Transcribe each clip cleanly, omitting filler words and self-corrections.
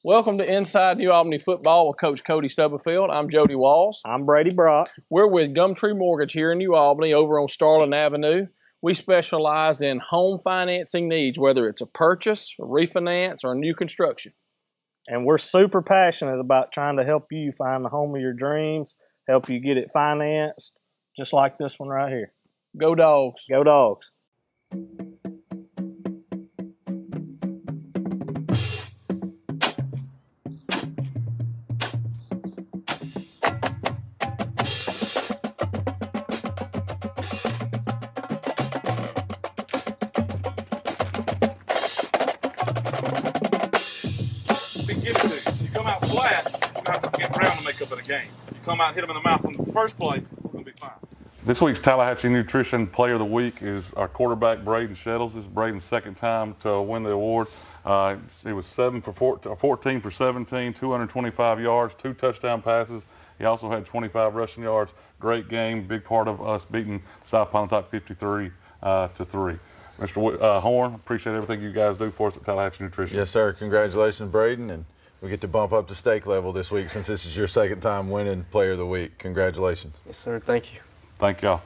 Welcome to Inside New Albany Football with Coach Cody Stubblefield. I'm Jody Walls. I'm Brady Brock. We're with Gumtree Mortgage here in New Albany over on Starling Avenue. We specialize in home financing needs, whether it's a purchase, a refinance, or a new construction. And we're super passionate about trying to help you find the home of your dreams, help you get it financed, just like this one right here. Go Dogs. Go Dogs. Game. You come out and hit them in the mouth on the first play, we're going to be fine. This week's Tallahatchie Nutrition Player of the Week is our quarterback, Braden Shettles. This is Braden's second time to win the award. He was 14 for 17, 225 yards, 2 touchdown passes. He also had 25 rushing yards. Great game, big part of us beating South Pontotoc 53-3. Mr. Horn, appreciate everything you guys do for us at Tallahatchie Nutrition. Yes, sir. Congratulations, Braden. And we get to bump up to stake level this week since this is your second time winning Player of the Week. Congratulations. Yes, sir. Thank you. Thank y'all.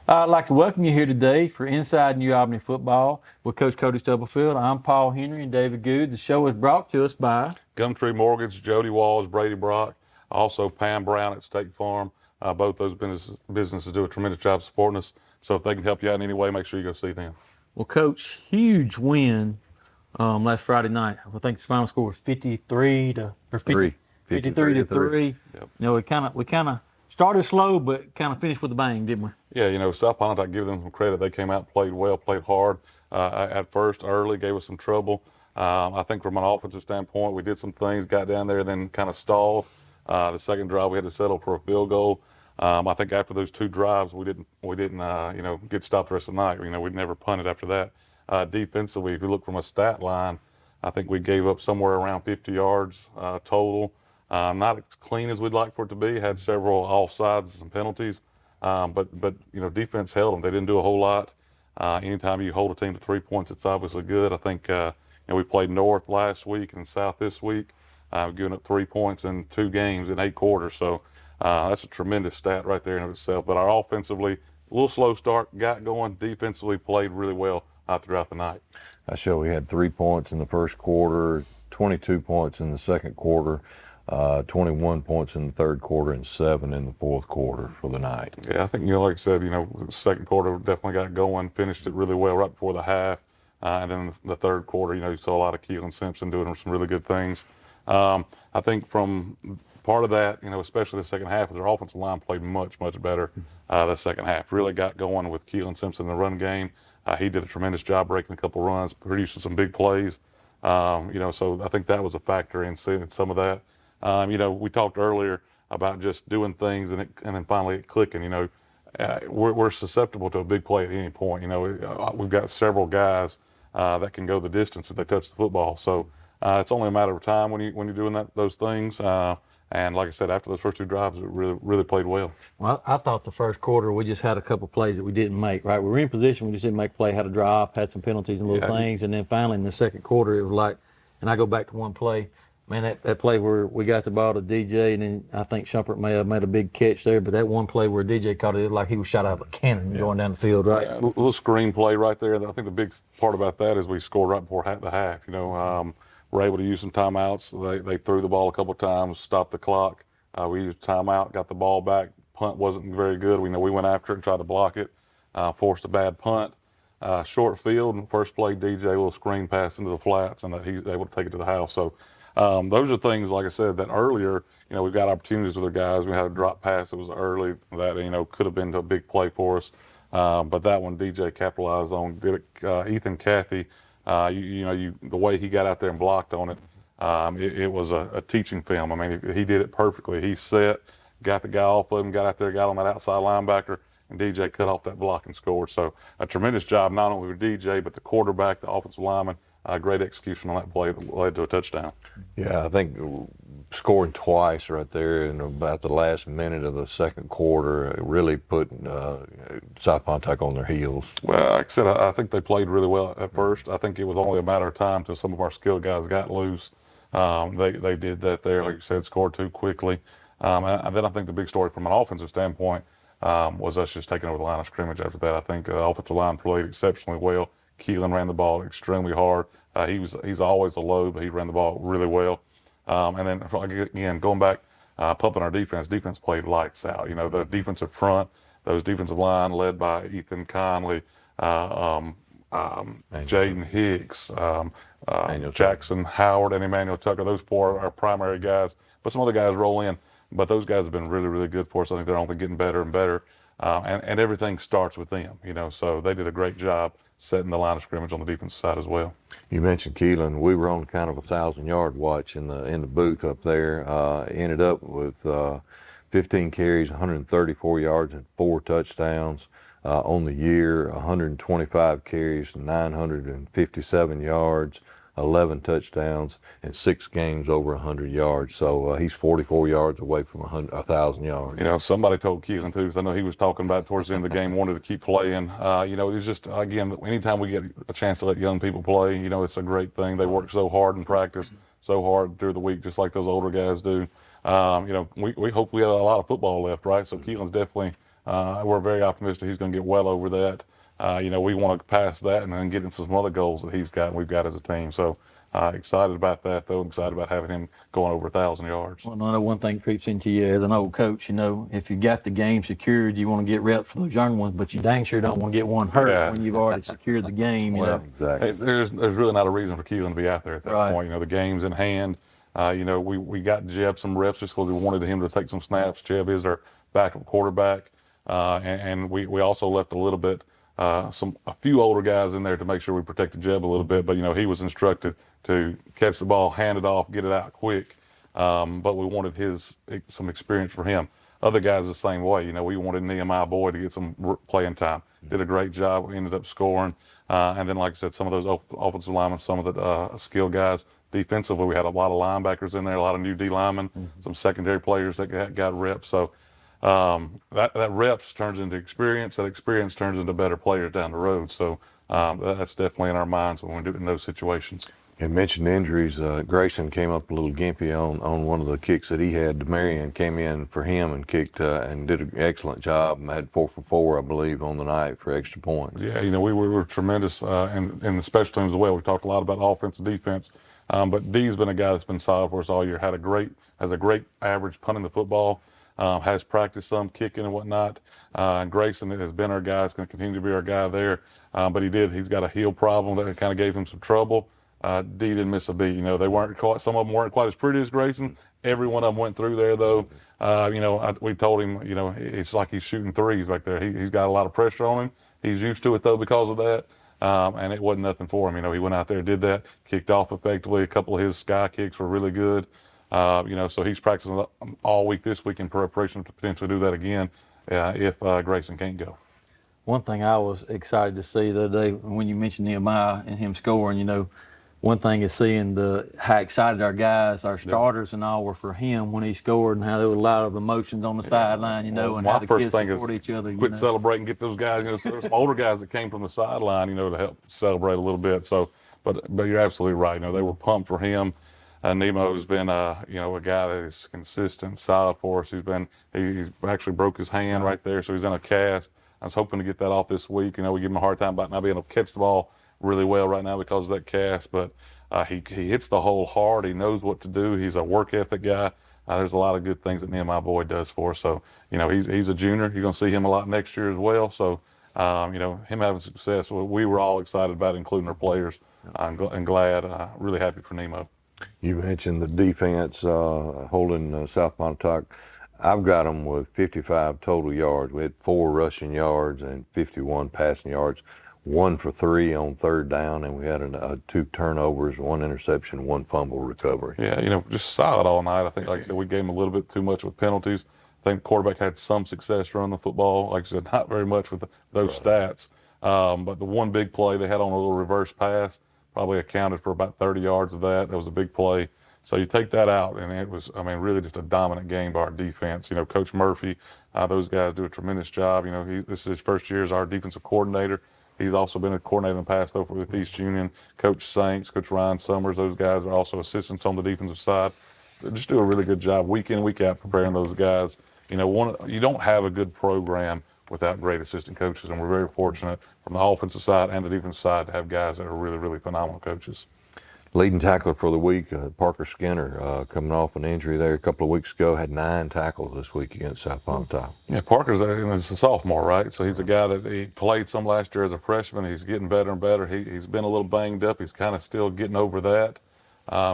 I'd like to welcome you here today for Inside New Albany Football with Coach Cody Stubblefield. I'm Paul Henry and David Good. The show is brought to us by Gumtree Mortgage, Jody Walls, Brady Brock, also Pam Brown at State Farm. Both those businesses do a tremendous job supporting us. So if they can help you out in any way, make sure you go see them. Well, Coach, huge win last Friday night. I think the final score was 53 to 3. Yep. You know, we kind of started slow, but kind of finished with a bang, didn't we? Yeah, you know, South Pontotoc, give them some credit. They came out, played well, played hard. At first, early, gave us some trouble. I think from an offensive standpoint, we did some things, got down there, then kind of stalled. The second drive, we had to settle for a field goal. I think after those 2 drives, we didn't get stopped the rest of the night. You know, we'd never punted after that. Defensively, if you look from a stat line, I think we gave up somewhere around 50 yards total. Not as clean as we'd like for it to be. Had several offsides and penalties, but you know, defense held them. They didn't do a whole lot. Anytime you hold a team to 3 points, it's obviously good. I think we played North last week and South this week, giving up 3 points in 2 games in 8 quarters. So that's a tremendous stat right there in of itself. But our offensively, a little slow start, got going. Defensively, played really well throughout the night. I show we had 3 points in the first quarter, 22 points in the second quarter, 21 points in the third quarter, and 7 in the fourth quarter for the night. Yeah, I think, like I said, the second quarter definitely got going, finished it really well right before the half. And then the third quarter, you saw a lot of Keelan Simpson doing some really good things. I think from part of that, especially the second half, their offensive line played much, much better the second half. Really got going with Keelan Simpson in the run game. He did a tremendous job breaking a couple runs, producing some big plays. So I think that was a factor in seeing some of that. We talked earlier about just doing things and then finally it clicking. We're susceptible to a big play at any point. We've got several guys that can go the distance if they touch the football. So it's only a matter of time when you're doing those things. And like I said, after those first 2 drives, it really played well. Well, I thought the first quarter we just had a couple plays that we didn't make, right? We were in position, we just didn't make play, had a drop, had some penalties and little things. And then finally in the second quarter, it was like, and I go back to one play, man, that play where we got the ball to DJ, and then I think Shumpert may have made a big catch there, but that one play where DJ caught it like he was shot out of a cannon going down the field, right? Yeah, a little screen play right there. I think the big part about that is we scored right before the half. We're able to use some timeouts. They threw the ball a couple of times, stopped the clock. We used timeout, got the ball back. Punt wasn't very good. We went after it and tried to block it, forced a bad punt. Short field, and first play, DJ, a little screen pass into the flats, and he's able to take it to the house. So those are things, like I said, that earlier, we've got opportunities with our guys. We had a drop pass that was early that, could have been a big play for us. But that one DJ capitalized on. Did it, Ethan Cathy, the way he got out there and blocked on it, it was a teaching film. I mean, he did it perfectly. He set, got the guy off of him, got out there, got on that outside linebacker, and DJ cut off that block and scored. So a tremendous job, not only with DJ, but the quarterback, the offensive lineman. Great execution on that play that led to a touchdown. Yeah, I think scoring twice right there in about the last minute of the second quarter really put South Pontotoc on their heels. Well, like I said, I think they played really well at first. I think it was only a matter of time till some of our skilled guys got loose. They did that there, like you said, scored 2 quickly. And then I think the big story from an offensive standpoint was us just taking over the line of scrimmage after that. I think the offensive line played exceptionally well. Keelan ran the ball extremely hard. He's always a load, but he ran the ball really well. And then again, going back, pumping our defense played lights out. You know, the defensive front, those defensive line led by Ethan Conley, Jaden Hicks, Jackson Howard, and Emmanuel Tucker. Those 4 are our primary guys, but some other guys roll in. But those guys have been really, really good for us. I think they're only getting better and better. And everything starts with them, you know, so they did a great job setting the line of scrimmage on the defensive side as well. You mentioned Keelan. We were on kind of a 1,000-yard watch in the booth up there. Ended up with 15 carries, 134 yards, and 4 touchdowns. On the year, 125 carries, 957 yards, 11 touchdowns, and 6 games over 100 yards. So he's 44 yards away from 1,000 yards. You know, somebody told Keelan too, because I know he was talking about towards the end of the game, wanted to keep playing. You know, it's just, again, anytime we get a chance to let young people play, you know, it's a great thing. They work so hard in practice, so hard through the week, just like those older guys do. You know, we hope we have a lot of football left, right? So Keelan's definitely, we're very optimistic he's going to get well over that. You know, we want to pass that and then get into some other goals that he's got and we've got as a team. So excited about that, though. Excited about having him going over 1,000 yards. Well, I know one thing creeps into you as an old coach, you know, if you got the game secured, you want to get reps for those young ones, but you dang sure don't want to get one hurt when you've already secured the game, you know. Exactly. Hey, there's really not a reason for Keelan to be out there at that point. You know, the game's in hand. You know, we got Jeb some reps just because we wanted him to take some snaps. Jeb is our backup quarterback. And we also left a little bit, a few older guys in there to make sure we protected Jeb a little bit. But, you know, he was instructed to catch the ball, hand it off, get it out quick. But we wanted some experience for him. Other guys the same way. You know, we wanted Nehemiah Boyd to get some playing time. Did a great job. We ended up scoring. And then, like I said, some of those offensive linemen, some of the skilled guys. Defensively, we had a lot of linebackers in there, a lot of new D linemen, some secondary players that got reps. So that reps turns into experience. That experience turns into better players down the road. So that's definitely in our minds when we're doing those situations. You mentioned injuries. Grayson came up a little gimpy on one of the kicks that he had. Marion came in for him and kicked and did an excellent job and had 4 for 4, I believe, on the night for extra points. Yeah, you know, we were tremendous in the special teams as well. We talked a lot about offense and defense, but D's been a guy that's been solid for us all year. Has a great average punting the football. Has practiced some kicking and whatnot. Grayson has been our guy. Is going to continue to be our guy there. But he's got a heel problem that kind of gave him some trouble. D didn't miss a beat. You know, some of them weren't quite as pretty as Grayson. Every one of them went through there, though. You know, we told him, you know, it's like he's shooting threes back there. He's got a lot of pressure on him. He's used to it, though, because of that. And it wasn't nothing for him. You know, he went out there, did that, kicked off effectively. A couple of his sky kicks were really good. You know, so he's practicing all week this week in preparation to potentially do that again if Grayson can't go. One thing I was excited to see the other day when you mentioned Nehemiah and him scoring, you know, one thing is seeing how excited our guys, our starters and all were for him when he scored and how there was a lot of emotions on the sideline, you know, and how the kids support each other. Quit celebrating, get those guys, you know, so there's some older guys that came from the sideline, you know, to help celebrate a little bit. So, but you're absolutely right. You know, they were pumped for him. Nemo's been, you know, a guy that is consistent, solid for us. He actually broke his hand right there, so he's in a cast. I was hoping to get that off this week. You know, we give him a hard time about not being able to catch the ball really well right now because of that cast, but he hits the hole hard. He knows what to do. He's a work ethic guy. There's a lot of good things that Nehemiah Boyd does for us. So, you know, he's a junior. You're going to see him a lot next year as well. So, you know, him having success, we were all excited about it, including our players. I'm glad, really happy for Nemo. You mentioned the defense holding South Pontotoc. I've got them with 55 total yards. We had 4 rushing yards and 51 passing yards. 1 for 3 on 3rd down, and we had 2 turnovers, 1 interception, 1 fumble recovery. Yeah, you know, just solid all night. I think, like I said, we gave them a little bit too much with penalties. I think the quarterback had some success running the football. Like I said, not very much with those stats. But the one big play they had on a little reverse pass probably accounted for about 30 yards of that. That was a big play. So you take that out, and it was, I mean, really just a dominant game by our defense. You know, Coach Murphy, those guys do a tremendous job. You know, this is his first year as our defensive coordinator. He's also been a coordinator in the past over with East Union. Coach Saints, Coach Ryan Summers, those guys are also assistants on the defensive side. They just do a really good job week in, week out preparing those guys. You know, you don't have a good program without great assistant coaches, and we're very fortunate from the offensive side and the defensive side to have guys that are really, really phenomenal coaches. Leading tackler for the week, Parker Skinner, coming off an injury there a couple of weeks ago, had 9 tackles this week against South Pontotoc. Yeah, Parker's a sophomore, right? So he's a guy that he played some last year as a freshman. He's getting better and better. He's been a little banged up. He's kind of still getting over that.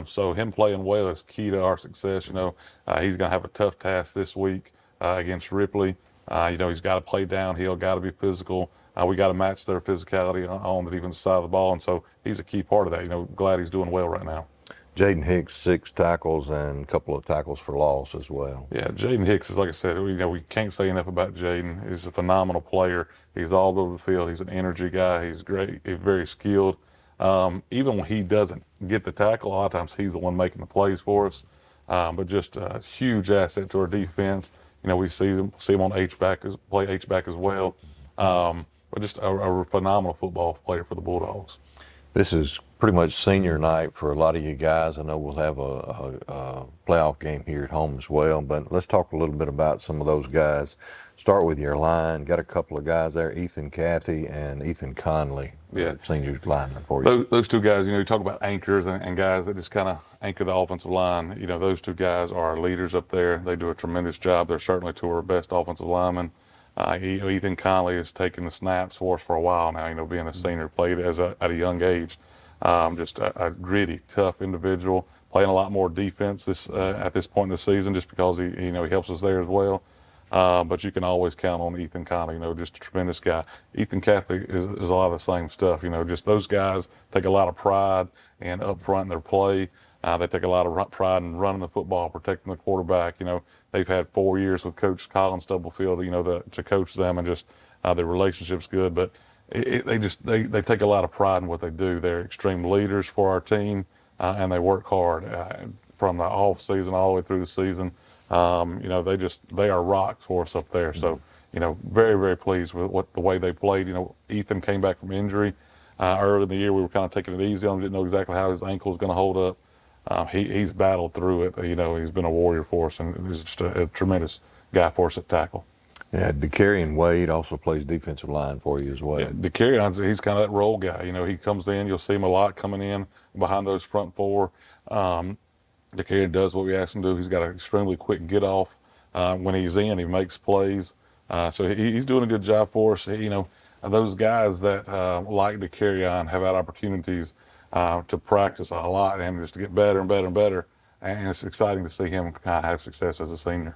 So him playing well is key to our success. You know, he's going to have a tough task this week against Ripley. You know, he's got to play downhill, got to be physical. We got to match their physicality on the defensive side of the ball, and so he's a key part of that. You know, glad he's doing well right now. Jaden Hicks, 6 tackles and a couple of tackles for loss as well. Yeah, Jaden Hicks is, like I said, we can't say enough about Jaden. He's a phenomenal player. He's all over the field. He's an energy guy. He's great. He's very skilled. Even when he doesn't get the tackle, a lot of times he's the one making the plays for us. But just a huge asset to our defense. You know, we see him on play H-back as well. But just a phenomenal football player for the Bulldogs. This is pretty much senior night for a lot of you guys. I know we'll have a playoff game here at home as well, but let's talk a little bit about some of those guys. Start with your line. Got a couple of guys there, Ethan Cathy and Ethan Conley, senior lineman for you. Those 2 guys, you know, you talk about anchors and guys that just kind of anchor the offensive line. You know, those 2 guys are our leaders up there. They do a tremendous job. They're certainly 2 of our best offensive linemen. Ethan Conley has taken the snaps for us for a while now, you know, being a senior, played at a young age. Just a gritty, tough individual, playing a lot more defense at this point in the season just because he helps us there as well. But you can always count on Ethan Conley, you know, just a tremendous guy. Ethan Cathy is a lot of the same stuff, you know, just those guys take a lot of pride and up front in their play. They take a lot of pride in running the football, protecting the quarterback. You know, they've had 4 years with Coach Colin Stubblefield, you know, to coach them, and just their relationship's good. But they take a lot of pride in what they do. They're extreme leaders for our team, and they work hard from the off season all the way through the season. You know, they are rocks for us up there. So, you know, very, very pleased with the way they played. You know, Ethan came back from injury early in the year. We were kind of taking it easy on him, didn't know exactly how his ankle was going to hold up. He's battled through it. You know, he's been a warrior for us, and he's just a tremendous guy for us at tackle. Yeah, DeCarrion Wade also plays defensive line for you as well. Yeah, DeCarrion, he's kind of that role guy. You know, he comes in, you'll see him a lot coming in behind those front 4. DeCarrion does what we ask him to do. He's got an extremely quick get off. When he's in, he makes plays. So he's doing a good job for us. You know, those guys that like DeCarrion have had opportunities to practice a lot and just to get better and better and better. And it's exciting to see him kind of have success as a senior.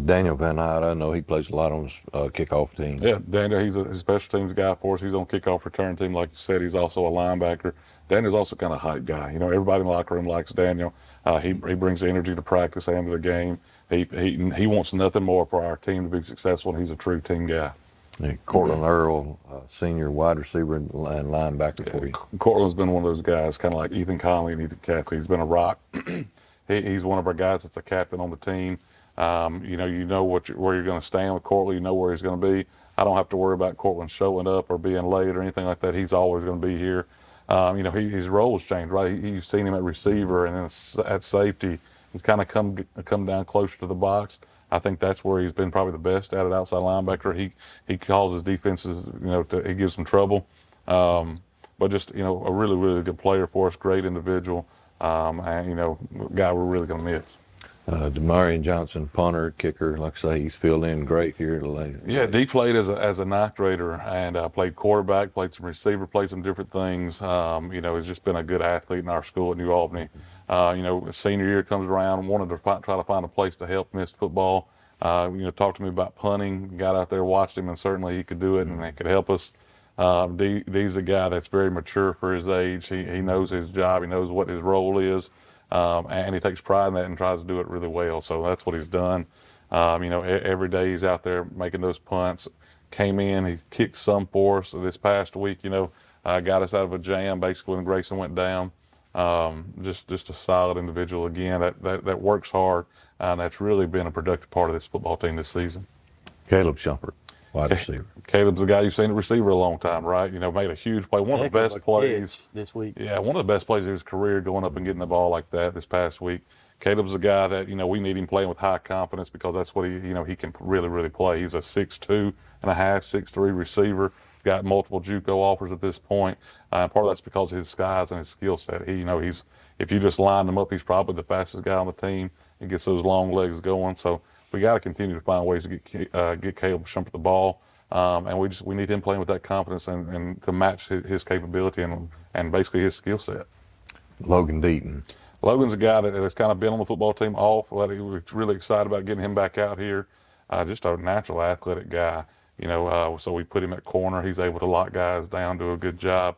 Daniel Van Hyde, I know he plays a lot on his kickoff team. Yeah, Daniel, he's a special teams guy for us. He's on kickoff return team, like you said. He's also a linebacker. Daniel's also kind of a hype guy. You know, everybody in the locker room likes Daniel. He brings the energy to practice and to the game. He wants nothing more for our team to be successful, and he's a true team guy. Yeah, Cortland Earl, senior wide receiver and linebacker for you. Cortland's been one of those guys, kind of like Ethan Conley and Ethan Cathy. He's been a rock. He's one of our guys that's a captain on the team. You know where you're going to stand with Cortland. You know where he's going to be. I don't have to worry about Cortland showing up or being late or anything like that. He's always going to be here. You know, his role's changed, right? You've seen him at receiver and then at safety. He's kind of come down closer to the box. I think that's where he's been probably the best at outside linebacker. He causes defenses, you know, he gives them trouble. But just, you know, a really, really good player for us, great individual, and, you know, guy we're really going to miss. Demarion Johnson, punter, kicker, like I say, he's filled in great here today. Yeah, D played as a ninth grader and played quarterback, played some receiver, played some different things. You know, he's just been a good athlete in our school at New Albany. You know, senior year comes around, wanted to try to find a place to help missed football. You know, talked to me about punting, got out there, watched him, and certainly he could do it and he could help us. D's a guy that's very mature for his age. He knows his job. He knows what his role is. And he takes pride in that and tries to do it really well. So that's what he's done. You know, every day he's out there making those punts. Came in, he kicked some for us this past week. You know, got us out of a jam basically when Grayson went down. Just a solid individual again that works hard. And that's really been a productive part of this football team this season. Caleb Shumpert. wide receiver. Caleb's the guy you've seen at receiver a long time, right? Made a huge play. One of the best plays this week. Yeah, one of the best plays of his career, going up and getting the ball like that this past week. Caleb's a guy that, we need him playing with high confidence because that's what he can really, really play. He's a 6'2 and a half, 6'3 receiver. Got multiple JUCO offers at this point. Part of that's because of his size and his skill set. He's if you just line him up, he's probably the fastest guy on the team. He gets those long legs going. So we got to continue to find ways to get Caleb Shumpert the ball. And we need him playing with that confidence and to match his capability and basically his skill set. Logan Deaton. Logan's a guy that's kind of been on the football team off. We're really excited about getting him back out here. Just a natural athletic guy. So we put him at corner. He's able to lock guys down, do a good job.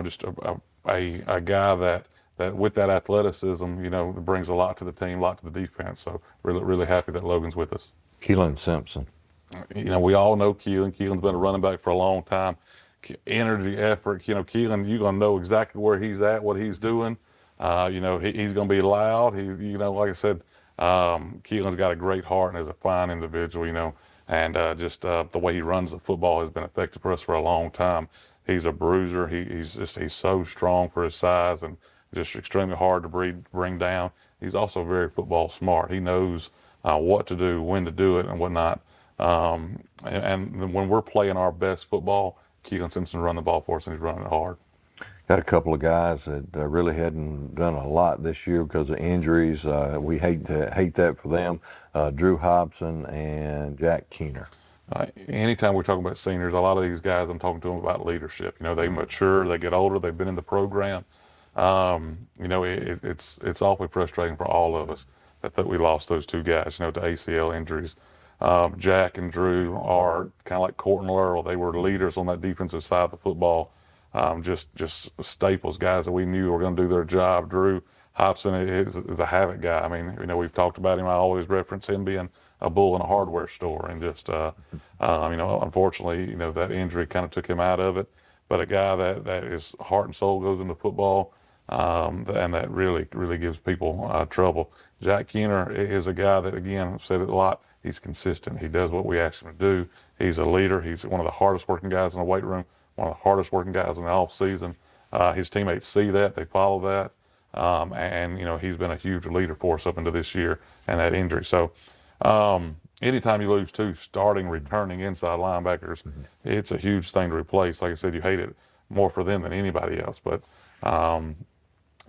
Just a guy that with that athleticism, brings a lot to the team, a lot to the defense. So really, really happy that Logan's with us. Keelan Simpson. We all know Keelan. Keelan's been a running back for a long time. Energy, effort. Keelan, you're going to know exactly where he's at, what he's doing. He's going to be loud. Like I said, Keelan's got a great heart and is a fine individual, and just the way he runs the football has been effective for us for a long time. He's a bruiser. He's so strong for his size and just extremely hard to bring down. He's also very football smart. He knows what to do, when to do it, and whatnot. And when we're playing our best football, Keelan Simpson run the ball for us, and he's running it hard. Got a couple of guys that really hadn't done a lot this year because of injuries. We hate that for them. Drew Hobson and Jack Keener. Anytime we're talking about seniors, a lot of these guys, I'm talking to them about leadership. They mature, they get older, they've been in the program. It's awfully frustrating for all of us that we lost those two guys, to ACL injuries. Jack and Drew are kind of like Court and Earl. They were leaders on that defensive side of the football. Just staples, guys that we knew were going to do their job. Drew Hobson is a havoc guy. We've talked about him. I always reference him being a bull in a hardware store, and just, unfortunately, that injury kind of took him out of it. But a guy that his heart and soul goes into football, and that really, really gives people trouble. Jack Keener is a guy that, again, I've said it a lot. He's consistent. He does what we ask him to do. He's a leader. He's one of the hardest working guys in the weight room, one of the hardest working guys in the off season. His teammates see that. They follow that. And he's been a huge leader for us up into this year and that injury. So anytime you lose two starting, returning inside linebackers, it's a huge thing to replace. Like I said, you hate it more for them than anybody else. But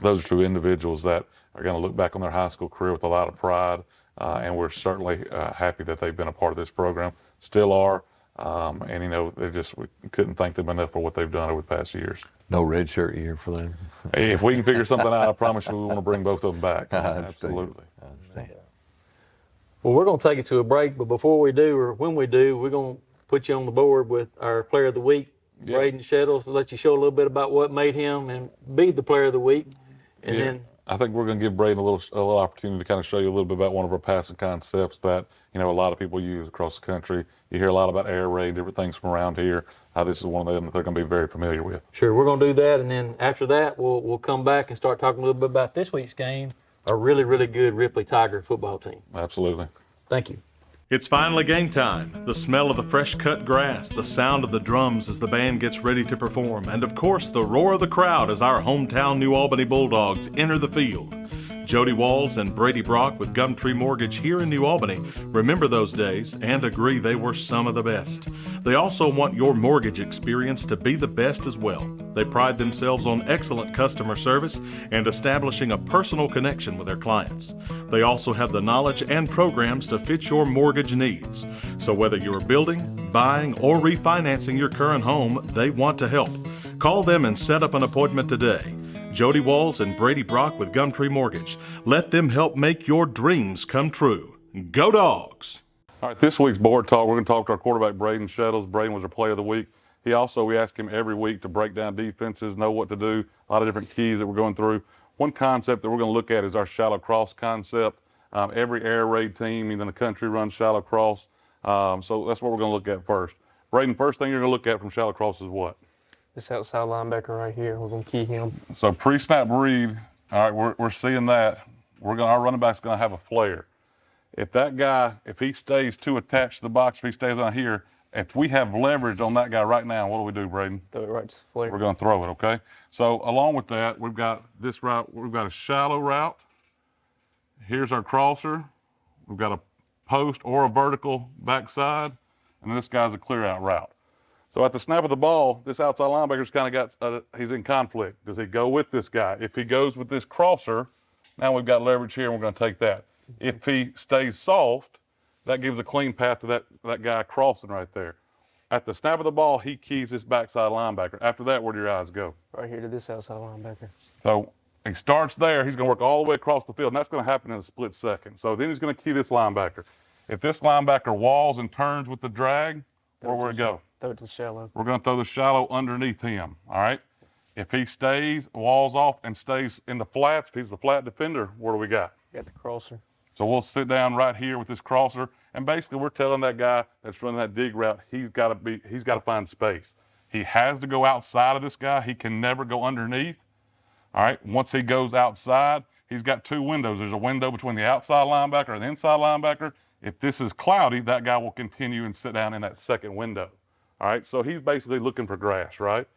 those are two individuals that are going to look back on their high school career with a lot of pride. And we're certainly happy that they've been a part of this program, still are. And we couldn't thank them enough for what they've done over the past years. No red shirt year for them. If we can figure something out, I promise you we want to bring both of them back. Absolutely. I understand. Well, we're going to take it to a break, but before we do, or when we do, we're going to put you on the board with our Player of the Week, Braden Shettles, to let you show a little bit about what made him and be the Player of the Week. And then I think we're going to give Braden a little opportunity to kind of show you a little bit about one of our passing concepts that a lot of people use across the country. You hear a lot about air raid, different things from around here. This is one of them that they're going to be very familiar with. Sure, we're going to do that, and then after that, we'll come back and start talking a little bit about this week's game, a really, really good Ripley Tiger football team. Absolutely. Thank you. It's finally game time. The smell of the fresh cut grass, the sound of the drums as the band gets ready to perform, and of course the roar of the crowd as our hometown New Albany Bulldogs enter the field. Jody Walls and Brady Brock with Gumtree Mortgage here in New Albany remember those days and agree they were some of the best. They also want your mortgage experience to be the best as well. They pride themselves on excellent customer service and establishing a personal connection with their clients. They also have the knowledge and programs to fit your mortgage needs. So whether you're building, buying, or refinancing your current home, they want to help. Call them and set up an appointment today. Jody Walls and Brady Brock with Gumtree Mortgage. Let them help make your dreams come true. Go Dogs! All right, this week's board talk, we're going to talk to our quarterback, Braden Shettles. Braden was our Player of the Week. We ask him every week to break down defenses, know what to do, a lot of different keys that we're going through. One concept that we're going to look at is our shallow cross concept. Every air raid team in the country runs shallow cross. So that's what we're going to look at first. Braden, first thing you're going to look at from shallow cross is what? This outside linebacker right here, we're going to key him. So pre-snap read, all right, we're seeing that. Our running back's going to have a flare. If that guy, if he stays too attached to the box, if he stays on here, If we have leverage on that guy right now, what do we do, Braden? Throw it right to the flare. We're going to throw it, okay? So along with that, we've got this route. We've got a shallow route. Here's our crosser. We've got a post or a vertical backside, and this guy's a clear out route. So at the snap of the ball, this outside linebacker's kind of got, he's in conflict. Does he go with this guy? If he goes with this crosser, now we've got leverage here, and we're going to take that. If he stays soft, that gives a clean path to that guy crossing right there. At the snap of the ball, he keys this backside linebacker. After that, where do your eyes go? Right here to this outside linebacker. So he starts there. He's going to work all the way across the field, and that's going to happen in a split second. So then he's going to key this linebacker. If this linebacker walls and turns with the drag, where would it go? Throw it to the shallow. We're going to throw the shallow underneath him, all right? If he stays, walls off, and stays in the flats, if he's the flat defender, what do we got? Got the crosser. So we'll sit down right here with this crosser, and basically we're telling that guy that's running that dig route, he's got to find space. He has to go outside of this guy. He can never go underneath. All right, once he goes outside, he's got two windows. There's a window between the outside linebacker and the inside linebacker. If this is cloudy, that guy will continue and sit down in that second window. All right, so he's basically looking for grass, right?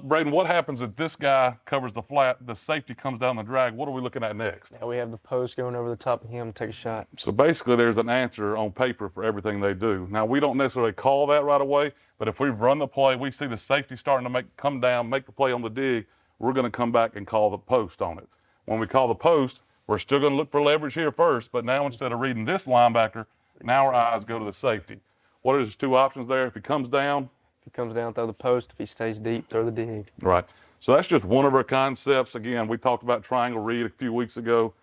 Braden, what happens if this guy covers the flat, the safety comes down the drag? What are we looking at next? Now we have the post going over the top of him to take a shot. So basically there's an answer on paper for everything they do. Now we don't necessarily call that right away, but if we've run the play, we see the safety starting to come down, make the play on the dig, we're going to come back and call the post on it. When we call the post, we're still going to look for leverage here first, but now instead of reading this linebacker, now our eyes go to the safety. What are his two options there? If he comes down, throw the post. If he stays deep, throw the dig. Right. So that's just one of our concepts. Again, we talked about triangle read a few weeks ago.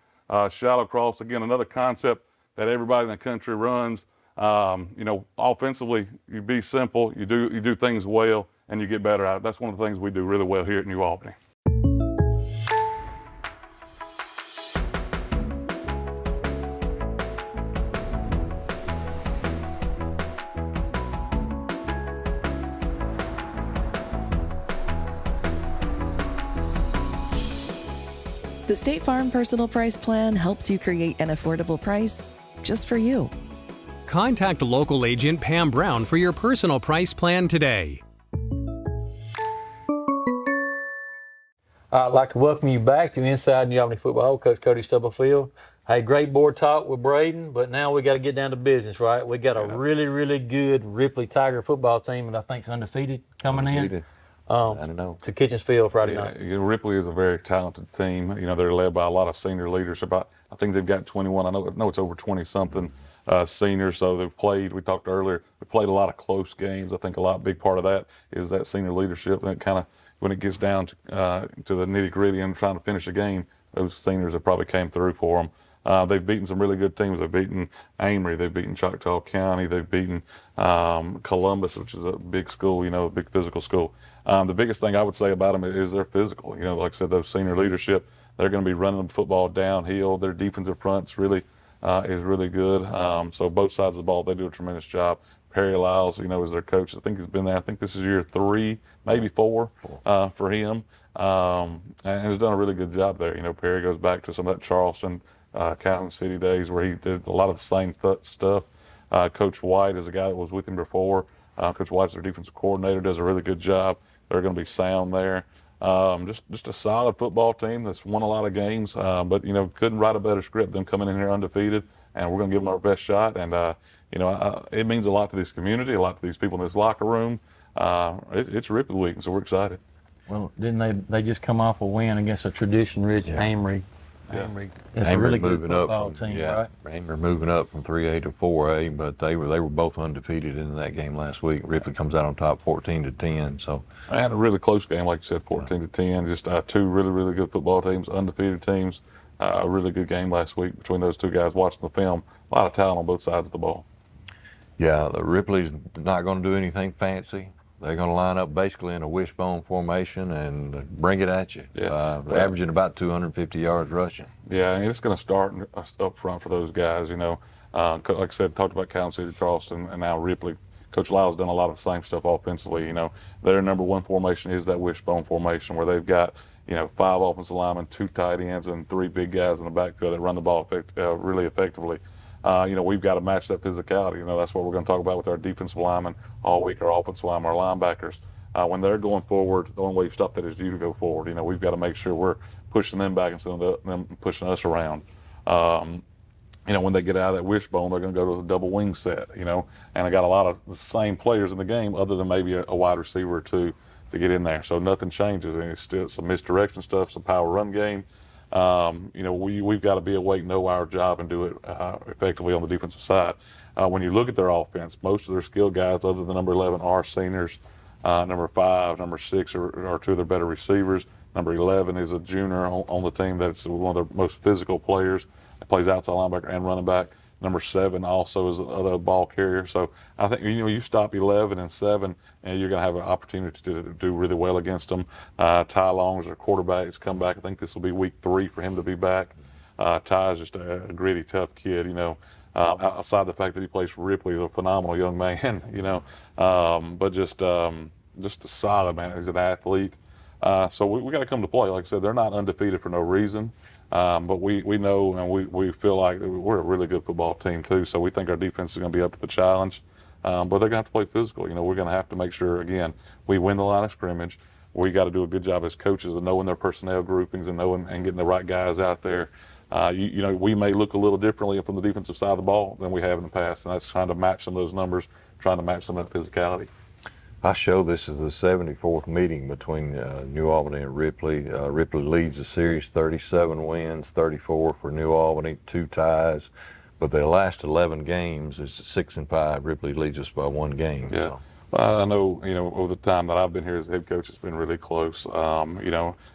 Shallow cross, again, another concept that everybody in the country runs. Offensively, you be simple, you do things well, and you get better at it. That's one of the things we do really well here at New Albany. The State Farm Personal Price Plan helps you create an affordable price just for you. Contact local agent Pam Brown for your personal price plan today. I'd like to welcome you back to Inside New Albany Football. Coach Cody Stubblefield. Hey, great board talk with Braden, but now we got to get down to business, right? We got a really, really good Ripley Tiger football team that I think is undefeated coming in. I don't know. To Kitchens Field Friday night. Ripley is a very talented team. They're led by a lot of senior leaders. I think they've got 21. I know it's over 20-something seniors. So they've played. We talked earlier. We played a lot of close games. I think big part of that is that senior leadership. And it kind of, when it gets down to the nitty-gritty and trying to finish a game, those seniors have probably came through for them. They've beaten some really good teams. They've beaten Amory. They've beaten Choctaw County. They've beaten Columbus, which is a big school, a big physical school. The biggest thing I would say about them is they're physical. Like I said, those senior leadership, they're going to be running the football downhill. Their defensive front's really is really good. So both sides of the ball, they do a tremendous job. Perry Lyles, is their coach. I think he's been there. I think this is year 3, maybe 4 for him, and has done a really good job there. Perry goes back to some of that Charleston, Calhoun City days where he did a lot of the same stuff. Coach White is a guy that was with him before. Coach White's their defensive coordinator, does a really good job. They're going to be sound there. Just a solid football team that's won a lot of games, but couldn't write a better script than coming in here undefeated, and we're going to give them our best shot. And it means a lot to this community, a lot to these people in this locker room. It's Ripley week, so we're excited. Well, didn't they just come off a win against a tradition-rich Amory? Amory. It's a really good football team, right? Amory moving up from 3A to 4A, but they were both undefeated in that game last week. Ripley comes out on top 14-10. So I had a really close game, like you said, 14-10. Just two really, really good football teams, undefeated teams. A really good game last week between those two guys. Watching the film, a lot of talent on both sides of the ball. Yeah, the Ripley's not going to do anything fancy. They're going to line up basically in a wishbone formation and bring it at you. Averaging about 250 yards rushing. Yeah, and it's going to start up front for those guys. Like I said, talked about Calhoun City, Charleston, and now Ripley. Coach Lyle's done a lot of the same stuff offensively. Their number one formation is that wishbone formation where they've got 5 offensive linemen, 2 tight ends, and 3 big guys in the backfield that run the ball really effectively. We've got to match that physicality. That's what we're going to talk about with our defensive linemen all week, our offensive linemen, our linebackers. When they're going forward, the only way you stop that is you to go forward. We've got to make sure we're pushing them back instead of them pushing us around. When they get out of that wishbone, they're going to go to a double wing set, and I got a lot of the same players in the game other than maybe a wide receiver or two to get in there. So nothing changes, and it's still some misdirection stuff, some power run game. We've got to be awake, know our job, and do it effectively on the defensive side. When you look at their offense, most of their skilled guys, other than number 11, are seniors. Number 5, number 6 are two of their better receivers. Number 11 is a junior on the team that's one of the most physical players. That plays outside linebacker and running back. Number 7 also is another ball carrier. So I think you stop 11 and 7, and you're going to have an opportunity to do really well against them. Ty Long is their quarterback. He's come back. I think this will be week 3 for him to be back. Ty is just a gritty, tough kid. Outside the fact that he plays for Ripley, he's a phenomenal young man. But just a solid man. He's an athlete. So we got to come to play. Like I said, they're not undefeated for no reason. But we know and we feel like we're a really good football team too. So we think our defense is going to be up to the challenge. But they're going to have to play physical. We're going to have to make sure, again, we win the line of scrimmage. We got to do a good job as coaches of knowing their personnel groupings and knowing and getting the right guys out there. We may look a little differently from the defensive side of the ball than we have in the past, and that's trying to match some of those numbers, trying to match some of that physicality. I show this is the 74th meeting between New Albany and Ripley. Ripley leads the series, 37 wins, 34 for New Albany, 2 ties. But their last 11 games is 6-5. Ripley leads us by 1 game. Yeah. I know, over the time that I've been here as head coach, it's been really close. And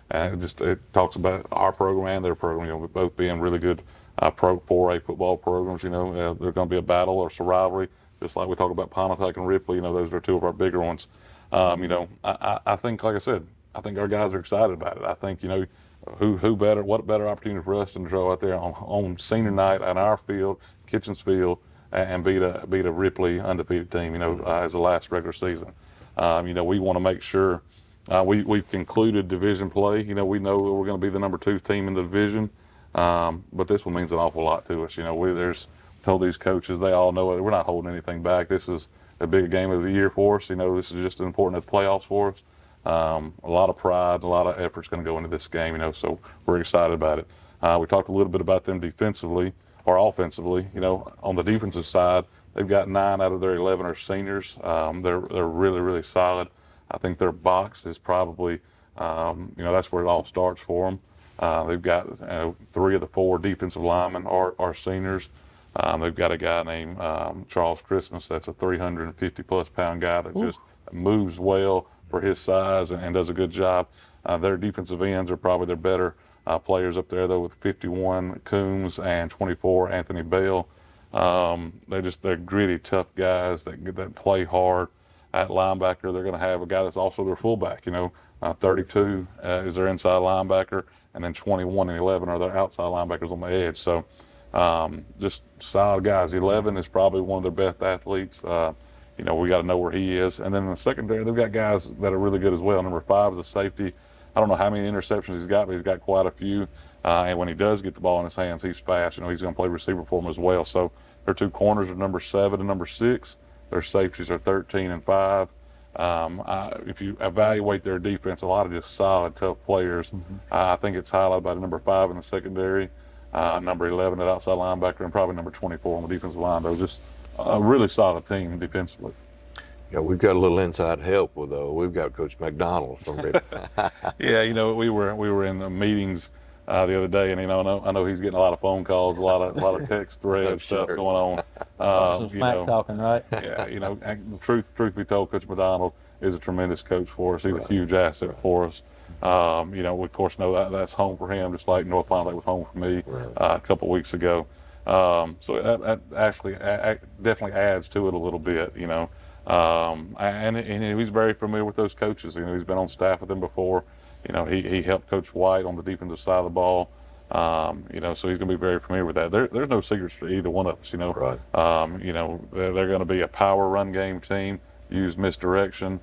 it talks about our program and their program, both being really good 4A football programs. There's going to be a battle or a rivalry. Just like we talk about Pontotoc and Ripley, those are 2 of our bigger ones. I think, like I said, I think our guys are excited about it. I think, what better opportunity for us than to go out there on senior night on our field, Kitchens Field, and beat a Ripley undefeated team, as the last regular season. We want to make sure we've concluded division play. We know we're going to be the number 2 team in the division, but this one means an awful lot to us. Told these coaches, they all know it. We're not holding anything back. This is a big game of the year for us. This is just as important as the playoffs for us. A lot of pride, a lot of effort's going to go into this game, so we're excited about it. We talked a little bit about them defensively or offensively. On the defensive side, they've got 9 out of their 11 are seniors. They're really, really solid. I think their box is probably, that's where it all starts for them. They've got 3 of the 4 defensive linemen are seniors. They've got a guy named Charles Christmas. That's a 350-plus pound guy that just moves well for his size and does a good job. Their defensive ends are probably their better players up there, though, with 51 Coombs and 24 Anthony Bell. They're gritty, tough guys that play hard. At linebacker, they're going to have a guy that's also their fullback. 32 is their inside linebacker, and then 21 and 11 are their outside linebackers on the edge. So just solid guys. 11 is probably one of their best athletes. We got to know where he is. And then in the secondary, they've got guys that are really good as well. Number 5 is a safety. I don't know how many interceptions he's got, but he's got quite a few. And when he does get the ball in his hands, he's fast. He's going to play receiver for him as well. So their 2 corners are number 7 and number 6. Their safeties are 13 and 5. If you evaluate their defense, a lot of just solid, tough players. I think it's highlighted by the number 5 in the secondary. Number 11 at outside linebacker, and probably number 24 on the defensive line. They're just a really solid team defensively. Yeah, we've got a little inside help we've got Coach McDonald from Ripley. Yeah, we were in the meetings the other day, and I know he's getting a lot of phone calls, a lot of text threads, stuff going on. Some smack talking, right? Yeah, and the truth be told, Coach McDonald is a tremendous coach for us. He's a huge asset for us. We of course know that's home for him, just like North Pontotoc was home for me a couple of weeks ago. So that actually definitely adds to it a little bit, and he's very familiar with those coaches. He's been on staff with them before. He helped Coach White on the defensive side of the ball. So he's going to be very familiar with that. There's no secrets for either one of us, Right. They're going to be a power run game team, use misdirection.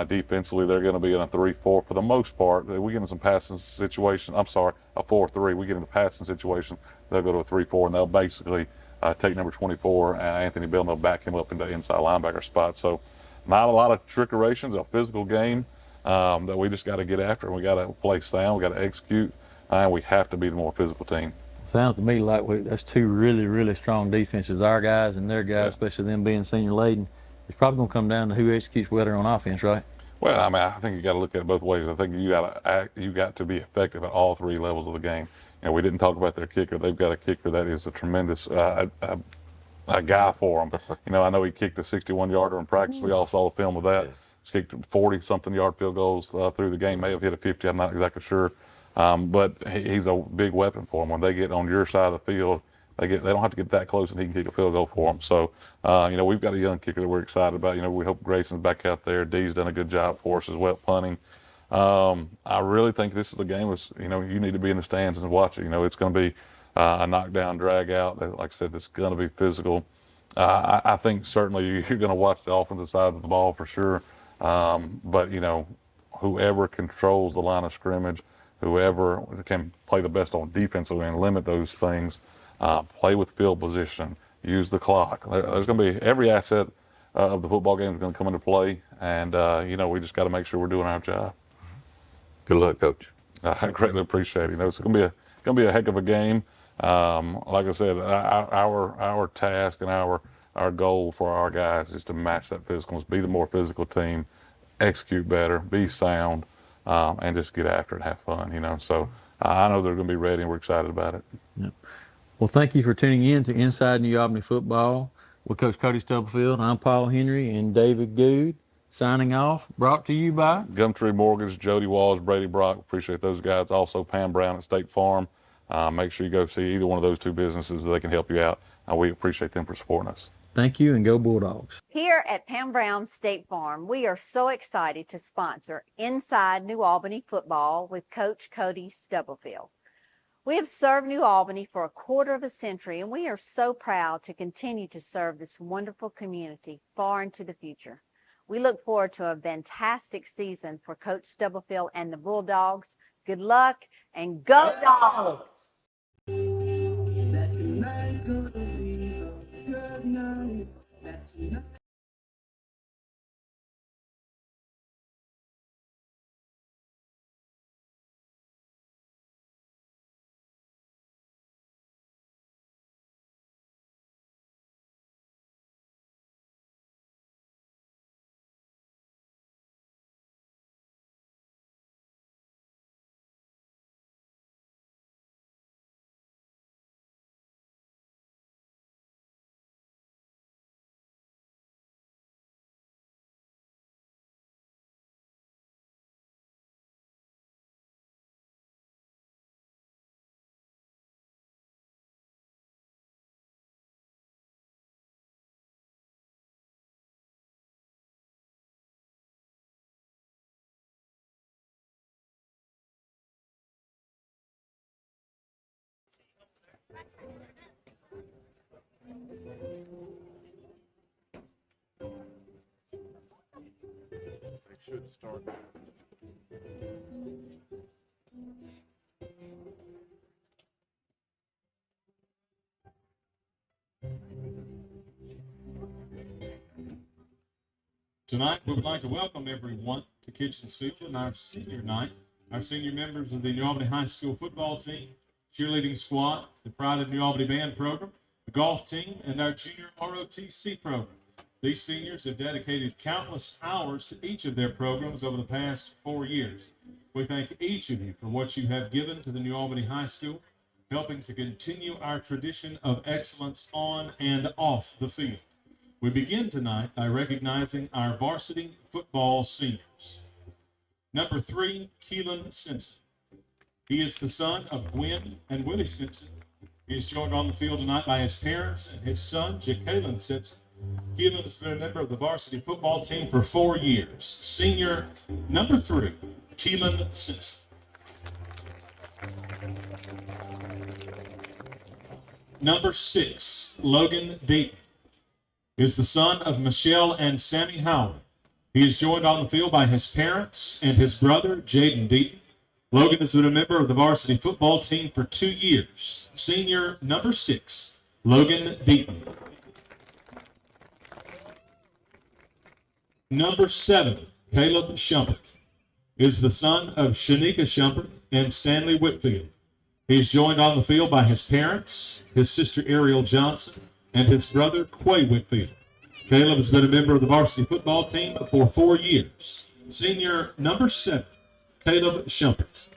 Defensively, they're going to be in a 3-4 for the most part. We get in some passing situation. I'm sorry, a 4-3. We get in a passing situation, they'll go to a 3-4, and they'll basically take number 24, and Anthony Bell, and they'll back him up into inside linebacker spot. So not a lot of trickerations, a physical game that we just got to get after, and we got to play sound, we got to execute, and we have to be the more physical team. Sounds to me like that's two really, really strong defenses. Our guys and their guys, especially them being senior laden. It's probably going to come down to who executes better on offense, right? Well, I mean, I think you got to look at it both ways. I think you got to be effective at all three levels of the game. And we didn't talk about their kicker. They've got a kicker that is a tremendous a guy for them. I know he kicked a 61-yarder in practice. We all saw the film of that. He's kicked 40-something yard field goals through the game. May have hit a 50. I'm not exactly sure. But he's a big weapon for them. When they get on your side of the field, they don't have to get that close, and he can kick a field goal for them. So, we've got a young kicker that we're excited about. We hope Grayson's back out there. Dee's done a good job for us as well, punting. I really think this is a game you need to be in the stands and watch it. It's going to be a knockdown, drag out. Like I said, it's going to be physical. I think certainly you're going to watch the offensive side of the ball for sure. But whoever controls the line of scrimmage, whoever can play the best on defensively and limit those things, play with field position, use the clock. There's going to be every asset of the football game is going to come into play, and we just got to make sure we're doing our job. Good luck, Coach. I greatly appreciate it. It's going to be a heck of a game. Like I said, our task and our goal for our guys is to match that physicalness, be the more physical team, execute better, be sound, and just get after it, have fun. So I know they're going to be ready, and we're excited about it. Yep. Well, thank you for tuning in to Inside New Albany Football with Coach Cody Stubblefield. I'm Paul Henry and David Good. Signing off, brought to you by Gumtree Mortgage, Jody Walls, Brady Brock. Appreciate those guys. Also, Pam Brown at State Farm. Make sure you go see either one of those two businesses. They can help you out. We appreciate them for supporting us. Thank you, and go Bulldogs. Here at Pam Brown State Farm, we are so excited to sponsor Inside New Albany Football with Coach Cody Stubblefield. We have served New Albany for a quarter of a century, and we are so proud to continue to serve this wonderful community far into the future. We look forward to a fantastic season for Coach Stubblefield and the Bulldogs. Good luck, and go Dogs! They should start. Tonight, we would like to welcome everyone to Kitchensfield and our senior night. Our senior members of the New Albany High School football team, cheerleading squad, the Pride of New Albany band program, the golf team, and our junior ROTC program. These seniors have dedicated countless hours to each of their programs over the past 4 years. We thank each of you for what you have given to the New Albany High School, helping to continue our tradition of excellence on and off the field. We begin tonight by recognizing our varsity football seniors. Number 3, Keelan Simpson. He is the son of Gwen and Willie Simpson. He is joined on the field tonight by his parents and his son, Jacqueline Simpson. Keelan has been a member of the varsity football team for 4 years. Senior number 3, Keelan Simpson. Number 6, Logan Deaton, is the son of Michelle and Sammy Howard. He is joined on the field by his parents and his brother, Jaden Deaton. Logan has been a member of the varsity football team for 2 years. Senior number 6, Logan Deaton. Number 7, Caleb Shumpert, is the son of Shanika Shumpert and Stanley Whitfield. He's joined on the field by his parents, his sister Ariel Johnson, and his brother Quay Whitfield. Caleb has been a member of the varsity football team for 4 years. Senior number 7, Caleb Shumpert.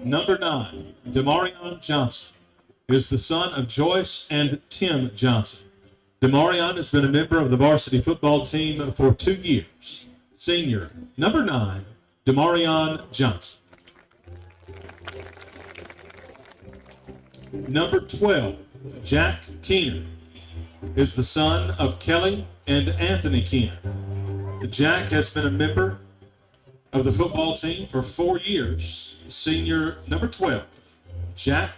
Number 9, Demarion Johnson, is the son of Joyce and Tim Johnson. Demarion has been a member of the varsity football team for 2 years. Senior number 9, Demarion Johnson. Number 12, Jack Keener, is the son of Kelly and Anthony Keener. Jack has been a member of the football team for 4 years. Senior number 12, Jack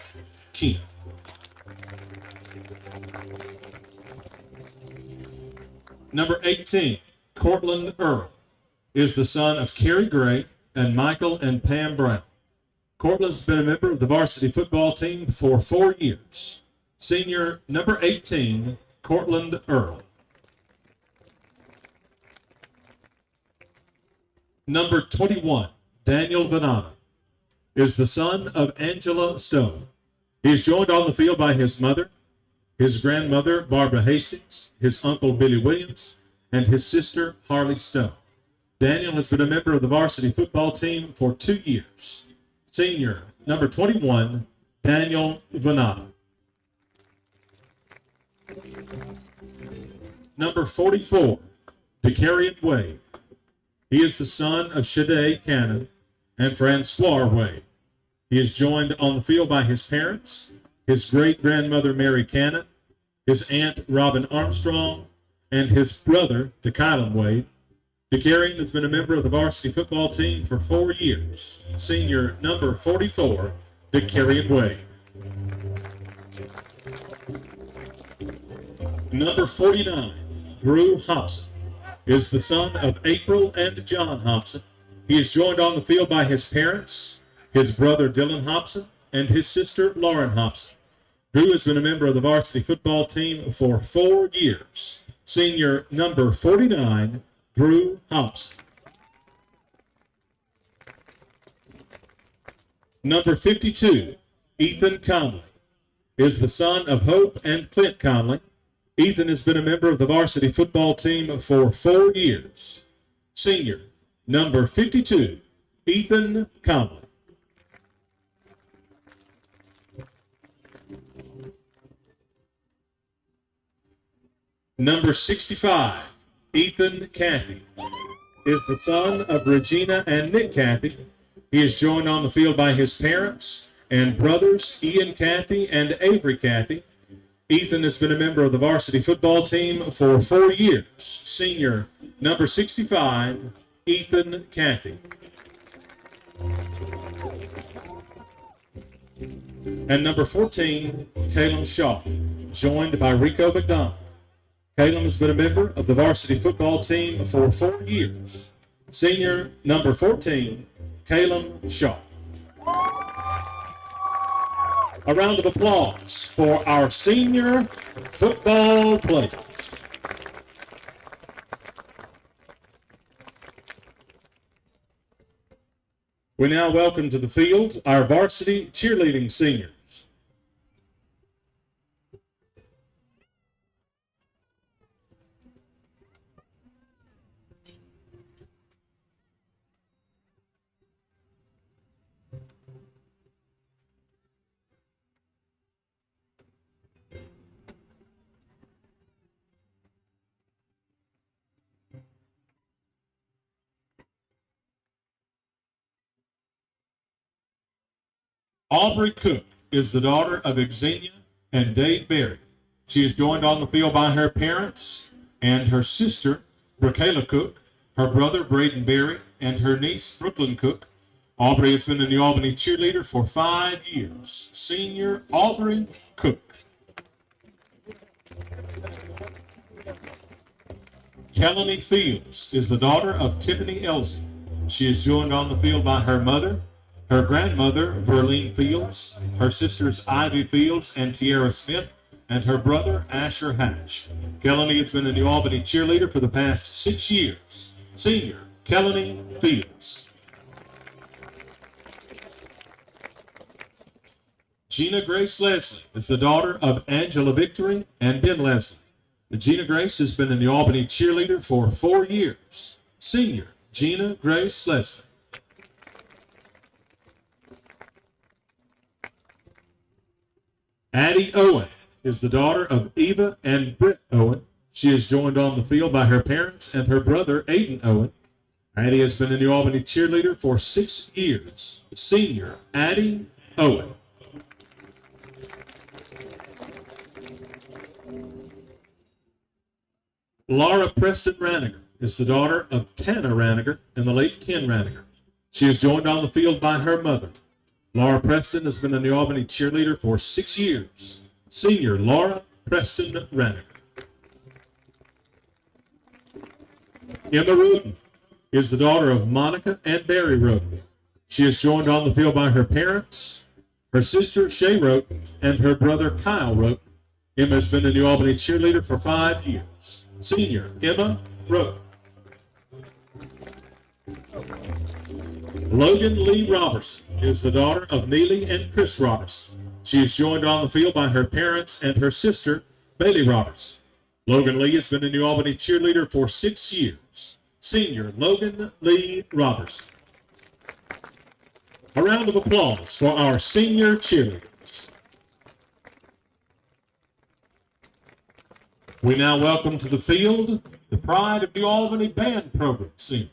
Keener. Number 18, Cortland Earl, is the son of Kerry Gray and Michael and Pam Brown. Cortland's been a member of the varsity football team for 4 years. Senior number 18, Cortland Earl. Number 21, Daniel Venata, is the son of Angela Stone. He is joined on the field by his mother, his grandmother, Barbara Hastings, his uncle, Billy Williams, and his sister, Harley Stone. Daniel has been a member of the varsity football team for 2 years. Senior, number 21, Daniel Venata. Number 44, Decarian Wade. He is the son of Shade Cannon and Francois Wade. He is joined on the field by his parents, his great-grandmother Mary Cannon, his aunt Robin Armstrong, and his brother DeKylan Wade. DeCarrion has been a member of the varsity football team for 4 years. Senior number 44, DeCarrion Wade. Number 49, Drew Hobson, is the son of April and John Hobson. He is joined on the field by his parents, his brother Dylan Hobson, and his sister Lauren Hobson. Drew has been a member of the varsity football team for 4 years. Senior number 49, Drew Hobson. Number 52, Ethan Conley, is the son of Hope and Clint Conley. Ethan has been a member of the varsity football team for 4 years. Senior number 52, Ethan Conley. Number 65, Ethan Cathy, is the son of Regina and Nick Cathy. He is joined on the field by his parents and brothers Ian Cathy and Avery Cathy. Ethan has been a member of the varsity football team for 4 years. Senior number 65, Ethan Cathy. And number 14, Caleb Shaw, joined by Rico McDonald. Caleb has been a member of the varsity football team for 4 years. Senior number 14, Caleb Shaw. A round of applause for our senior football players. We now welcome to the field our varsity cheerleading seniors. Aubrey Cook is the daughter of Xenia and Dave Berry. She is joined on the field by her parents and her sister, Raquela Cook, her brother, Braden Berry, and her niece, Brooklyn Cook. Aubrey has been a New Albany cheerleader for 5 years. Senior Aubrey Cook. Kelly Fields is the daughter of Tiffany Elsie. She is joined on the field by her mother, her grandmother, Verlene Fields, her sisters, Ivy Fields and Tierra Smith, and her brother, Asher Hatch. Kelly has been a New Albany cheerleader for the past 6 years. Senior, Kelly Fields. Gina Grace Leslie is the daughter of Angela Victory and Ben Leslie. Gina Grace has been a New Albany cheerleader for 4 years. Senior, Gina Grace Leslie. Addie Owen is the daughter of Eva and Britt Owen. She is joined on the field by her parents and her brother, Aiden Owen. Addie has been a New Albany cheerleader for 6 years. Senior, Addie Owen. Laura Preston Raniger is the daughter of Tana Raniger and the late Ken Raniger. She is joined on the field by her mother. Laura Preston has been a New Albany cheerleader for 6 years. Senior, Laura Preston Raniger. Emma Roden is the daughter of Monica and Barry Roden. She is joined on the field by her parents, her sister Shay Roden, and her brother Kyle Roden. Emma has been a New Albany cheerleader for 5 years. Senior, Emma Roden. Logan Lee Robertson is the daughter of Neely and Chris Robertson. She is joined on the field by her parents and her sister, Bailey Robertson. Logan Lee has been a New Albany cheerleader for 6 years. Senior, Logan Lee Robertson. A round of applause for our senior cheerleaders. We now welcome to the field the Pride of New Albany Band Program seniors.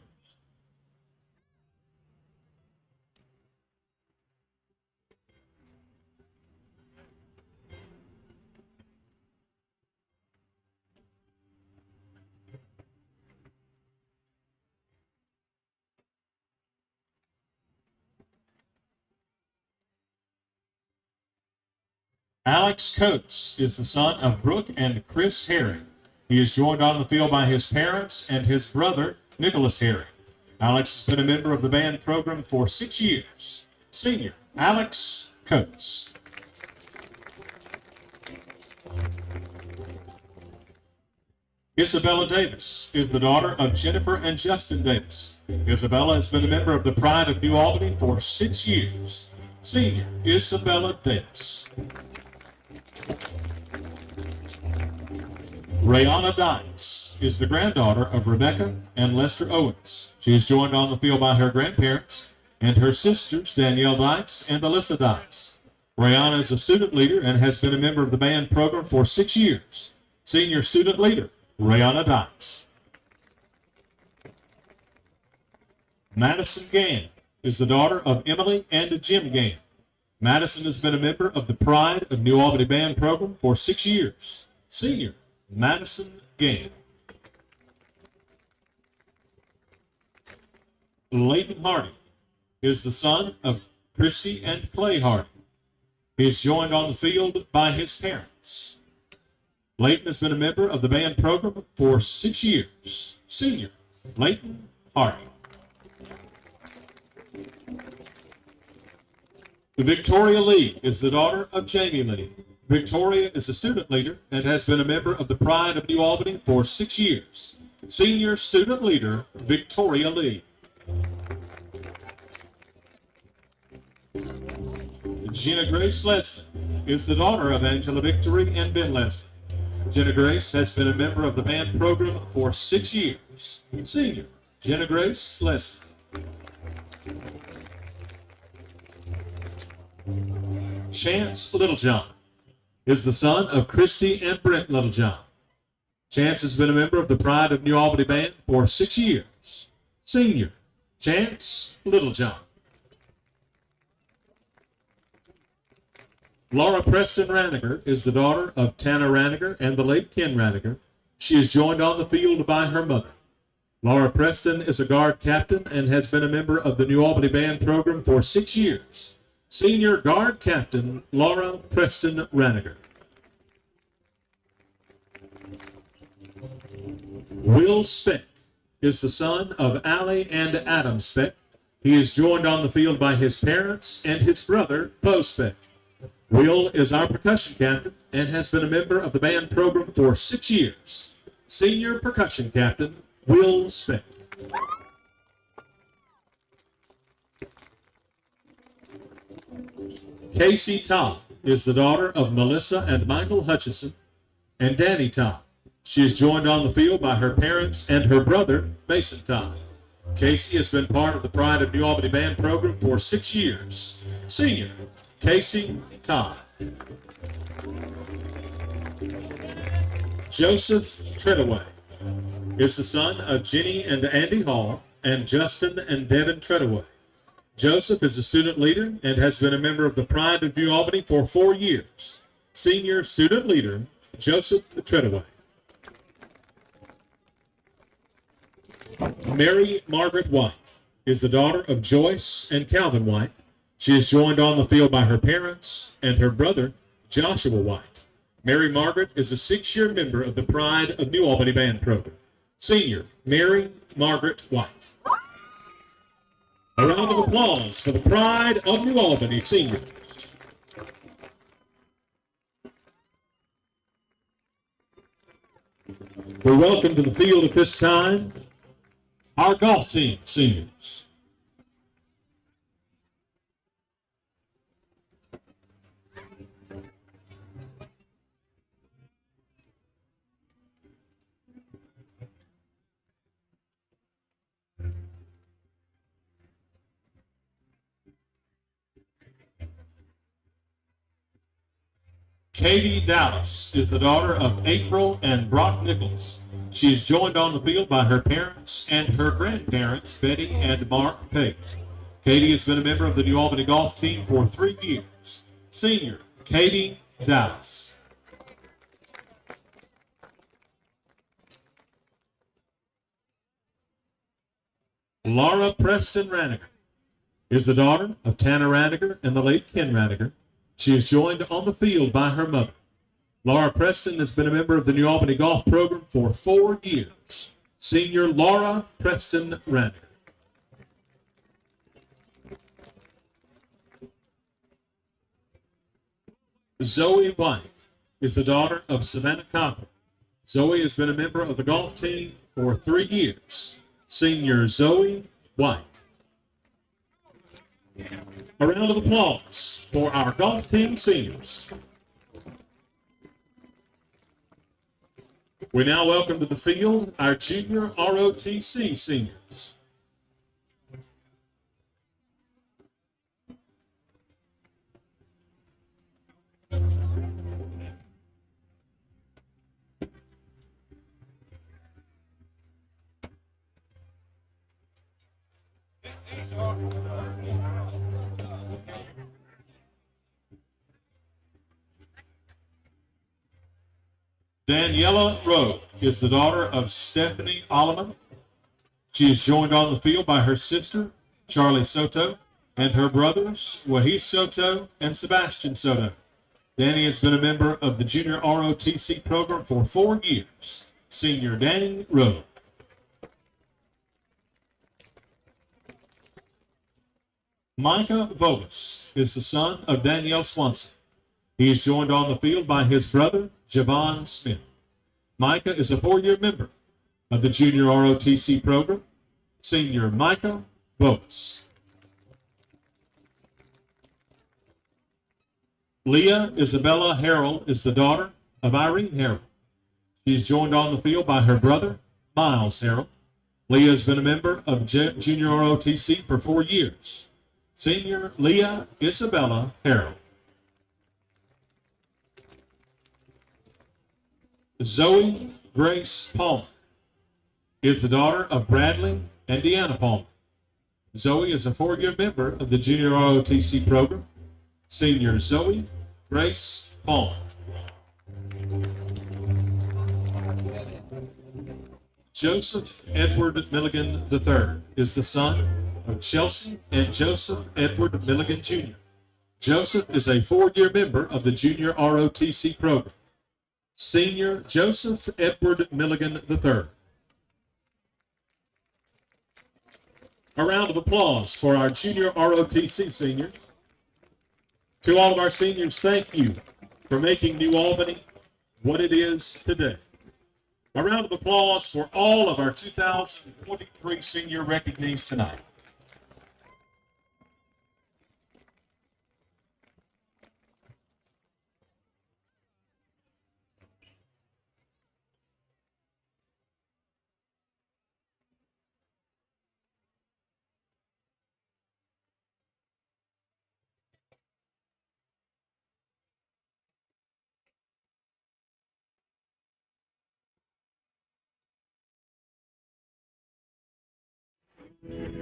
Alex Coates is the son of Brooke and Chris Herring. He is joined on the field by his parents and his brother, Nicholas Herring. Alex has been a member of the band program for 6 years. Senior, Alex Coates. Isabella Davis is the daughter of Jennifer and Justin Davis. Isabella has been a member of the Pride of New Albany for 6 years. Senior, Isabella Davis. Rayana Dykes is the granddaughter of Rebecca and Lester Owens. She is joined on the field by her grandparents and her sisters, Danielle Dykes and Alyssa Dykes. Rayana is a student leader and has been a member of the band program for 6 years. Senior student leader, Rayana Dykes. Madison Gann is the daughter of Emily and Jim Gann. Madison has been a member of the Pride of New Albany Band program for 6 years. Senior, Madison Gann. Leighton Hardy is the son of Christy and Clay Hardy. He is joined on the field by his parents. Leighton has been a member of the band program for 6 years. Senior, Leighton Hardy. Victoria Lee is the daughter of Jamie Lee. Victoria is a student leader and has been a member of the Pride of New Albany for 6 years. Senior student leader, Victoria Lee. Gina Grace Leslie is the daughter of Angela Victory and Ben Leslie. Gina Grace has been a member of the band program for 6 years. Senior, Gina Grace Leslie. Chance Littlejohn is the son of Christy and Brent Littlejohn. Chance has been a member of the Pride of New Albany Band for 6 years. Senior, Chance Littlejohn. Laura Preston Raniger is the daughter of Tana Raniger and the late Ken Raniger. She is joined on the field by her mother. Laura Preston is a guard captain and has been a member of the New Albany Band program for 6 years. Senior Guard Captain Laura Preston Raniger. Will Speck is the son of Allie and Adam Speck. He is joined on the field by his parents and his brother, Bo Speck. Will is our percussion captain and has been a member of the band program for 6 years. Senior percussion captain, Will Speck. Casey Todd is the daughter of Melissa and Michael Hutchison and Danny Todd. She is joined on the field by her parents and her brother, Mason Todd. Casey has been part of the Pride of New Albany Band program for 6 years. Senior, Casey Todd. Joseph Treadaway is the son of Jenny and Andy Hall and Justin and Devin Treadaway. Joseph is a student leader and has been a member of the Pride of New Albany for 4 years. Senior student leader, Joseph Treadaway. Mary Margaret White is the daughter of Joyce and Calvin White. She is joined on the field by her parents and her brother, Joshua White. Mary Margaret is a 6-year member of the Pride of New Albany Band program. Senior, Mary Margaret White. A round of applause for the Pride of New Albany seniors. We welcome to the field at this time our golf team seniors. Katie Dallas is the daughter of April and Brock Nichols. She is joined on the field by her parents and her grandparents, Betty and Mark Pate. Katie has been a member of the New Albany golf team for 3 years. Senior, Katie Dallas. Laura Preston Raniger is the daughter of Tanner Raniger and the late Ken Raniger. She is joined on the field by her mother. Laura Preston has been a member of the New Albany Golf program for 4 years. Senior Laura Preston Raniger. Zoe White is the daughter of Savannah Copper. Zoe has been a member of the golf team for 3 years. Senior Zoe White. A round of applause for our golf team seniors. We now welcome to the field our junior ROTC seniors. Daniela Rowe is the daughter of Stephanie Alleman. She is joined on the field by her sister, Charlie Soto, and her brothers, Wahis Soto and Sebastian Soto. Danny has been a member of the Junior ROTC program for 4 years. Senior Danny Rowe. Micah Vogus is the son of Danielle Swanson. He is joined on the field by his brother, Javon Smith. Micah is a 4-year member of the Junior ROTC program. Senior Micah Vogus. Leah Isabella Harrell is the daughter of Irene Harrell. She is joined on the field by her brother, Miles Harrell. Leah has been a member of Junior ROTC for 4 years. Senior Leah Isabella Harrell. Zoe Grace Palmer is the daughter of Bradley and Deanna Palmer. Zoe is a 4-year member of the Junior ROTC program. Senior Zoe Grace Palmer. Joseph Edward Milligan III is the son of Chelsea and Joseph Edward Milligan Jr. Joseph is a 4-year member of the Junior ROTC program. Senior Joseph Edward Milligan III. A round of applause for our junior ROTC seniors. To all of our seniors, thank you for making New Albany what it is today. A round of applause for all of our 2023 senior recognees tonight.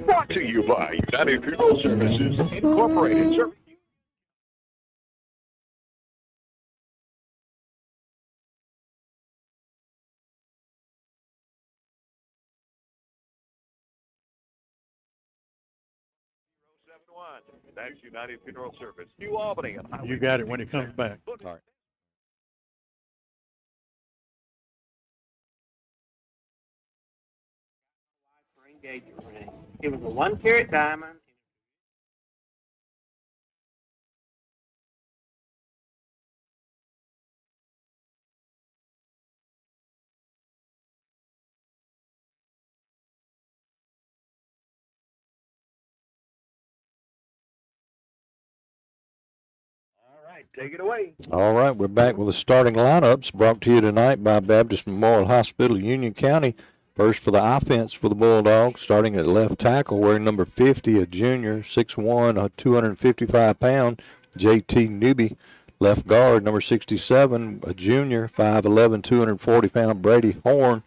Brought to you by United Funeral Services Incorporated. That's United Funeral Service, New Albany. You got it when it comes back. All right. Engagement ring. It was a 1-carat diamond. All right, take it away. All right, we're back with the starting lineups brought to you tonight by Baptist Memorial Hospital, Union County. First for the offense for the Bulldogs, starting at left tackle, wearing number 50, a junior, 6'1", 255-pound, J.T. Newby. Left guard, number 67, a junior, 5'11", 240-pound, Brady Horn.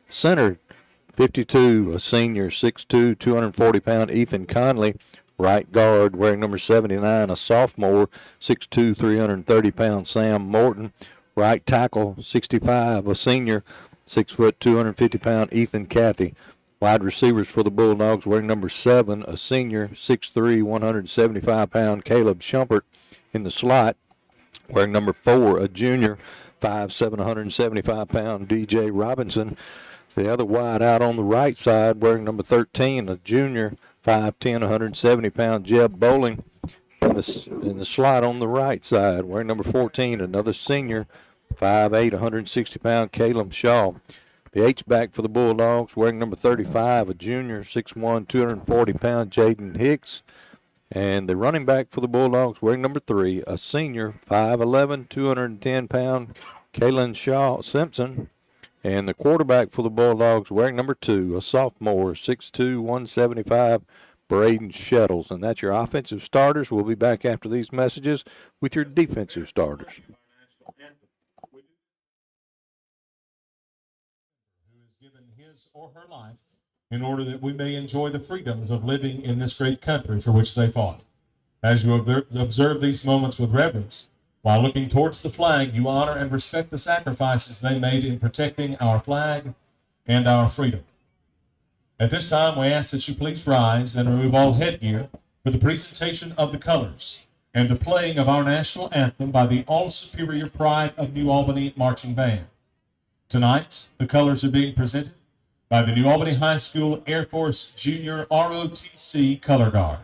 Center, 52, a senior, 6'2", 240-pound, Ethan Conley. Right guard, wearing number 79, a sophomore, 6'2", 330-pound, Sam Morton. Right tackle, 65, a senior, 6 foot, 250-pound, Ethan Cathy. Wide receivers for the Bulldogs, wearing number 7, a senior, 6'3", 175-pound, Caleb Shumpert. In the slot, wearing number 4, a junior, 5'7", 175-pound, DJ Robinson. The other wide out on the right side, wearing number 13, a junior, 5'10", 170-pound, Jeb Bowling. In the slot on the right side, wearing number 14, another senior, 5'8", 160-pound, Caleb Shaw. The H-back for the Bulldogs, wearing number 35, a junior, 6'1", 240-pound, Jaden Hicks. And the running back for the Bulldogs, wearing number 3, a senior, 5'11", 210-pound, Kalen Shaw Simpson. And the quarterback for the Bulldogs, wearing number 2, a sophomore, 6'2", 175, Braden Shettles. And that's your offensive starters. We'll be back after these messages with your defensive starters. Who has given his or her life in order that we may enjoy the freedoms of living in this great country for which they fought. As you observe these moments with reverence, while looking towards the flag, you honor and respect the sacrifices they made in protecting our flag and our freedom. At this time, we ask that you please rise and remove all headgear for the presentation of the colors and the playing of our national anthem by the All-Superior Pride of New Albany Marching Band. Tonight, the colors are being presented by the New Albany High School Air Force Junior ROTC Color Guard.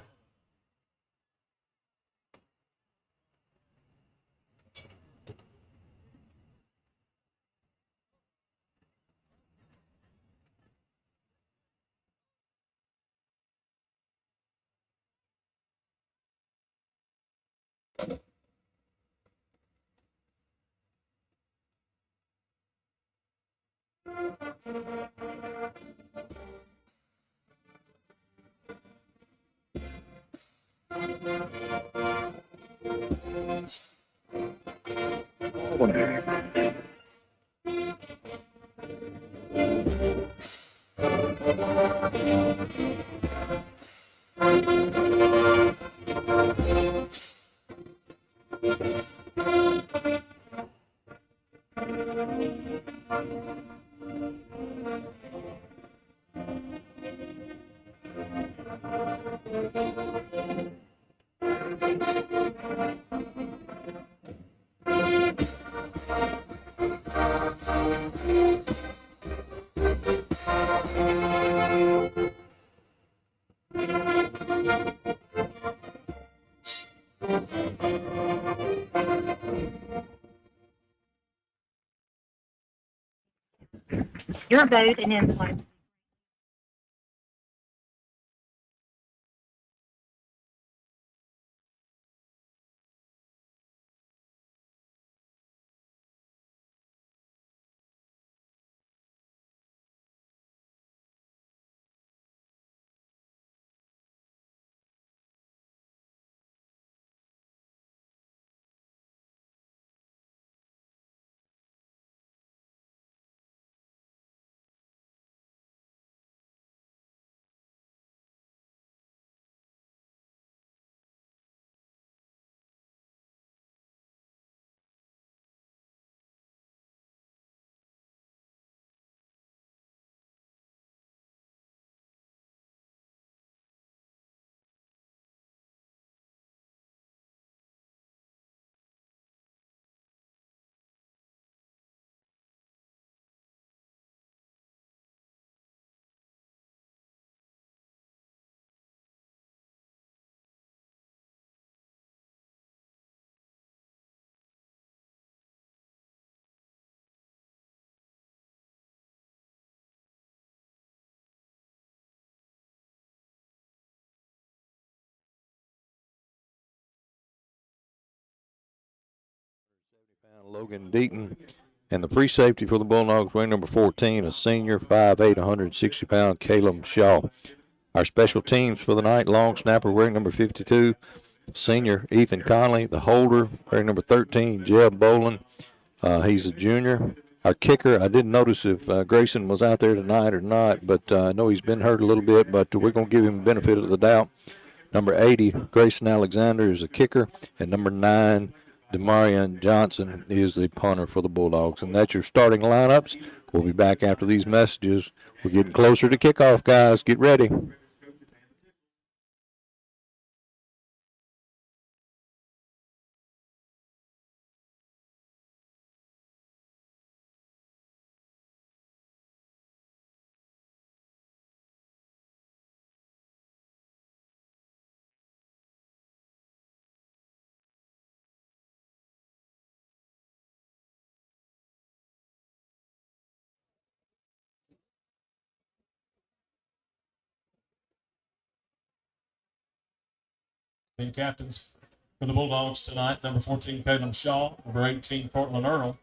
Your vote and input. Logan Deaton. And the free safety for the Bulldogs, wearing number 14, a senior, 5'8", 160-pound Caleb Shaw. Our special teams for the night, long snapper wearing number 52, senior Ethan Conley. The holder wearing number 13, Jeb Bolin. He's a junior. Our kicker, I didn't notice if Grayson was out there tonight or not, but I know he's been hurt a little bit, but we're going to give him the benefit of the doubt. Number 80, Grayson Alexander is a kicker, and number 9, Demarion Johnson is the punter for the Bulldogs. And that's your starting lineups. We'll be back after these messages. We're getting closer to kickoff, guys. Get ready. Team captains for the Bulldogs tonight, number 14, Caleb Shaw, number 18, Cortland Earl,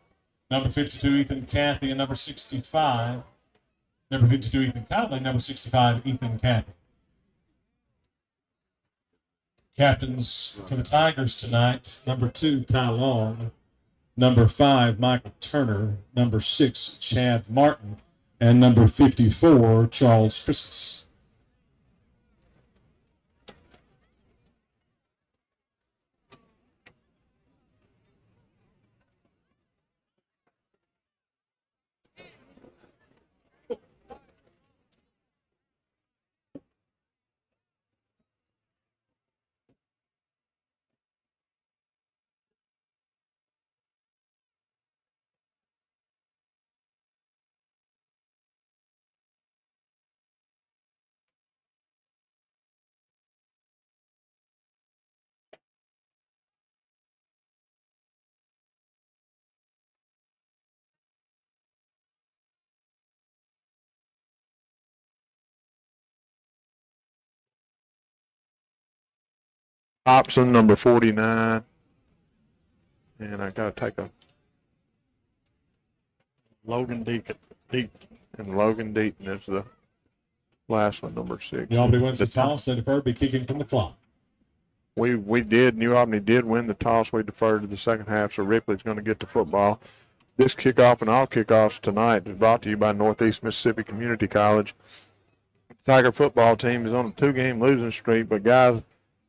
number 52, Ethan Cathy, and number 65, number 52, Ethan Conley, number 65, Ethan Cathy. Captains for the Tigers tonight, number 2, Ty Long, number 5, Michael Turner, number 6, Chad Martin, and number 54, Charles Christmas. Hobson, number 49. And I got to take a Logan Deaton. And Logan Deaton is the last one, number 6. New Albany wins the toss. They defer to be kicking from the clock. New Albany did win the toss. We deferred to the second half, so Ripley's going to get the football. This kickoff and all kickoffs tonight is brought to you by Northeast Mississippi Community College. The Tiger football team is on a 2-game losing streak, but guys,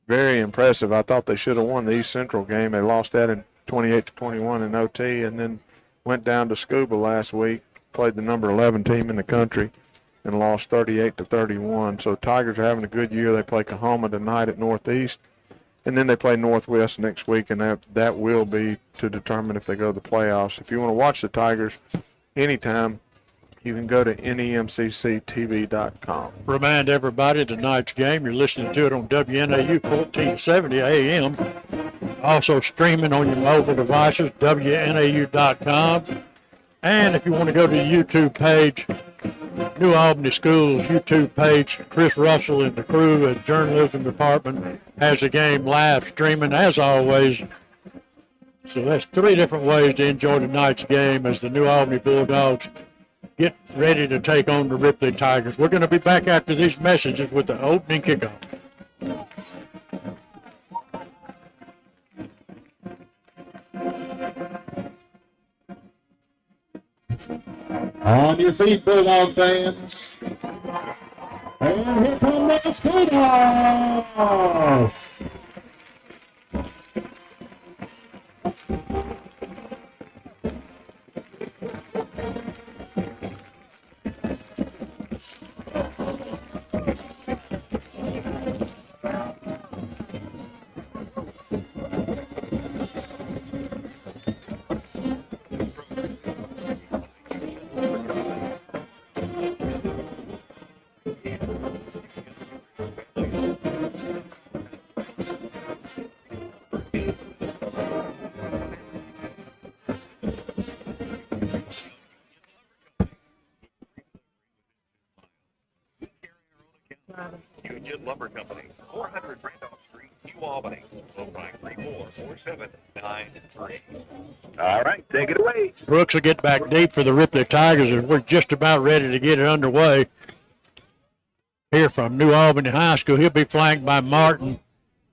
very impressive. I thought they should have won the East Central game. They lost that in 28-21 in OT, and then went down to Scuba last week, played the number 11 team in the country, and lost 38-31. So Tigers are having a good year. They play Kahoma tonight at Northeast, and then they play Northwest next week, and that will be to determine if they go to the playoffs. If you want to watch the Tigers anytime, you can go to NEMCCTV.com. Remind everybody tonight's game, you're listening to it on WNAU 1470 AM. Also streaming on your mobile devices, WNAU.com. And if you want to go to the YouTube page, New Albany Schools YouTube page, Chris Russell and the crew at Journalism Department has the game live streaming as always. So that's 3 different ways to enjoy tonight's game as the New Albany Bulldogs get ready to take on the Ripley Tigers. We're going to be back after these messages with the opening kickoff. On your feet, Bulldog fans. And here come the Bulldogs. Union Lumber Company, 400 Randolph Street, New Albany, 534-4793. All right, take it away. Brooks will get back deep for the Ripley Tigers, and we're just about ready to get it underway. Here from New Albany High School, he'll be flanked by Martin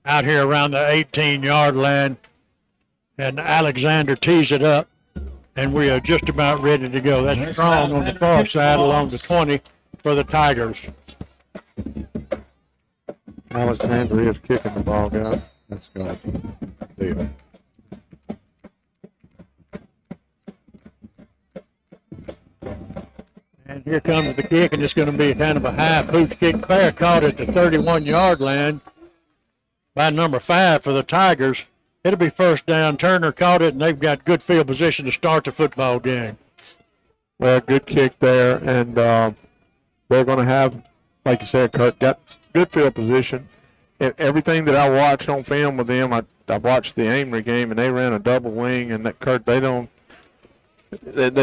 out here around the 18-yard line, and Alexander tees it up, and we are just about ready to go. That's Strong on the far side along the 20 for the Tigers. Alexander is kicking the ball, guys. That's going to deal. And here comes the kick, and it's going to be kind of a high pooch kick. Fair caught at the 31-yard line by number 5 for the Tigers. It'll be first down. Turner caught it, and they've got good field position to start the football game. Well, good kick there, and they're going to have, like you said, Kurt, got good field position. Everything that I watched on film with them, I watched the Amory game, and they ran a double wing, and that Kurt, there's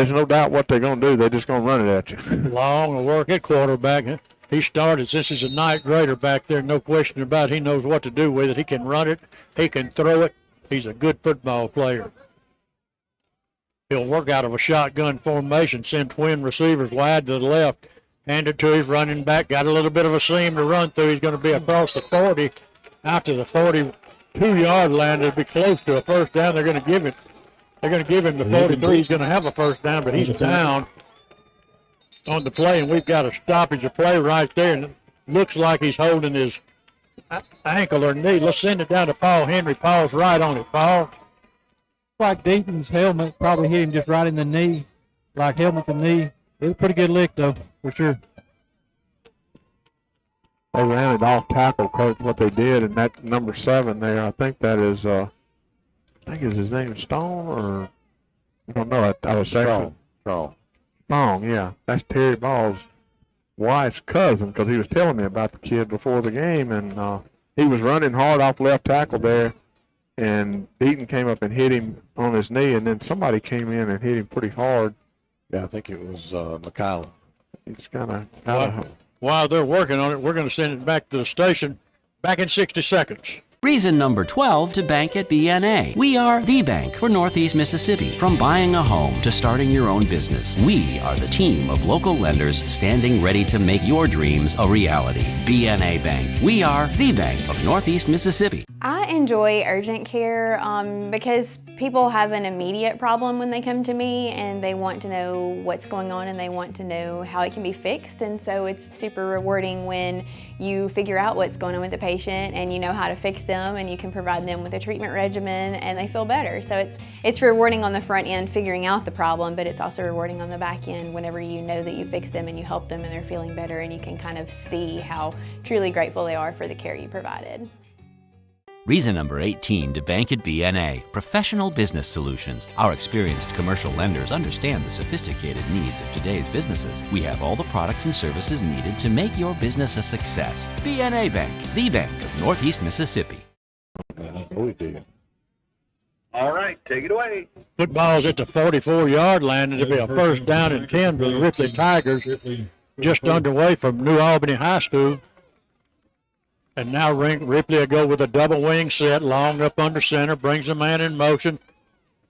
no doubt what they're going to do. They're just going to run it at you. Long will work at quarterback. He started. This is a ninth grader back there, no question about it. He knows what to do with it. He can run it. He can throw it. He's a good football player. He'll work out of a shotgun formation, send twin receivers wide to the left. Hand it to his running back. Got a little bit of a seam to run through. He's going to be across the 40, out to the 42-yard line. It'll be close to a first down. They're going to give it. They're going to give him the 43. He's going to have a first down, but he's down on the play, and we've got a stoppage of play right there. And it looks like he's holding his ankle or knee. Let's send it down to Paul Henry. Paul's right on it. Paul. Like Deaton's helmet probably hit him just right in the knee, like helmet to knee. It was a pretty good lick, though, for sure. They ran it off tackle, Coach, what they did, and that number 7 there, I think that is, I think is his name Stone, or, I don't know, I was saying. Strong, yeah. That's Terry Ball's wife's cousin, because he was telling me about the kid before the game, and he was running hard off left tackle there, and Deaton came up and hit him on his knee, and then somebody came in and hit him pretty hard. Yeah, I think it was McCallum. He's kind of. While they're working on it, we're going to send it back to the station. Back in 60 seconds. Reason number 12 to bank at BNA. We are the bank for Northeast Mississippi. From buying a home to starting your own business, we are the team of local lenders standing ready to make your dreams a reality. BNA Bank. We are the bank of Northeast Mississippi. I enjoy urgent care because people have an immediate problem when they come to me, and they want to know what's going on and they want to know how it can be fixed. And so it's super rewarding when you figure out what's going on with the patient and you know how to fix them, and you can provide them with a treatment regimen and they feel better. So it's rewarding on the front end figuring out the problem, but it's also rewarding on the back end whenever you know that you fix them and you help them and they're feeling better, and you can kind of see how truly grateful they are for the care you provided. Reason number 18 to bank at BNA. Professional business solutions. Our experienced commercial lenders understand the sophisticated needs of today's businesses. We have all the products and services needed to make your business a success. BNA Bank, the bank of Northeast Mississippi. We did. All right, take it away. Football's at the 44-yard line. It'll be a first down and 10 for the Ripley Tigers. Just underway from New Albany High School. And now Ripley will go with a double wing set, long up under center, brings the man in motion,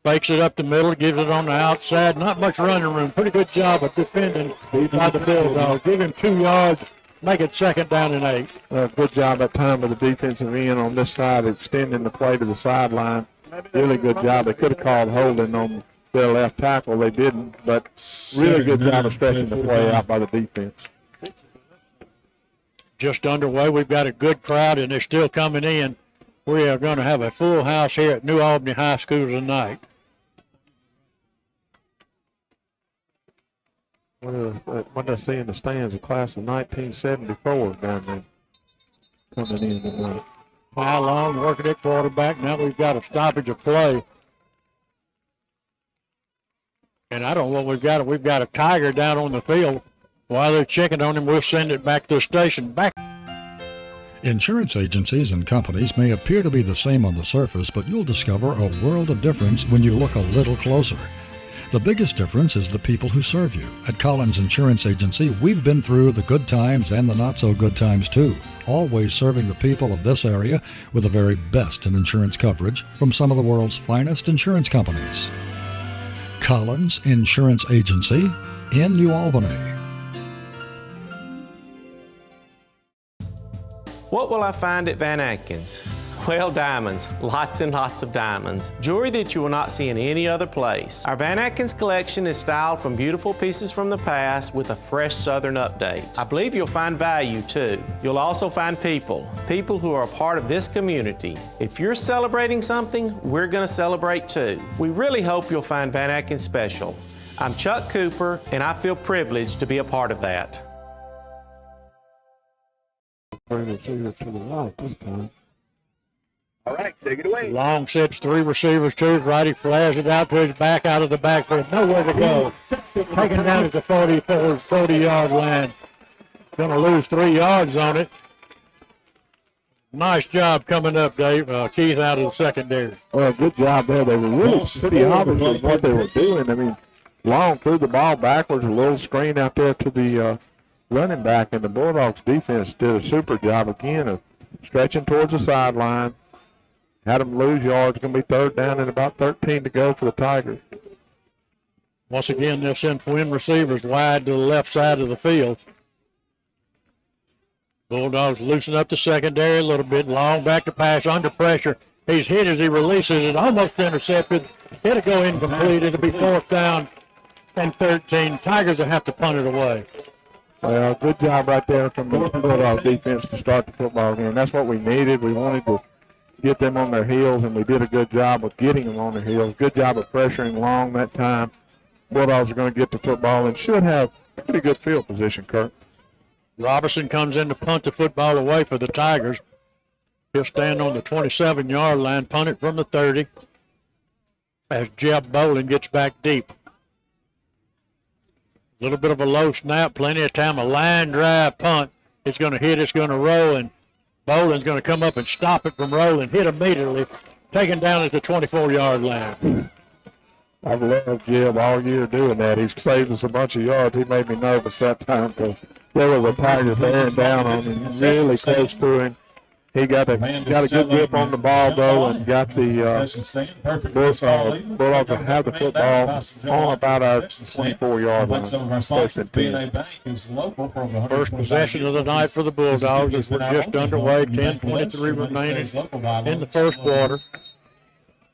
fakes it up the middle, gives it on the outside. Not much running room. Pretty good job of defending by the Bulldogs. Give him 2 yards, make it second down and 8. Good job that time of the defensive end on this side, extending the play to the sideline. Really good job. They could have called holding on their left tackle. They didn't, but really good job of stretching the play out by the defense. Just underway. We've got a good crowd, and they're still coming in. We are going to have a full house here at New Albany High School tonight. What I see in the stands, a class of 1974 down there coming in tonight. Foul long, working at quarterback. Now we've got a stoppage of play. And I don't know what we've got. We've got a Tiger down on the field. While they're checking on him, we'll send it back to the station. Back. Insurance agencies and companies may appear to be the same on the surface, but you'll discover a world of difference when you look a little closer. The biggest difference is the people who serve you. At Collins Insurance Agency, we've been through the good times and the not-so-good times, too, always serving the people of this area with the very best in insurance coverage from some of the world's finest insurance companies. Collins Insurance Agency in New Albany. What will I find at Van Atkins? Well, diamonds, lots and lots of diamonds. Jewelry that you will not see in any other place. Our Van Atkins collection is styled from beautiful pieces from the past with a fresh Southern update. I believe you'll find value too. You'll also find people who are a part of this community. If you're celebrating something, we're going to celebrate too. We really hope you'll find Van Atkins special. I'm Chuck Cooper, and I feel privileged to be a part of that. Bring it to the right this time. All right, take it away. Long sets, 3 receivers to his right. He flares it out to his back, out of the backfield. Nowhere to go. Taken down at the 40-yard line. Going to lose 3 yards on it. Nice job coming up, Dave. Keith out of the secondary. Well, good job there. They were really pretty obvious with what they were doing. I mean, Long threw the ball backwards, a little screen out there to the running back, and the Bulldogs defense did a super job again of stretching towards the sideline. Had them lose yards. Going to be third down and about 13 to go for the Tigers. Once again, they'll send twin receivers wide to the left side of the field. Bulldogs loosen up the secondary a little bit. Long back to pass under pressure. He's hit as he releases it. Almost intercepted. It'll go incomplete. It'll be fourth down and 13. Tigers will have to punt it away. Well, good job right there from the Bulldogs defense to start the football game. That's what we needed. We wanted to get them on their heels, and we did a good job of getting them on their heels. Good job of pressuring Long that time. Bulldogs are going to get the football and should have pretty good field position, Kurt. Robertson comes in to punt the football away for the Tigers. He'll stand on the 27-yard line, punt it from the 30 as Jeb Bolin gets back deep. A little bit of a low snap, plenty of time, a line drive punt. It's going to hit, it's going to roll, and Bolin's going to come up and stop it from rolling, hit immediately, taken down at the 24-yard line. I've loved Jeb all year doing that. He's saved us a bunch of yards. He made me nervous that time because there was a Tiger bearing down on him, really close to him. He got a good grip on the ball, though, and got the Bulldogs to have the football on about our 24-yard line. First possession of the night for the Bulldogs as we're just underway, 10:23 remaining in the first quarter.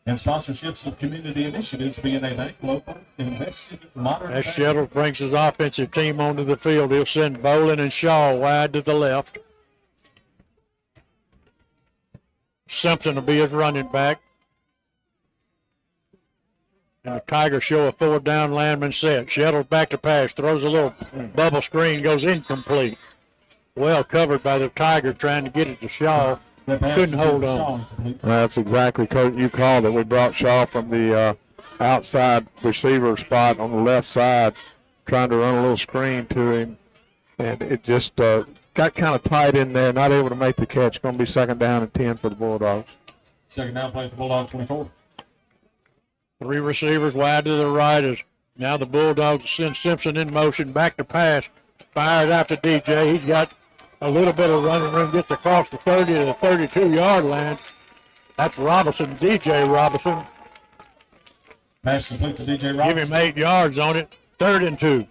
And sponsorships of community initiatives, BNA Bank, local, invested, modern. As Shettles brings his offensive team onto the field, he'll send Bolin and Shaw wide to the left. Simpson will be his running back. And the Tigers show a fourth down lineman set. Shettles back to pass, throws a little bubble screen, goes incomplete. Well covered by the Tiger trying to get it to Shaw. Couldn't hold on. That's exactly, Kurt, you called it. We brought Shaw from the outside receiver spot on the left side, trying to run a little screen to him. And it just got kind of tight in there, not able to make the catch. Going to be second down and 10 for the Bulldogs. Second down play for the Bulldogs, 24. Three receivers wide to the right as now the Bulldogs send Simpson in motion. Back to pass. Fired out to DJ. He's got a little bit of running room. Gets across the 30 to the 32-yard line. That's Robinson, DJ Robinson. Pass complete to DJ Robinson. Give him 8 yards on it. 3rd and 2.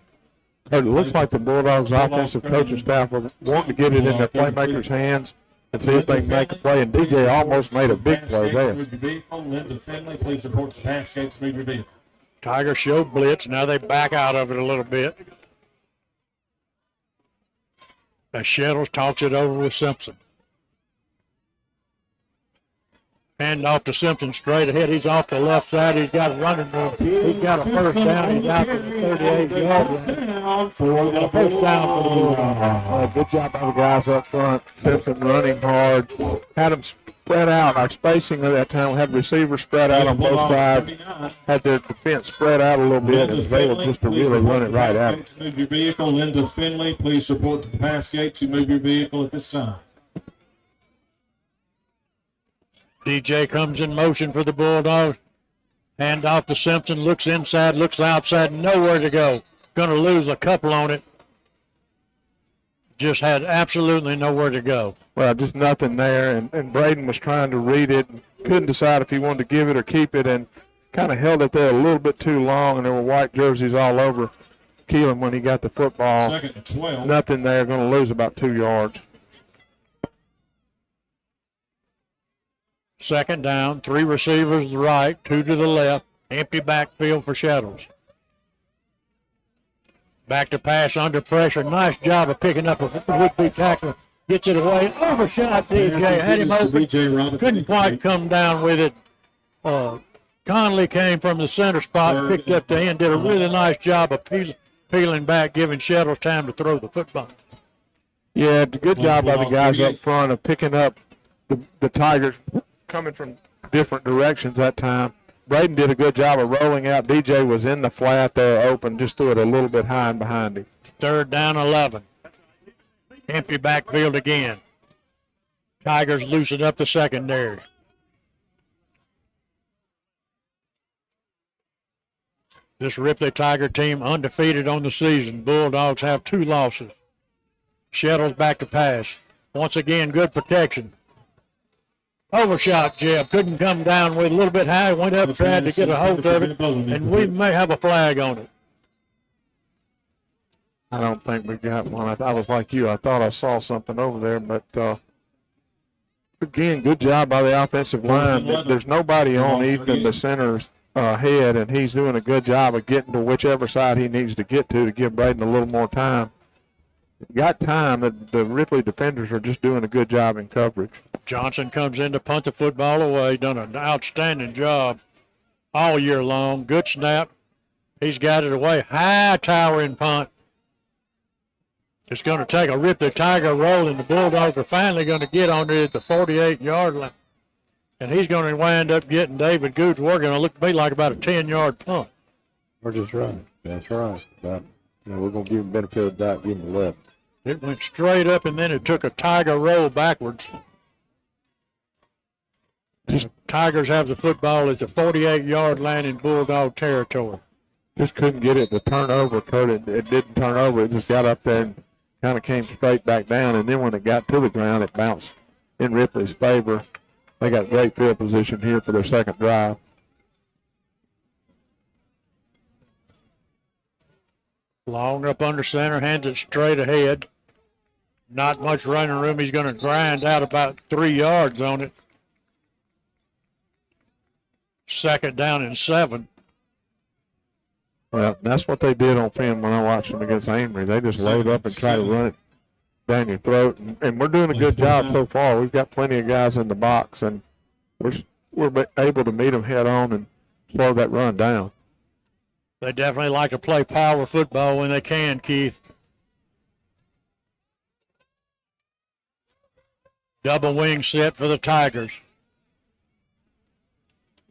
It looks like the Bulldogs offensive coaching staff were wanting to get it in their playmakers' hands and see if they can make a play. And DJ almost made a big play there. Linda Finley, please report the pass gate to move your vehicle. Tigers showed blitz. Now they back out of it a little bit. As Shettles talks it over with Simpson. Hand off to Simpson straight ahead. He's off the left side. He's got running room. He's got a first down. He's out to the 38-yard line. A first down for the Bulldogs. Good job by the guys up front. Simpson running hard. Had them spread out. Our spacing at that time, we had receivers spread out on both sides. Had their defense spread out a little bit, and they were just to really run it right at them. Move your vehicle. Linda Finley, please report to the pass gate to move your vehicle at this time. DJ comes in motion for the Bulldogs. Hand off to Simpson. Looks inside, looks outside. Nowhere to go. Going to lose a couple on it. Just had absolutely nowhere to go. Well, just nothing there. And Braden was trying to read it. Couldn't decide if he wanted to give it or keep it. And kind of held it there a little bit too long. And there were white jerseys all over Keelan when he got the football. 2nd and 12. Nothing there. Going to lose about 2 yards. 2nd down, 3 receivers to the right, 2 to the left. Empty backfield for Shettles. Back to pass under pressure. Nice job of picking up a would-be tackler. Gets it away. Overshot DJ. Had him open. Couldn't quite come down with it. Conley came from the center spot, picked up the end, did a really nice job of peeling back, giving Shettles time to throw the football. Yeah, good job by the guys up front of picking up the Tigers coming from different directions that time. Braden did a good job of rolling out. DJ was in the flat there open, just threw it a little bit high and behind him. 3rd down, 11. Empty backfield again. Tigers loosen up the secondary. This Ripley Tiger team undefeated on the season. Bulldogs have 2 losses. Shettles back to pass. Once again, good protection. Overshot, Jeb. Couldn't come down with a little bit high. Went up, tried to get a hold of it, and we may have a flag on it. I don't think we got one. I was like you. I thought I saw something over there, but again, good job by the offensive line. There's nobody on Ethan, the center's head, and he's doing a good job of getting to whichever side he needs to get to give Braden a little more time. Got time. The Ripley defenders are just doing a good job in coverage. Johnson comes in to punt the football away. Done an outstanding job all year long. Good snap. He's got it away. High towering punt. It's going to take a Ripley Tiger roll, and the Bulldogs are finally going to get on it at the 48-yard line. And he's going to wind up getting David Gooch. We're going to look to me like about a 10-yard punt. We're just right. That's right. But, we're going to give him benefit of the doubt, give him the left. It went straight up, and then it took a Tiger roll backwards. Just Tigers have the football at the 48-yard line in Bulldog territory. Just couldn't get it to turn over, Kurt. It didn't turn over. It just got up there and kind of came straight back down. And then when it got to the ground, it bounced in Ripley's favor. They got great field position here for their second drive. Long up under center, hands it straight ahead. Not much running room. He's going to grind out about 3 yards on it. 2nd down and 7. Well, that's what they did on film when I watched them against Amory. They just load up and try to run it down your throat. And we're doing a good job so far. We've got plenty of guys in the box, and we're able to meet them head on and slow that run down. They definitely like to play power football when they can, Keith. Double wing set for the Tigers.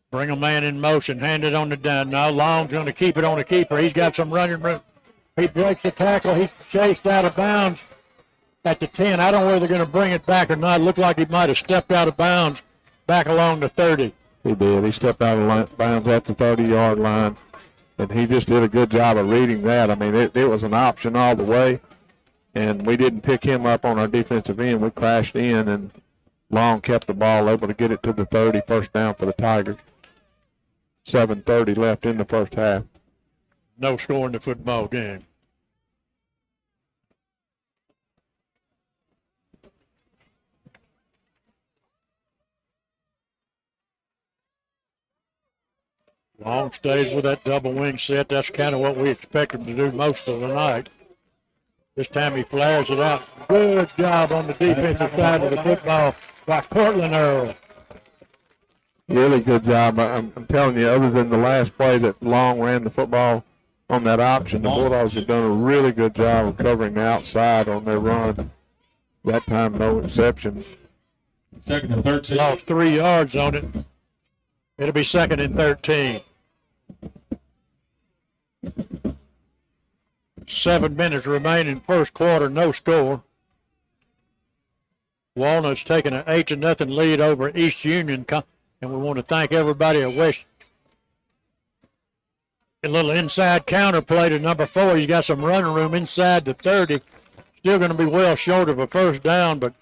Bring a man in motion, hand it on the down. Now Long's going to keep it on the keeper. He's got some running room. He breaks the tackle. He's chased out of bounds at the 10. I don't know whether they're going to bring it back or not. It looked like he might have stepped out of bounds back along the 30. He did. He stepped out of bounds at the 30-yard line, and he just did a good job of reading that. I mean, it was an option all the way, and we didn't pick him up on our defensive end. We crashed in, and Long kept the ball, able to get it to the 30, first down for the Tigers. 7:30 left in the first half. No score in the football game. Long stays with that double wing set. That's kind of what we expect him to do most of the night. This time he flares it out. Good job on the defensive side of the football by Cortland Earl. Really good job. I'm telling you, other than the last play that Long ran the football on that option, the Bulldogs have done a really good job of covering the outside on their run. That time, no exception. Second and 13. Lost 3 yards on it. It'll be second and 13. 7 minutes remaining first quarter, no score. Walnut's taking an 8-0 lead over East Union, and we want to thank everybody at West. A little inside counter play to number 4. He's got some running room inside the 30. Still going to be well short of a first down, but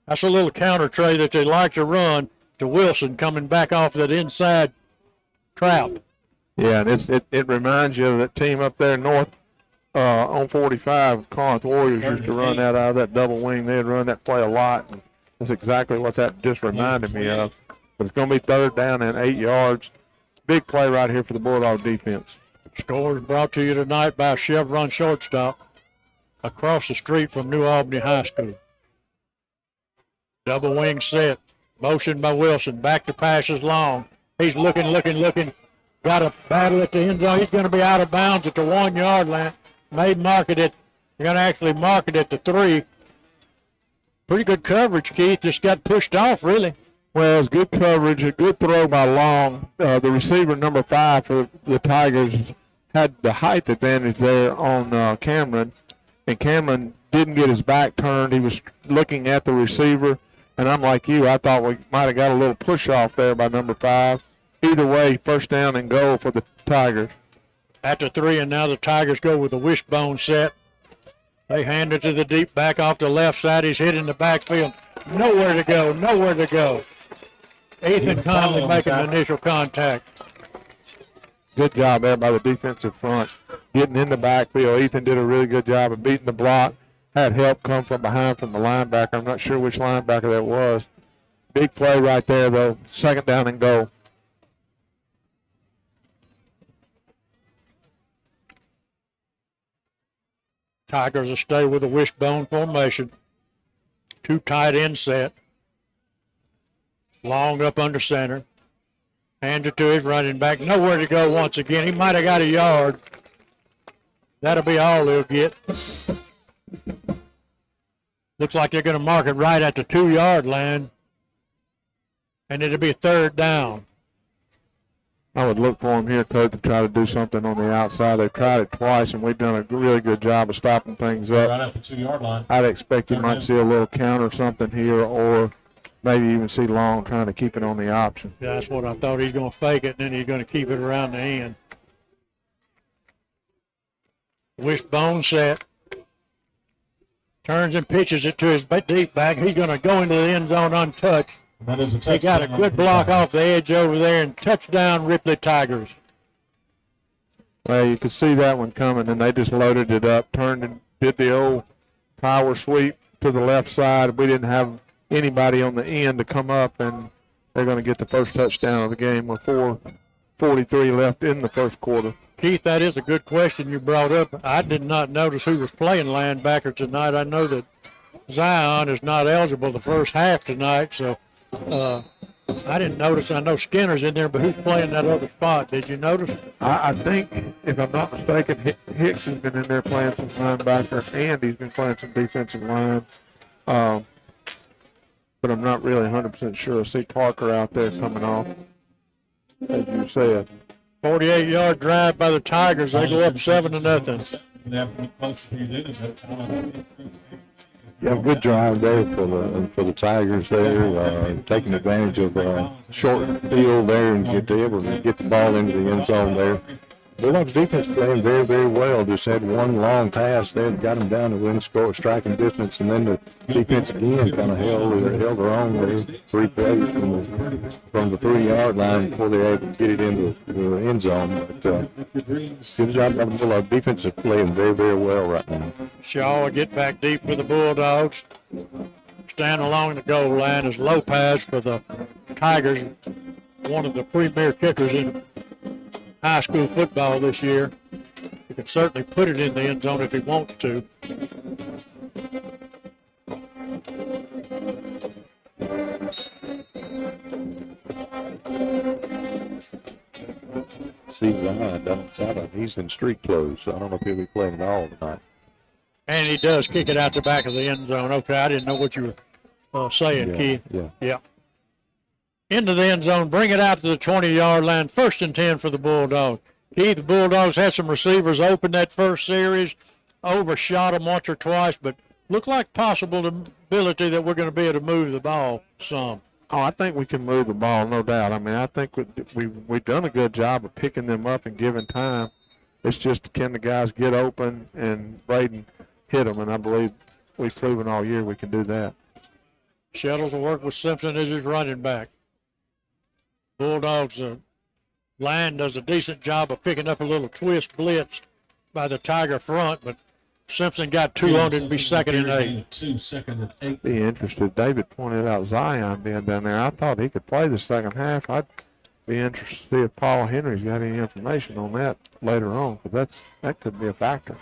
that's a little counter tray that they like to run to Wilson coming back off that inside trap. Yeah, and it reminds you of that team up there north on 45. Corinth Warriors used to run that out of that double wing. They'd run that play a lot, and that's exactly what that just reminded me of. But it's going to be third down and 8 yards. Big play right here for the Bulldog defense. Scores brought to you tonight by Chevron Shortstop across the street from New Albany High School. Double wing set. Motion by Wilson. Back to passes Long. He's looking. Got a battle at the end zone. He's going to be out of bounds at the 1 yard line. May mark it at, they're going to actually mark it at the 3. Pretty good coverage, Keith. Just got pushed off, really. Well, it's good coverage, a good throw by Long. The receiver, number 5 for the Tigers, had the height advantage there on Cameron, and Cameron didn't get his back turned. He was looking at the receiver, and I'm like you. I thought we might have got a little push off there by number 5. Either way, first down and goal for the Tigers. At the 3, and now the Tigers go with a wishbone set. They hand it to the deep back off the left side. He's hit in the backfield. Nowhere to go. Ethan Conley making the initial contact. Good job there by the defensive front. Getting in the backfield. Ethan did a really good job of beating the block. Had help come from behind from the linebacker. I'm not sure which linebacker that was. Big play right there, though. Second down and goal. Tigers will stay with a wishbone formation. 2 tight end set. Long up under center. Hands it to his running back. Nowhere to go once again. He might have got a yard. That'll be all he'll get. Looks like they're going to mark it right at the 2 yard line. And it'll be third down. I would look for him here, Coach, to try to do something on the outside. They've tried it twice, and we've done a really good job of stopping things up. Right at the 2 yard line. I'd expect you might see a little counter something here, or maybe even see Long trying to keep it on the option. Yeah, that's what I thought. He's going to fake it, and then he's going to keep it around the end. Wishbone set. Turns and pitches it to his deep back. He's going to go into the end zone untouched. That is a They got a good block off the edge over there, and touchdown Ripley Tigers. Well, you could see that one coming, and they just loaded it up, turned and did the old power sweep to the left side. We didn't have anybody on the end to come up, and they're going to get the first touchdown of the game with 4:43 left in the first quarter. Keith, that is a good question you brought up. I did not notice who was playing linebacker tonight. I know that Zion is not eligible the first half tonight, so I didn't notice. I know Skinner's in there, but who's playing that other spot? Did you notice? I think, if I'm not mistaken, Hicks has been in there playing some linebacker, and he's been playing some defensive line. But I'm not really 100% sure. I see Parker out there coming off, as you said. 48-yard drive by the Tigers. They go up 7-0. Yeah, good drive there for the Tigers there, taking advantage of short field there and able to get the ball into the end zone there. Bulldogs defense playing very, very well. Just had one long pass there that got them down to win score, striking distance, and then the defense again kind of held their own there. 3 plays from the 3-yard line before they were able to get it into the end zone. But good job by the Bulldogs. Defense is playing very, very well right now. Shaw will get back deep for the Bulldogs. Stand along the goal line is Lopez for the Tigers, one of the premier kickers in high school football this year. He can certainly put it in the end zone if he wants to. Steve Ryan down inside, he's in street clothes, so I don't know if he'll be playing at all tonight. And he does kick it out the back of the end zone. Okay, I didn't know what you were saying, Keith. Yeah. Into the end zone, bring it out to the 20-yard line, 1st and 10 for the Bulldogs. Keith, the Bulldogs had some receivers open that first series, overshot them once or twice, but looked like possible ability that we're going to be able to move the ball some. Oh, I think we can move the ball, no doubt. I mean, I think we've done a good job of picking them up and giving time. It's just, can the guys get open and Braden hit them, and I believe we've proven all year we can do that. Shettles will work with Simpson as his running back. Bulldogs line does a decent job of picking up a little twist blitz by the Tiger front, but Simpson got 2 on it and be 2nd and 8. Be interested. David pointed out Zion being down there. I thought he could play the second half. I'd be interested to see if Paul Henry's got any information on that later on, because that could be a factor.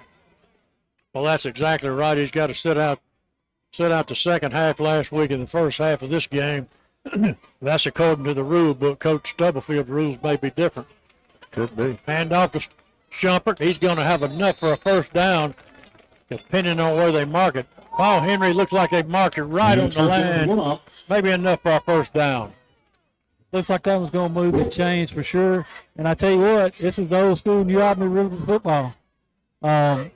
Well, that's exactly right. He's got to sit out the second half last week in the first half of this game. That's according to the rule book. Coach Stubblefield's rules may be different. Could be. Hand off to Shumpert. He's going to have enough for a first down, depending on where they mark it. Paul Henry looks like they marked it right on the line. Maybe enough for a first down. Looks like that was going to move and change for sure. And I tell you what, this is the old school New Albany River football.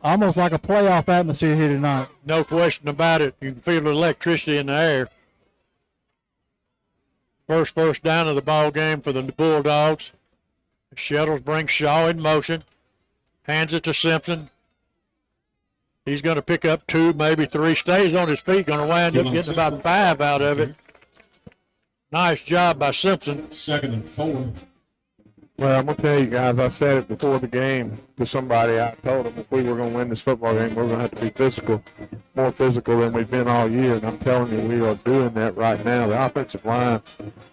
Almost like a playoff atmosphere here tonight. No question about it. You can feel the electricity in the air. First down of the ball game for the Bulldogs. Shettles brings Shaw in motion. Hands it to Simpson. He's going to pick up 2, maybe 3. Stays on his feet. Going to wind up getting about 5 out of it. Nice job by Simpson. 2nd and 4. Well, I'm going to tell you guys, I said it before the game to somebody. I told them if we were going to win this football game, we're going to have to be physical, more physical than we've been all year. And I'm telling you, we are doing that right now. The offensive line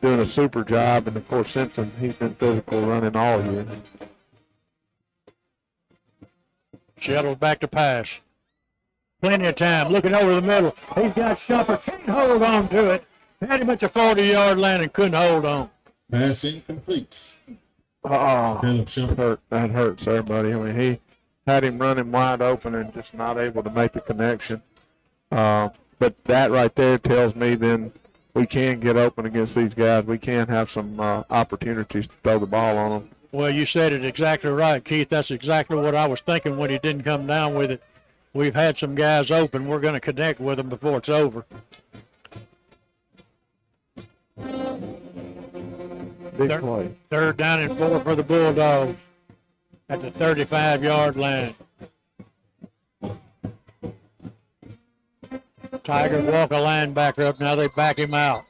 doing a super job. And, of course, Simpson, he's been physical running all year. Shettles back to pass. Plenty of time. Looking over the middle. He's got Shumpert. Can't hold on to it. Had him at the 40-yard line and couldn't hold on. Pass incomplete. That hurts everybody. I mean, he had him running wide open and just not able to make the connection. But that right there tells me then we can get open against these guys. We can have some opportunities to throw the ball on them. Well, you said it exactly right, Keith. That's exactly what I was thinking when he didn't come down with it. We've had some guys open. We're going to connect with them before it's over. Big play. 3rd down and 4 for the Bulldogs at the 35-yard line. Tigers walk a linebacker up. Now they back him out.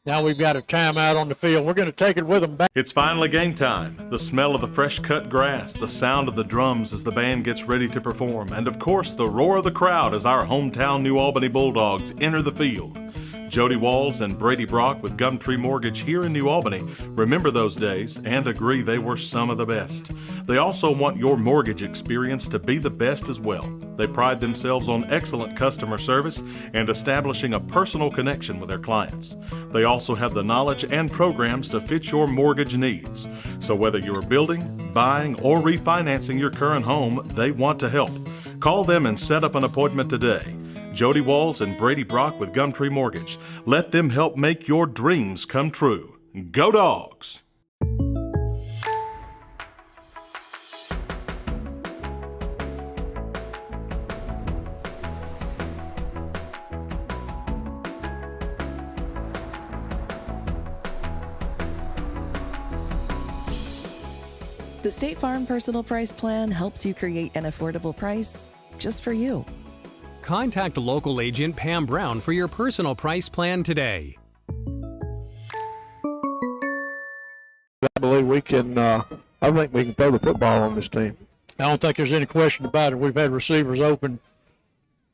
Now we've got a timeout on the field. We're going to take it with them back. It's finally game time. The smell of the fresh cut grass, the sound of the drums as the band gets ready to perform, and of course the roar of the crowd as our hometown New Albany Bulldogs enter the field. Jody Walls and Brady Brock with Gumtree Mortgage here in New Albany remember those days and agree they were some of the best. They also want your mortgage experience to be the best as well. They pride themselves on excellent customer service and establishing a personal connection with their clients. They also have the knowledge and programs to fit your mortgage needs. So whether you're building, buying, or refinancing your current home, they want to help. Call them and set up an appointment today. Jody Walls and Brady Brock with Gumtree Mortgage. Let them help make your dreams come true. Go Dogs! The State Farm Personal Price Plan helps you create an affordable price just for you. Contact local agent Pam Brown for your personal price plan today. I believe we can. I think we can throw the football on this team. I don't think there's any question about it. We've had receivers open,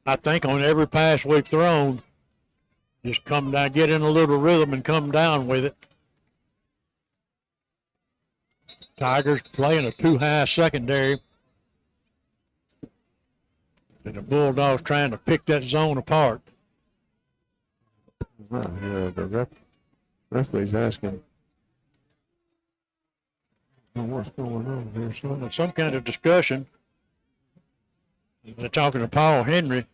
I think, on every pass we've thrown. Just come down, get in a little rhythm and come down with it. Tigers playing a too-high secondary. And the Bulldogs trying to pick that zone apart. Yeah, the referee's asking, what's going on here, son? Some kind of discussion. They're talking to Paul Henry.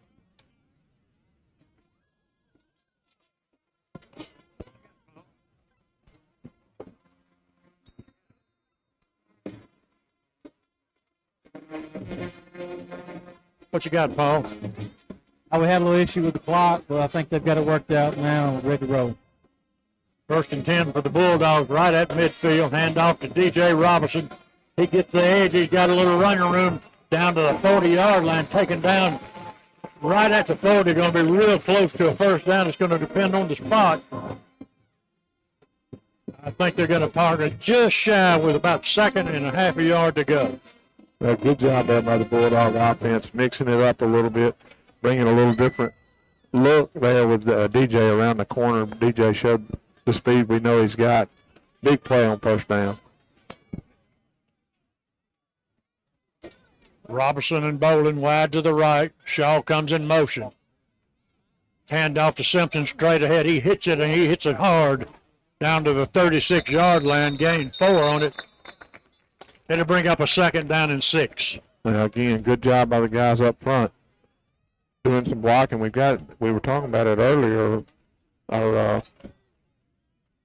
What you got, Paul? We had a little issue with the clock, but I think they've got it worked out now. Ready to roll. 1st and 10 for the Bulldogs right at midfield. Hand off to DJ Robinson. He gets the edge. He's got a little running room down to the 40-yard line, taken down right at the 40. Going to be real close to a first down. It's going to depend on the spot. I think they're going to park it just shy with about 2.5 seconds a yard to go. Well, good job there by the Bulldog offense, mixing it up a little bit, bringing a little different look there with DJ around the corner. DJ showed the speed we know he's got. Big play on first down. Robertson and Bolin wide to the right. Shaw comes in motion. Hand off to Simpson straight ahead. He hits it, and he hits it hard down to the 36-yard line. Gain 4 on it. It'll bring up a 2nd down and 6. Now, again, good job by the guys up front doing some blocking. We were talking about it earlier. Our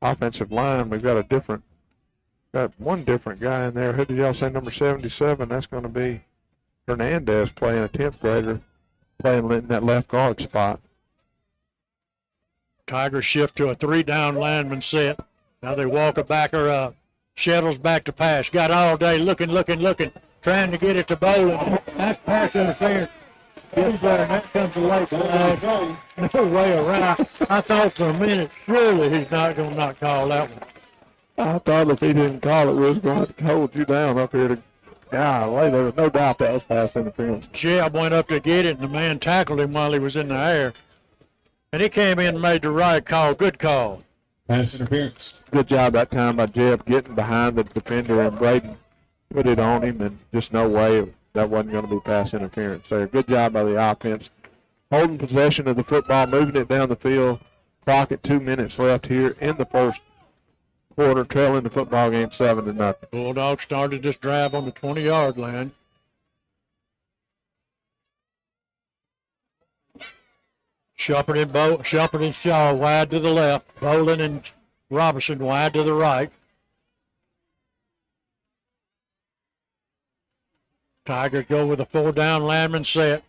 offensive line, we've got one different guy in there. Who did y'all say, number 77? That's going to be Hernandez, playing a 10th grader, playing in that left guard spot. Tigers shift to a 3-down lineman set. Now they walk a backer up. Shettles back to pass. Got all day looking, trying to get it to Bolin. That's pass interference. Gets there, and that comes a late flag. No way around. I thought for a minute, surely he's not going to not call that one. I thought if he didn't call it, we was going to hold you down up here. Golly, there was no doubt that was pass interference. Jeb went up to get it, and the man tackled him while he was in the air. And he came in and made the right call. Good call. Pass interference. Good job that time by Jeb getting behind the defender, and Braden put it on him, and just no way that wasn't going to be pass interference there. Good job by the offense. Holding possession of the football, moving it down the field. Clock at 2 minutes left here in the first quarter, trailing the football game 7-0. Bulldogs started this drive on the 20-yard line. Shepard and Shaw wide to the left. Bolin and Robertson wide to the right. Tigers go with a 4-down lineman set.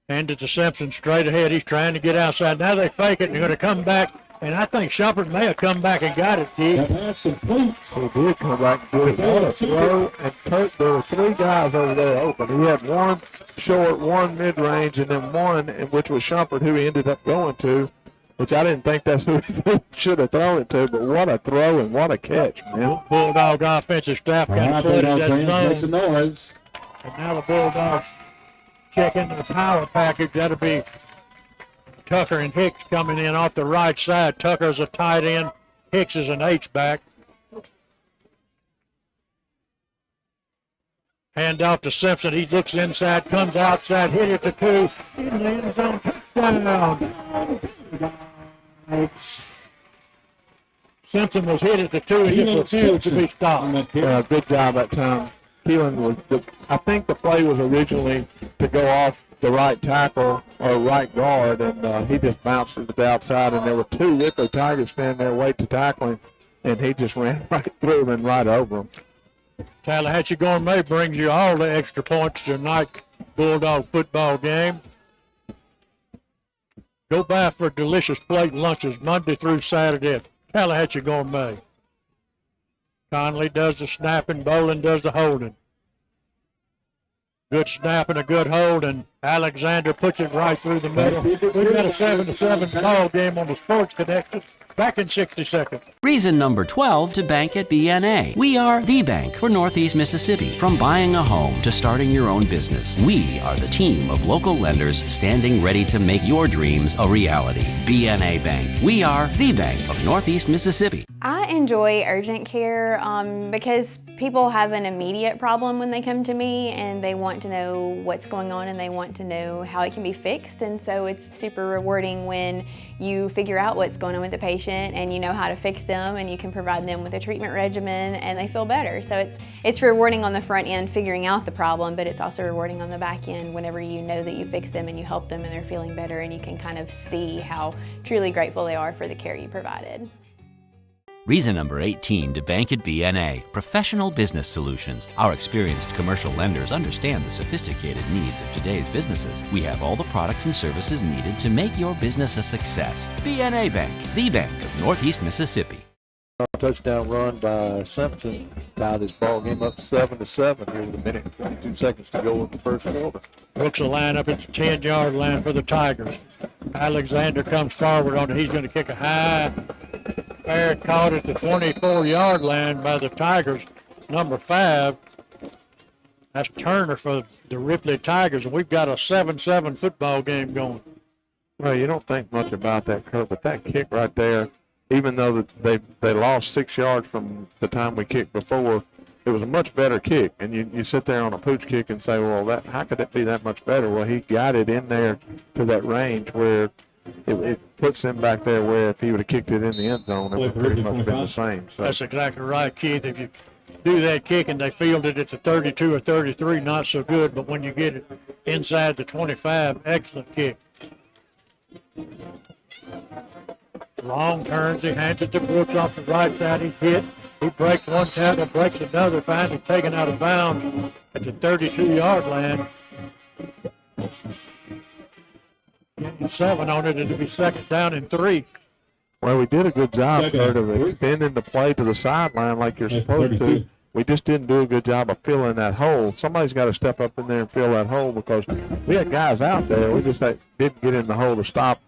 Hand it to Simpson straight ahead. He's trying to get outside. Now they fake it, and they're going to come back. And I think Shepard may have come back and got it, Keith. He did come back and do it. Throw, and there were 3 guys over there open. He had one short, one mid-range, and then one, which was Shumpert, who he ended up going to, which I didn't think that's who he should have thrown it to, but what a throw and what a catch, man. Bulldog offensive staff kind of flooded that zone. Make some noise. And now the Bulldogs check into the power package. That'll be Tucker and Hicks coming in off the right side. Tucker's a tight end. Hicks is an H-back. Hand off to Simpson. He looks inside, comes outside, hit it to 2. In the end zone, touchdown. Simpson was hit at the 2. He just refused to be stopped. Good job that time. I think the play was originally to go off the right tackle or right guard, and he just bounced it to the outside, and there were 2 Ripley Tigers standing there waiting to tackle him, and he just ran right through them and right over them. Tallahatchie Gourmet brings you all the extra points tonight, Bulldog football game. Go by for delicious plate lunches Monday through Saturday at Tallahatchie Gourmet. Conley does the snapping, Bolin does the holding. Good snap and a good hold, and Alexander puts it right through the middle. We've got a 7-7 ball game on the Sports Connection. Back in 60 seconds. Reason number 12 to bank at BNA. We are the bank for Northeast Mississippi. From buying a home to starting your own business, we are the team of local lenders standing ready to make your dreams a reality. BNA Bank. We are the bank of Northeast Mississippi. I enjoy urgent care because people have an immediate problem when they come to me and they want to know what's going on and they want to know how it can be fixed. And so it's super rewarding when you figure out what's going on with the patient and you know how to fix them and you can provide them with a treatment regimen and they feel better. So it's rewarding on the front end figuring out the problem, but it's also rewarding on the back end whenever you know that you fix them and you help them and they're feeling better and you can kind of see how truly grateful they are for the care you provided. Reason number 18 to bank at BNA. Professional business solutions. Our experienced commercial lenders understand the sophisticated needs of today's businesses. We have all the products and services needed to make your business a success. BNA Bank, the bank of Northeast Mississippi. Touchdown run by Simpson. Tie this ball game up 7-7 here with a minute and 22 seconds to go in the first quarter. Brooks will line up at the 10-yard line for the Tigers. Alexander comes forward on it. He's going to kick a high. Fair caught at the 24-yard line by the Tigers. Number 5. That's Turner for the Ripley Tigers, and we've got a 7-7 football game going. Well, you don't think much about that, Kurt, but that kick right there, even though they lost 6 yards from the time we kicked before, it was a much better kick. And you sit there on a pooch kick and say, well, how could it be that much better? Well, he got it in there to that range where it puts him back there where if he would have kicked it in the end zone, it would have pretty much been the same. So. That's exactly right, Keith. If you do that kick and they field it at the 32 or 33, not so good. But when you get it inside the 25, excellent kick. Long turns, he hands it to Brooks off the right side. He's hit. He breaks one tackle, breaks another, finally taken out of bounds at the 32-yard line. Getting 7 on it, it'll be second down and 3. Well, we did a good job, Kurt, of extending the play to the sideline like you're supposed to. We just didn't do a good job of filling that hole. Somebody's got to step up in there and fill that hole because we had guys out there. We just didn't get in the hole to stop,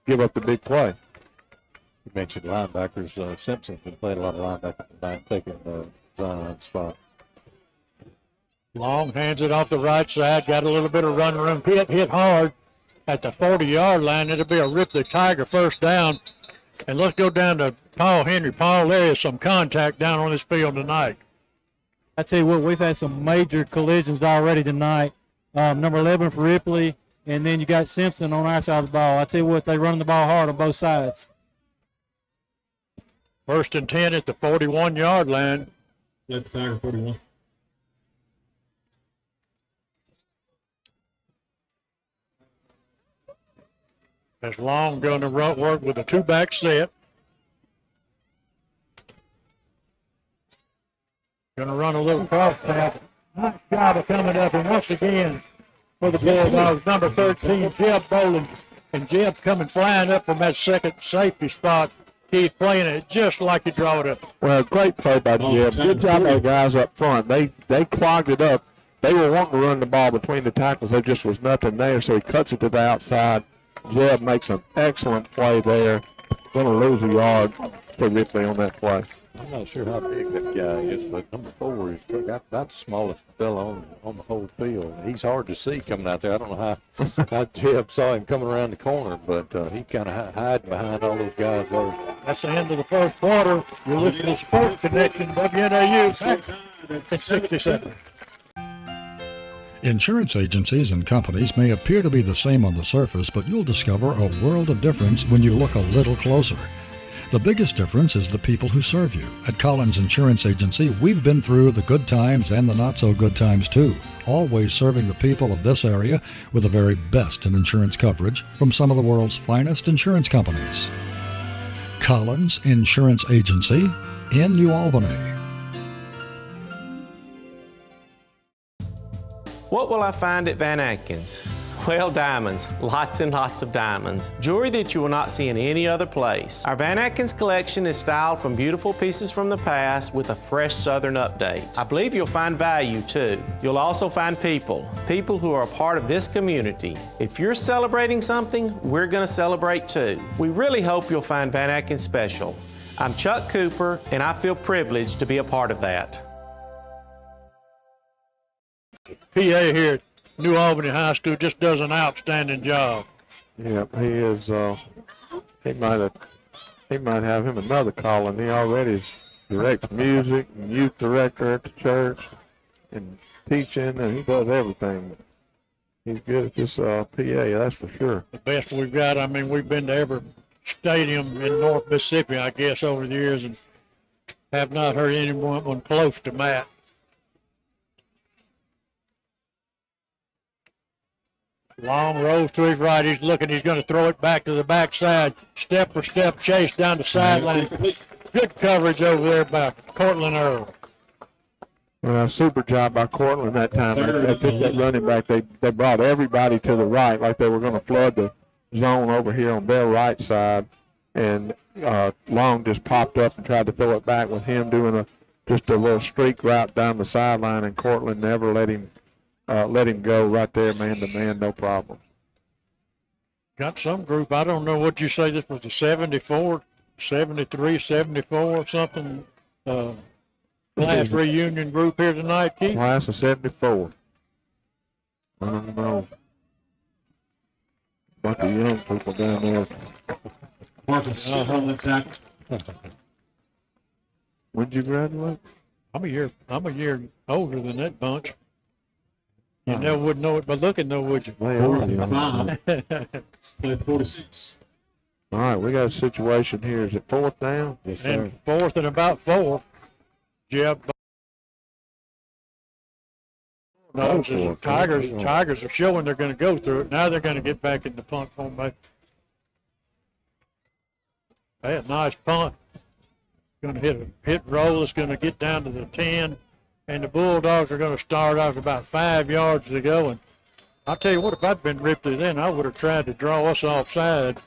give up the big play. You mentioned linebackers. Simpson's been playing a lot of linebackers tonight, taking Zion's spot. Long hands it off the right side, got a little bit of run room. Hit hard at the 40-yard line. It'll be a Ripley Tiger first down. And let's go down to Paul Henry. Paul, there is some contact down on this field tonight. I tell you what, we've had some major collisions already tonight. Number 11 for Ripley, and then you got Simpson on our side of the ball. I tell you what, they're running the ball hard on both sides. First and 10 at the 41-yard line. That's Tiger 41. That's Long going to work with a two-back set. Going to run a little cross pass. Nice job of coming up, and once again for the Bulldogs, number 13, Jeb Bolin. And Jeb's coming flying up from that second safety spot. He's playing it just like he drew it up. Well, great play by Jeb. Good job by the guys up front. They clogged it up. They were wanting to run the ball between the tackles. There just was nothing there, so he cuts it to the outside. Jeb makes an excellent play there. Going to lose a yard for Ripley on that play. I'm not sure how big that guy is, but number 4 is about the smallest fella on the whole field. He's hard to see coming out there. I don't know how Jeb saw him coming around the corner, but he kind of hiding behind all those guys there. That's the end of the first quarter. You're listening to Sports Connection, WNAU. It's 60 seconds. Insurance agencies and companies may appear to be the same on the surface, but you'll discover a world of difference when you look a little closer. The biggest difference is the people who serve you. At Collins Insurance Agency, we've been through the good times and the not-so-good times, too, always serving the people of this area with the very best in insurance coverage from some of the world's finest insurance companies. Collins Insurance Agency in New Albany. What will I find at Van Atkins? Well, diamonds, lots and lots of diamonds. Jewelry that you will not see in any other place. Our Van Atkins collection is styled from beautiful pieces from the past with a fresh Southern update. I believe you'll find value too. You'll also find people who are a part of this community. If you're celebrating something, we're gonna celebrate too. We really hope you'll find Van Atkins special. I'm Chuck Cooper, and I feel privileged to be a part of that. PA here at New Albany High School just does an outstanding job. Yeah, he is. He might have him another calling. He already directs music and youth director at the church and teaching, and he does everything. He's good at this PA, that's for sure. The best we've got. I mean, we've been to every stadium in North Mississippi, I guess, over the years, and have not heard anyone close to Matt. Long rolls to his right. He's looking. He's going to throw it back to the backside. Step for step chase down the sideline. Good coverage over there by Cortland Earl. Well, super job by Cortland that time. They picked that running back. They brought everybody to the right like they were going to flood the zone over here on their right side. And Long just popped up and tried to throw it back with him doing just a little streak route down the sideline, and Cortland never let him go right there, man to man, no problem. Got some group. I don't know what you say. This was the 74, 73, 74, something. Class reunion group here tonight, Keith? Class of 74. I don't know. Bunch of young people down there. Marcus, When did you graduate? I'm a year older than that bunch. You never would know it by looking, though, would you? Play 46. All right, we got a situation here. Is it fourth down? Yes, and fourth and about 4. Jeb. No, Tigers are showing they're going to go through it. Now they're going to get back in the punt formation. Hey, a nice punt. Going to hit roll. It's going to get down to the 10. And the Bulldogs are going to start off about 5 yards to go. And I'll tell you what, if I'd been Ripley then, I would have tried to draw us offside.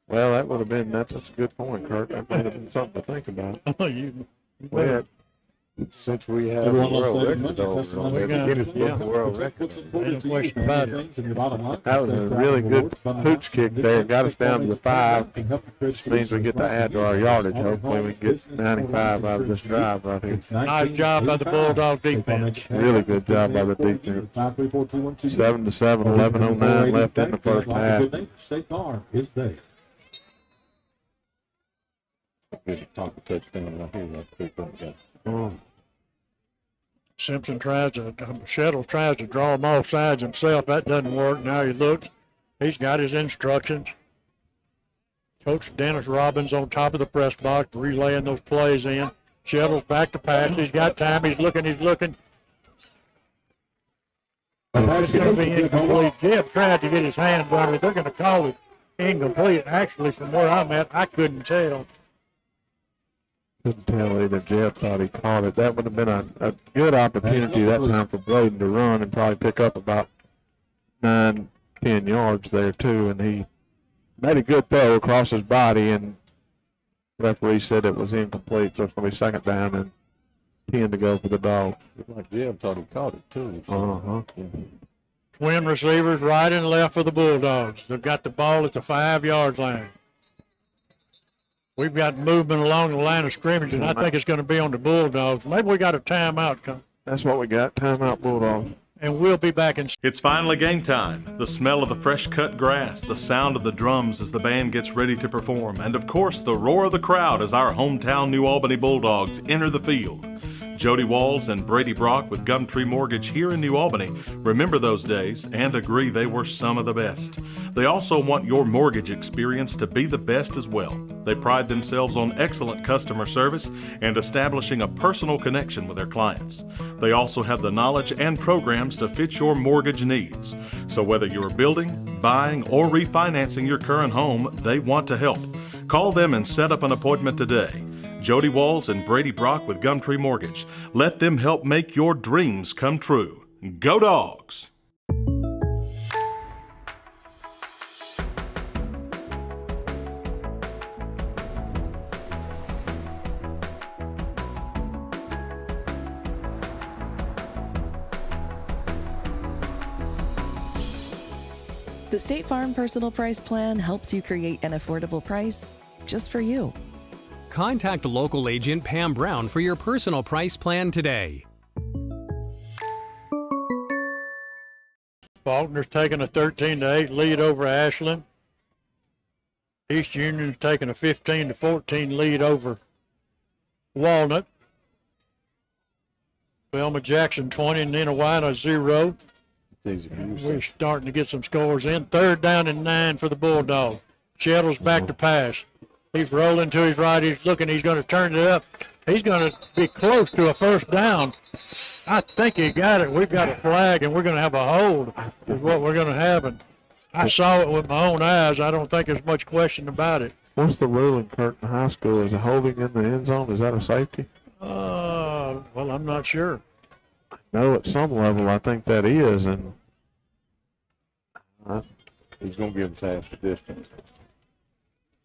Well, that's a good point, Kurt. That might have been something to think about. Since we have a world record, though, Guinness Book of World Records. No question about it. That was a really good hooch kick there. Got us down to the 5, which means we get to add to our yardage. Hopefully we get 95 out of this drive right here. Nice job by the Bulldog defense. Really good job by the defense. 7-7, 11:09 left in the first half. State Farm is there. Touchdown right here. Simpson Shettles tries to draw them off sides himself. That doesn't work. Now he looks. He's got his instructions. Coach Dennis Robbins on top of the press box, relaying those plays in. Shettles back to pass. He's got time. He's looking. It's going to be incomplete. Jeb tried to get his hands on it. They're going to call it incomplete. Actually, from where I'm at, I couldn't tell. Couldn't tell either. Jeff thought he caught it. That would have been a good opportunity that time for Braden to run and probably pick up about 9-10 yards there too. And he made a good throw across his body, and the referee said it was incomplete. So it's going to be 2nd down and 10 to go for the Dogs. Like Jeff thought he caught it too. Uh-huh. Twin receivers right and left for the Bulldogs. They've got the ball at the 5-yard line. We've got movement along the line of scrimmage, and I think it's going to be on the Bulldogs. Maybe we got a timeout coming. That's what we got, timeout Bulldogs. And we'll be back in. It's finally game time. The smell of the fresh cut grass, the sound of the drums as the band gets ready to perform, and of course the roar of the crowd as our hometown New Albany Bulldogs enter the field. Jody Walls and Brady Brock with Gumtree Mortgage here in New Albany remember those days and agree they were some of the best. They also want your mortgage experience to be the best as well. They pride themselves on excellent customer service and establishing a personal connection with their clients. They also have the knowledge and programs to fit your mortgage needs. So whether you're building, buying, or refinancing your current home, they want to help. Call them and set up an appointment today. Jody Walls and Brady Brock with Gumtree Mortgage. Let them help make your dreams come true. Go Dogs! The State Farm Personal Price Plan helps you create an affordable price just for you. Contact local agent Pam Brown for your personal price plan today. Faulkner's taking a 13-8 lead over Ashland. East Union's taking a 15-14 lead over Walnut. Velma Jackson 20 and Nenawina 0. We're starting to get some scores in. 3rd down and 9 for the Bulldogs. Shettle's back to pass. He's rolling to his right. He's looking. He's going to turn it up. He's going to be close to a first down. I think he got it. We've got a flag, and we're going to have a hold is what we're going to have. And I saw it with my own eyes. I don't think there's much question about it. What's the rule in Curtin High School? Is it holding in the end zone? Is that a safety? Well, I'm not sure. No, at some level, I think that is. And he's going to give him half the distance.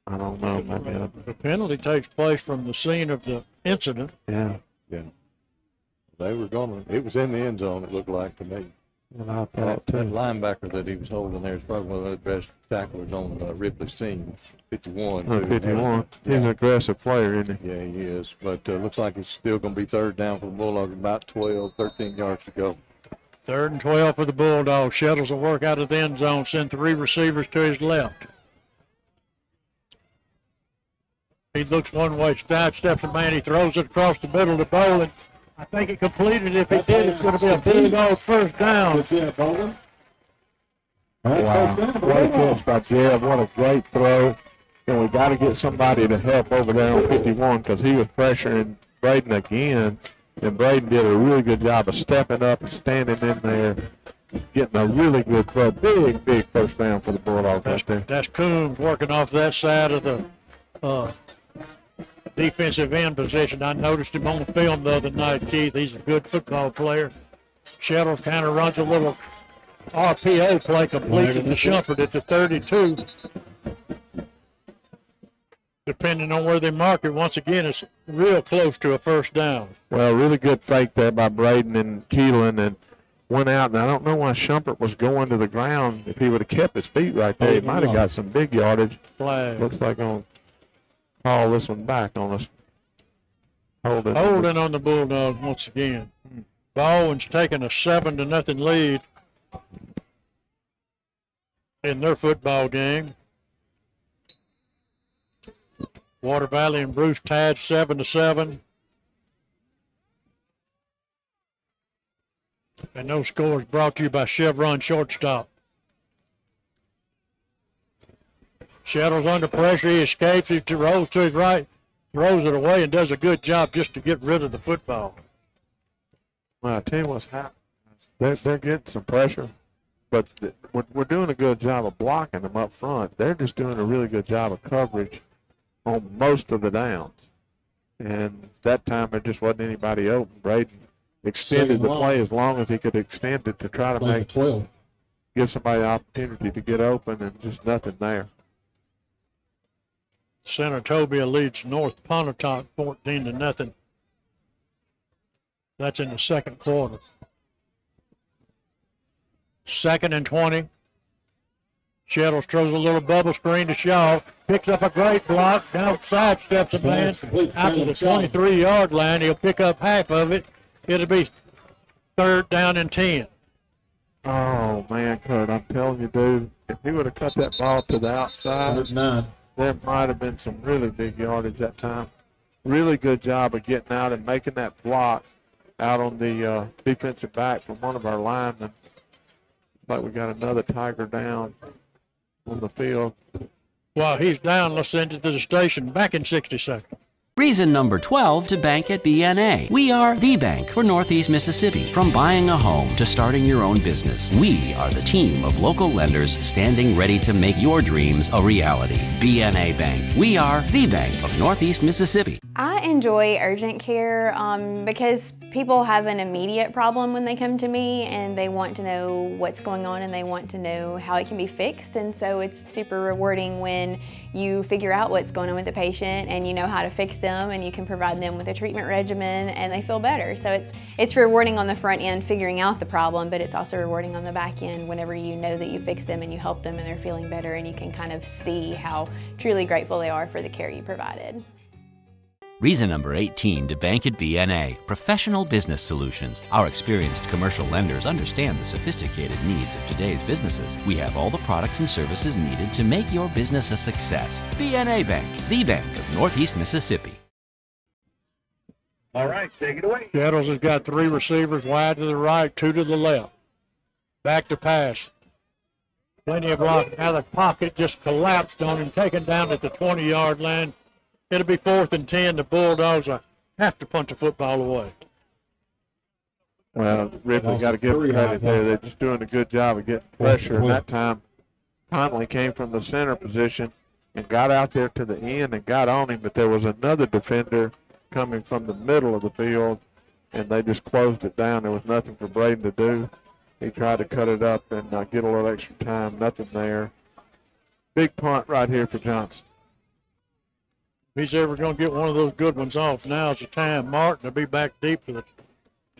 I don't know. Maybe the penalty takes place from the scene of the incident. Yeah. They were going to, it was in the end zone, it looked like to me. And I thought, that linebacker that he was holding there is probably one of the best tacklers on Ripley's team, 51. 51. He's an aggressive player, isn't he? Yeah, he is. But looks like it's still going to be 3rd down for the Bulldogs, about 13 yards to go. 3rd and 12 for the Bulldogs. Shettles will work out of the end zone, send 3 receivers to his left. He looks one way, steps the man, he throws it across the middle to Bowling. I think he completed it. If he did, it's going to be a Bulldog first down. Wow. What a catch by Jeb. What a great throw. And we got to get somebody to help over there on 51 because he was pressuring Braden again. And Braden did a really good job of stepping up and standing in there, getting a really good throw. Big first down for the Bulldogs right there. That's Coombs working off that side of the defensive end position. I noticed him on the film the other night, Keith. He's a good football player. Shettles kind of runs a little RPO play, completes it to Shumpert at the 32. Depending on where they mark it, once again, it's real close to a first down. Well, really good fake there by Braden and Keelan, and went out, and I don't know why Shumpert was going to the ground. If he would have kept his feet right there, he might have got some big yardage. Flag. Looks like on call this one back on us. Holding on the Bulldogs once again. Baldwin's taking a 7-0 lead in their football game. Water Valley and Bruce tied 7-7. And those scores brought to you by Chevron Shortstop. Shettles under pressure. He escapes. He rolls to his right, throws it away, and does a good job just to get rid of the football. Well, I tell you what's happening. They're getting some pressure, but we're doing a good job of blocking them up front. They're just doing a really good job of coverage on most of the downs. And that time there just wasn't anybody open. Braden extended the play as long as he could extend it to try to give somebody the opportunity to get open, and just nothing there. Senatobia leads North Pontotoc 14-0. That's in the second quarter. 2nd and 20. Shettles throws a little bubble screen to Shaw. Picks up a great block. Down sidesteps a man out to the 23-yard line. He'll pick up half of it. It'll be 3rd down and 10. Oh, man, Kurt, I'm telling you, dude, if he would have cut that ball to the outside, there might have been some really big yardage that time. Really good job of getting out and making that block out on the defensive back from one of our linemen. Looks like we got another Tiger down on the field. While he's down, let's send it to the station. Back in 60 seconds. Reason number 12 to bank at BNA. We are the bank for Northeast Mississippi. From buying a home to starting your own business, we are the team of local lenders standing ready to make your dreams a reality. BNA Bank. We are the bank of Northeast Mississippi. I enjoy urgent care because people have an immediate problem when they come to me and they want to know what's going on and they want to know how it can be fixed. And so it's super rewarding when you figure out what's going on with the patient and you know how to fix them and you can provide them with a treatment regimen and they feel better. So it's rewarding on the front end figuring out the problem, but it's also rewarding on the back end whenever you know that you fix them and you help them and they're feeling better and you can kind of see how truly grateful they are for the care you provided. Reason number 18 to bank at BNA, professional business solutions. Our experienced commercial lenders understand the sophisticated needs of today's businesses. We have all the products and services needed to make your business a success. BNA Bank, the bank of Northeast Mississippi. All right, take it away. Kettles has got 3 receivers, wide to the right, 2 to the left. Back to pass. Plenty of block. Now the pocket just collapsed on him, taken down at the 20-yard line. It'll be 4th and 10. The Bulldogs will have to punt the football away. Well, Ripley got to give them credit there. They're just doing a good job of getting pressure. And that time, Conley came from the center position and got out there to the end and got on him. But there was another defender coming from the middle of the field, and they just closed it down. There was nothing for Braden to do. He tried to cut it up and get a little extra time. Nothing there. Big punt right here for Johnson. If he's ever going to get one of those good ones off, now's the time. Martin will be back deep for the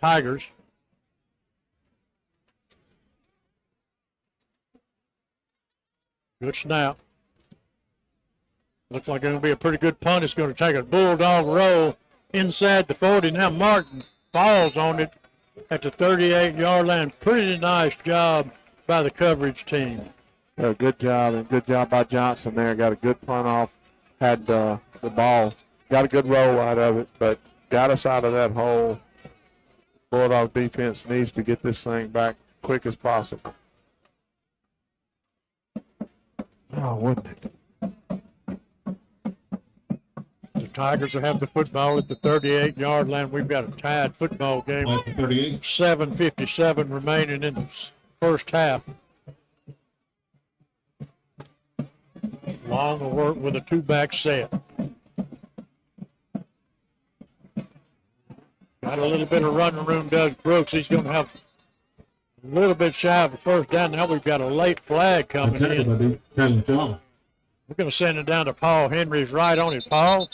Tigers. Good snap. Looks like it's going to be a pretty good punt. It's going to take a Bulldog roll inside the 40. Now Martin falls on it at the 38-yard line. Pretty nice job by the coverage team. Good job, and good job by Johnson there. Got a good punt off. Had the ball. Got a good roll out of it, but got us out of that hole. Bulldog defense needs to get this thing back quick as possible. Oh, wouldn't it? The Tigers will have the football at the 38-yard line. We've got a tied football game. 7:57 remaining in the first half. Long will work with a 2-back set. Got a little bit of running room, does Brooks. He's going to have a little bit shy of a first down. Now we've got a late flag coming in. We're going to send it down to Paul Henry. He's right on it. Paul?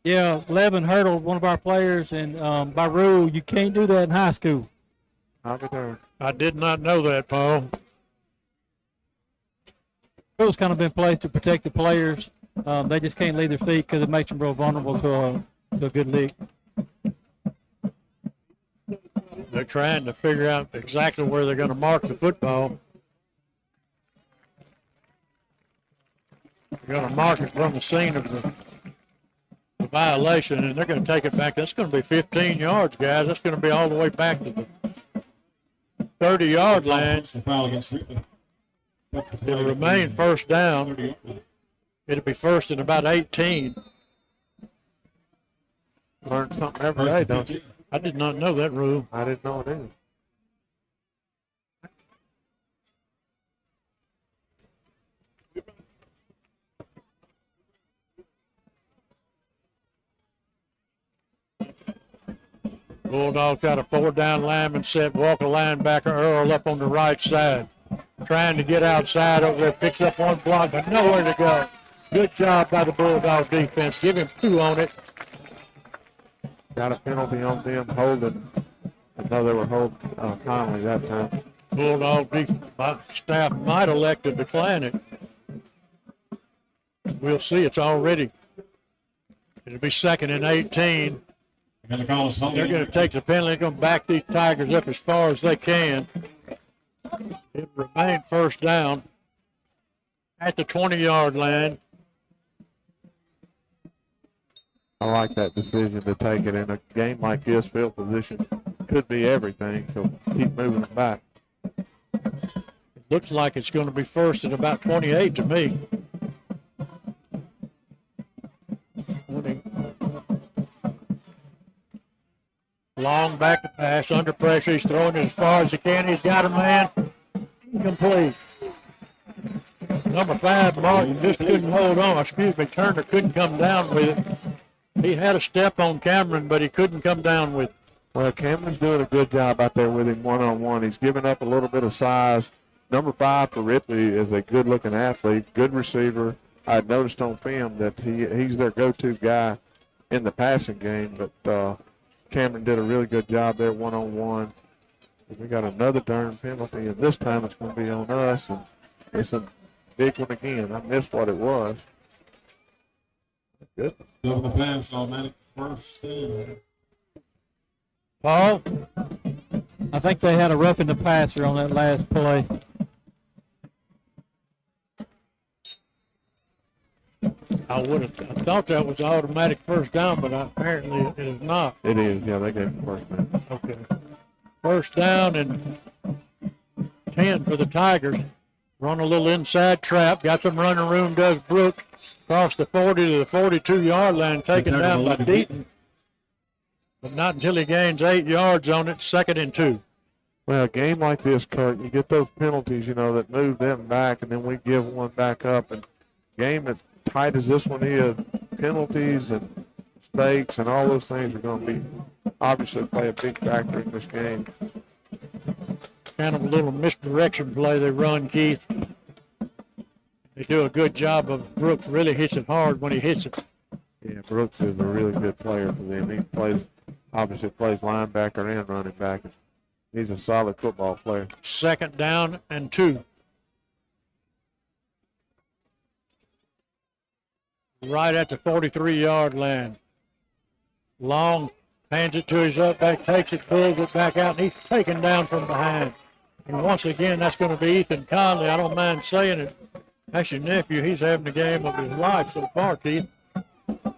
Yeah, Levin hurdled one of our players, and by rule, you can't do that in high school. I did not know that, Paul. Rules kind of been placed to protect the players. They just can't leave their feet because it makes them real vulnerable to a good league. They're trying to figure out exactly where they're going to mark the football. They're going to mark it from the scene of the violation, and they're going to take it back. That's going to be 15 yards, guys. That's going to be all the way back to the 30-yard line. It'll remain first down. It'll be first and about 18. Learn something every day, don't you? I did not know that rule. I didn't know it either. Bulldogs got a 4-down lineman set, Walker linebacker Earl up on the right side. Trying to get outside over there, picks up one block, but nowhere to go. Good job by the Bulldog defense. Give him 2 on it. Got a penalty on them holding. I know they were holding Conley that time. Bulldog staff might elect to decline it. We'll see. It's already. It'll be 2nd and 18. They're going to take the penalty. They're going to back these Tigers up as far as they can. It remained first down at the 20-yard line. I like that decision to take it in a game like this. Field position could be everything, so keep moving it back. It looks like it's going to be first at about 28 to me. 20. Long back to pass, under pressure. He's throwing it as far as he can. He's got a man. Incomplete. Number 5, Martin, just couldn't hold on. Turner couldn't come down with it. He had a step on Cameron, but he couldn't come down with it. Well, Cameron's doing a good job out there with him one-on-one. He's giving up a little bit of size. Number 5 for Ripley is a good-looking athlete, good receiver. I noticed on film that he's their go-to guy in the passing game, but Cameron did a really good job there one-on-one. We got another darn penalty, and this time it's going to be on us, and it's a big one again. I missed what it was. Good. Over the pass, automatic first down. Paul, I think they had a roughing the passer on that last play. I thought that was automatic first down, but apparently it is not. It is, yeah, they gave him first down. Okay. First down and 10 for the Tigers. Run a little inside trap. Got some running room, does Brooks. Across the 40 to the 42-yard line, taken down by Deaton. But not until he gains 8 yards on it, 2nd and 2. Well, a game like this, Kurt, you get those penalties, that move them back, and then we give one back up. And game as tight as this one is, penalties and mistakes and all those things are going to be obviously play a big factor in this game. Kind of a little misdirection play they run, Keith. They do a good job of Brooks really hits it hard when he hits it. Yeah, Brooks is a really good player for them. He obviously plays linebacker and running back. He's a solid football player. 2nd down and 2. Right at the 43-yard line. Long hands it to his up back, takes it, pulls it back out, and he's taken down from behind. And once again, that's going to be Ethan Conley. I don't mind saying it. That's your nephew. He's having the game of his life so far, Keith.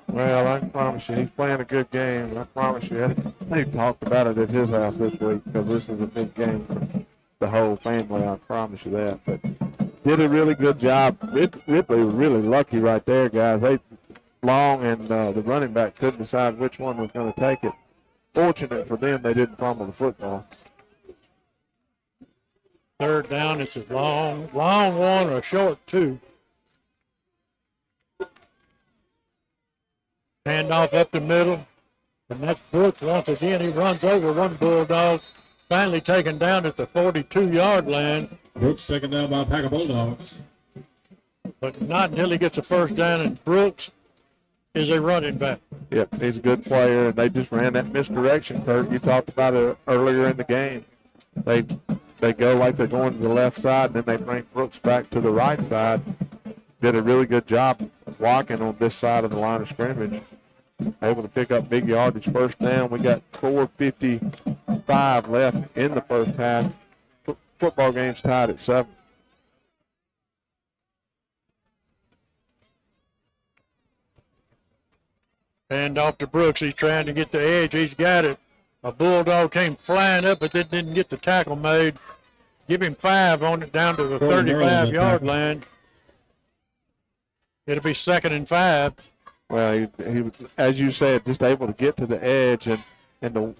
Well, I can promise you, he's playing a good game. I promise you, they talked about it at his house this week because this is a big game for the whole family. I promise you that. But did a really good job. Ripley was really lucky right there, guys. They long and the running back couldn't decide which one was going to take it. Fortunate for them, they didn't fumble the football. 3rd down, it's a long one or a short 2. Handoff up the middle, and that's Brooks once again. He runs over one Bulldog, finally taken down at the 42-yard line. Brooks taken down by a pack of Bulldogs. But not until he gets a first down, and Brooks is a running back. Yep, he's a good player, and they just ran that misdirection, Kurt. You talked about it earlier in the game. They go like they're going to the left side, and then they bring Brooks back to the right side. Did a really good job blocking on this side of the line of scrimmage. Able to pick up big yardage. First down. We got 4:55 left in the first half. Football game's tied at 7. Hand off to Brooks. He's trying to get the edge. He's got it. A Bulldog came flying up, but then didn't get the tackle made. Give him 5 on it down to the 35-yard line. It'll be 2nd and 5. Well, he was, as you said, just able to get to the edge, and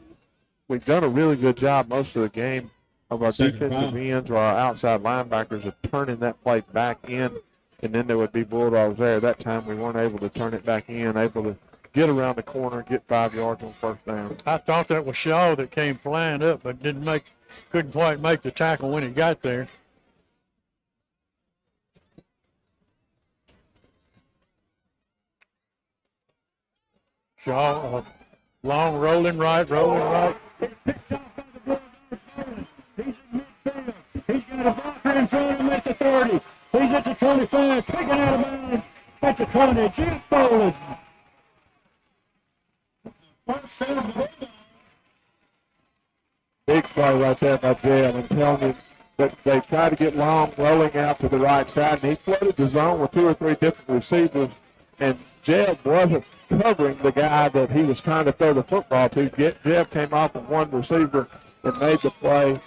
we've done a really good job most of the game of our defensive ends or our outside linebackers of turning that play back in, and then there would be Bulldogs there. That time we weren't able to turn it back in, able to get around the corner, get 5 yards on first down. I thought that was Shaw that came flying up, but couldn't quite make the tackle when he got there. Shaw, long rolling right. He's got a blocker in front of him at the 30. He's at the 25, kicking out of bounds at the 20. Jim Foley. Big play right there by Jeb. I'm telling you, that they try to get long, rolling out to the right side, and he flooded the zone with 2 or 3 different receivers, and Jeb wasn't covering the guy that he was trying to throw the football to. Jeb came off of one receiver and made the play.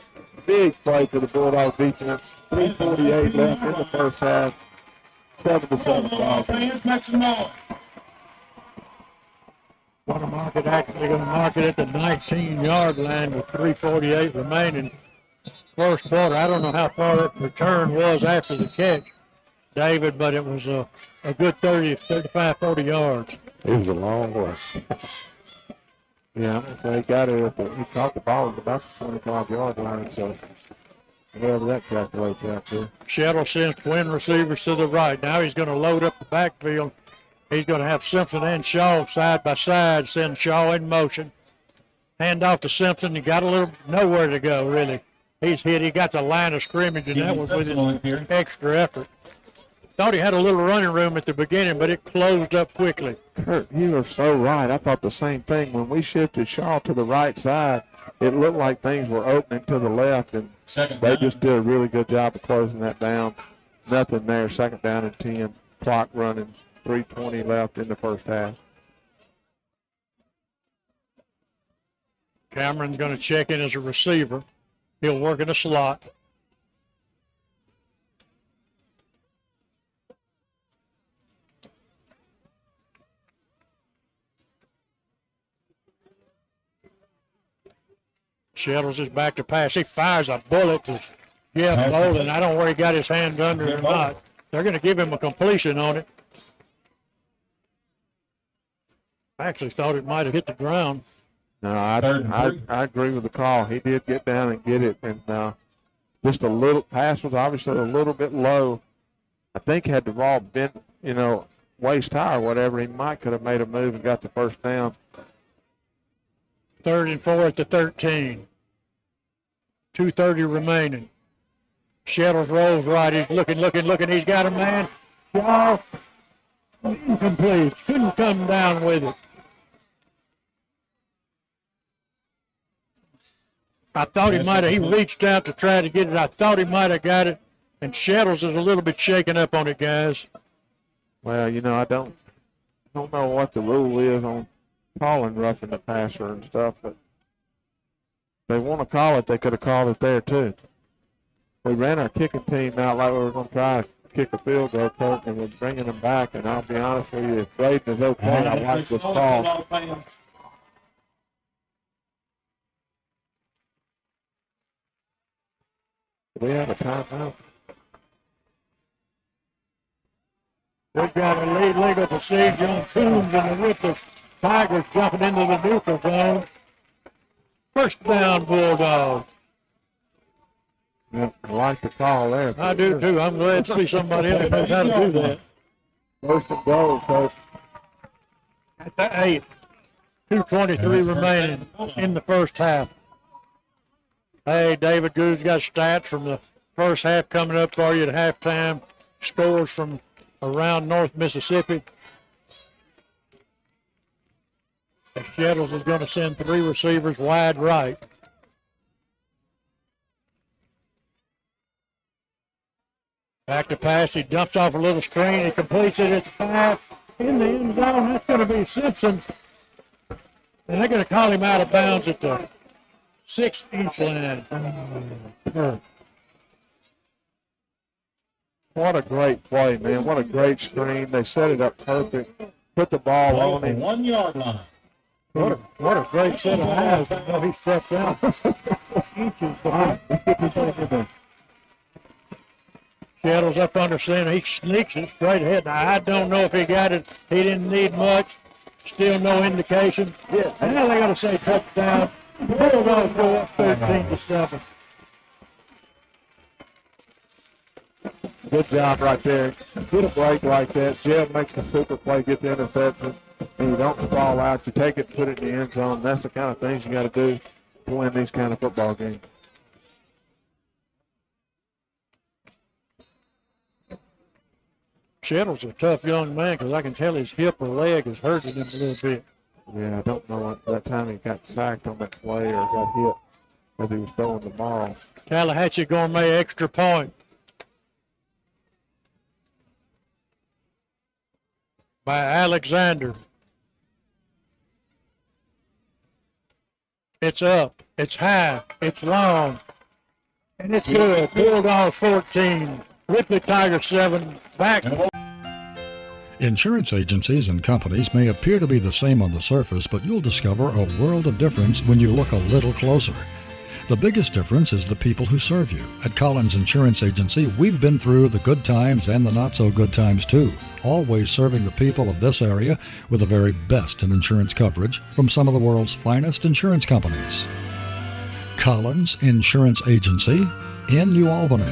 Big play for the Bulldog defense. 3:48 left in the first half. 7-7 ball. Going to mark it at the 19-yard line with 3:48 remaining. First quarter, I don't know how far that return was after the catch, David, but it was a good 35, 40 yards. It was a long way. Yeah, he got it. He caught the ball at about the 25-yard line, so whatever that calculates out to. Shettle sends twin receivers to the right. Now he's going to load up the backfield. He's going to have Simpson and Shaw side by side, send Shaw in motion. Hand off to Simpson. He got a little nowhere to go, really. He's hit. He got the line of scrimmage, and that was with his extra effort. Thought he had a little running room at the beginning, but it closed up quickly. Kurt, you are so right. I thought the same thing. When we shifted Shaw to the right side, it looked like things were opening to the left, and they just did a really good job of closing that down. Nothing there. Second down and 10. Clock running. 3:20 left in the first half. Cameron's going to check in as a receiver. He'll work in a slot. Shettles is back to pass. He fires a bullet to Jeff Bolden. I don't know where he got his hand under it or not. They're going to give him a completion on it. I actually thought it might have hit the ground. No, I agree with the call. He did get down and get it, and just a little pass was obviously a little bit low. I think had the ball bent, waist high or whatever, he might could have made a move and got the first down. 3rd and 4 at the 13. 2:30 remaining. Shettles rolls right. He's looking. He's got a man. Shaw, incomplete. Couldn't come down with it. I thought he reached out to try to get it. I thought he might have got it. And Shettles is a little bit shaken up on it, guys. Well, I don't know what the rule is on calling roughing the passer and stuff, but if they want to call it, they could have called it there too. We ran our kicking team out like we were going to try to kick a field goal, Kirk, and we're bringing them back. And I'll be honest with you, if Braden is okay, I like this call. Do we have a timeout? We've got a legal procedure on Toombs and the Ripley Tigers jumping into the neutral zone. First down, Bulldogs. Yeah, I like the call there. I do too. I'm glad to see somebody else knows how to do that. First and goal, Coach. At the 8. 2:23 remaining in the first half. Hey, David Good's got stats from the first half coming up for you at halftime. Scores from around North Mississippi. Shettles is going to send 3 receivers wide right. Back to pass. He dumps off a little screen. He completes it. It's 5 in the end zone. That's going to be Simpson. And they're going to call him out of bounds at the 6-inch line. What a great play, man. What a great screen. They set it up perfect. Put the ball on him. 1 yard line. What a great set of eyes. I know he stepped out inches behind. Shettles up under center. He sneaks it straight ahead. Now, I don't know if he got it. He didn't need much. Still no indication. Yeah. And now they got to say touchdown. Bulldogs go up 13-7. Good job right there. Get a break like that. Jeb makes the super play, get the interception, and you don't fall out. You take it, put it in the end zone. That's the kind of things you got to do to win these kind of football games. Shettle's a tough young man because I can tell his hip or leg is hurting him a little bit. Yeah, I don't know what that time he got sacked on that play or got hit as he was throwing the ball. Tallahatchie Gourmet extra point. By Alexander. It's up, it's high, it's long, and it's good. Bulldogs 14, Ripley Tigers 7, back. Insurance agencies and companies may appear to be the same on the surface, but you'll discover a world of difference when you look a little closer. The biggest difference is the people who serve you. At Collins Insurance Agency, we've been through the good times and the not so good times too, always serving the people of this area with the very best in insurance coverage from some of the world's finest insurance companies. Collins Insurance Agency in New Albany.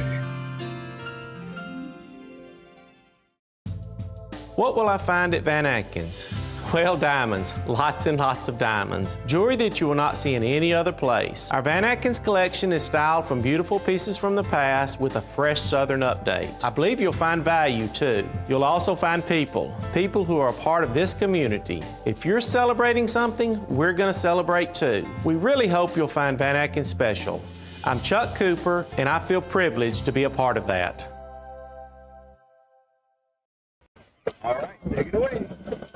What will I find at Van Atkins? Well, diamonds, lots and lots of diamonds. Jewelry that you will not see in any other place. Our Van Atkins collection is styled from beautiful pieces from the past with a fresh Southern update. I believe you'll find value too. You'll also find people who are a part of this community. If you're celebrating something, we're going to celebrate too. We really hope you'll find Van Atkins special. I'm Chuck Cooper, and I feel privileged to be a part of that. All right, take it away.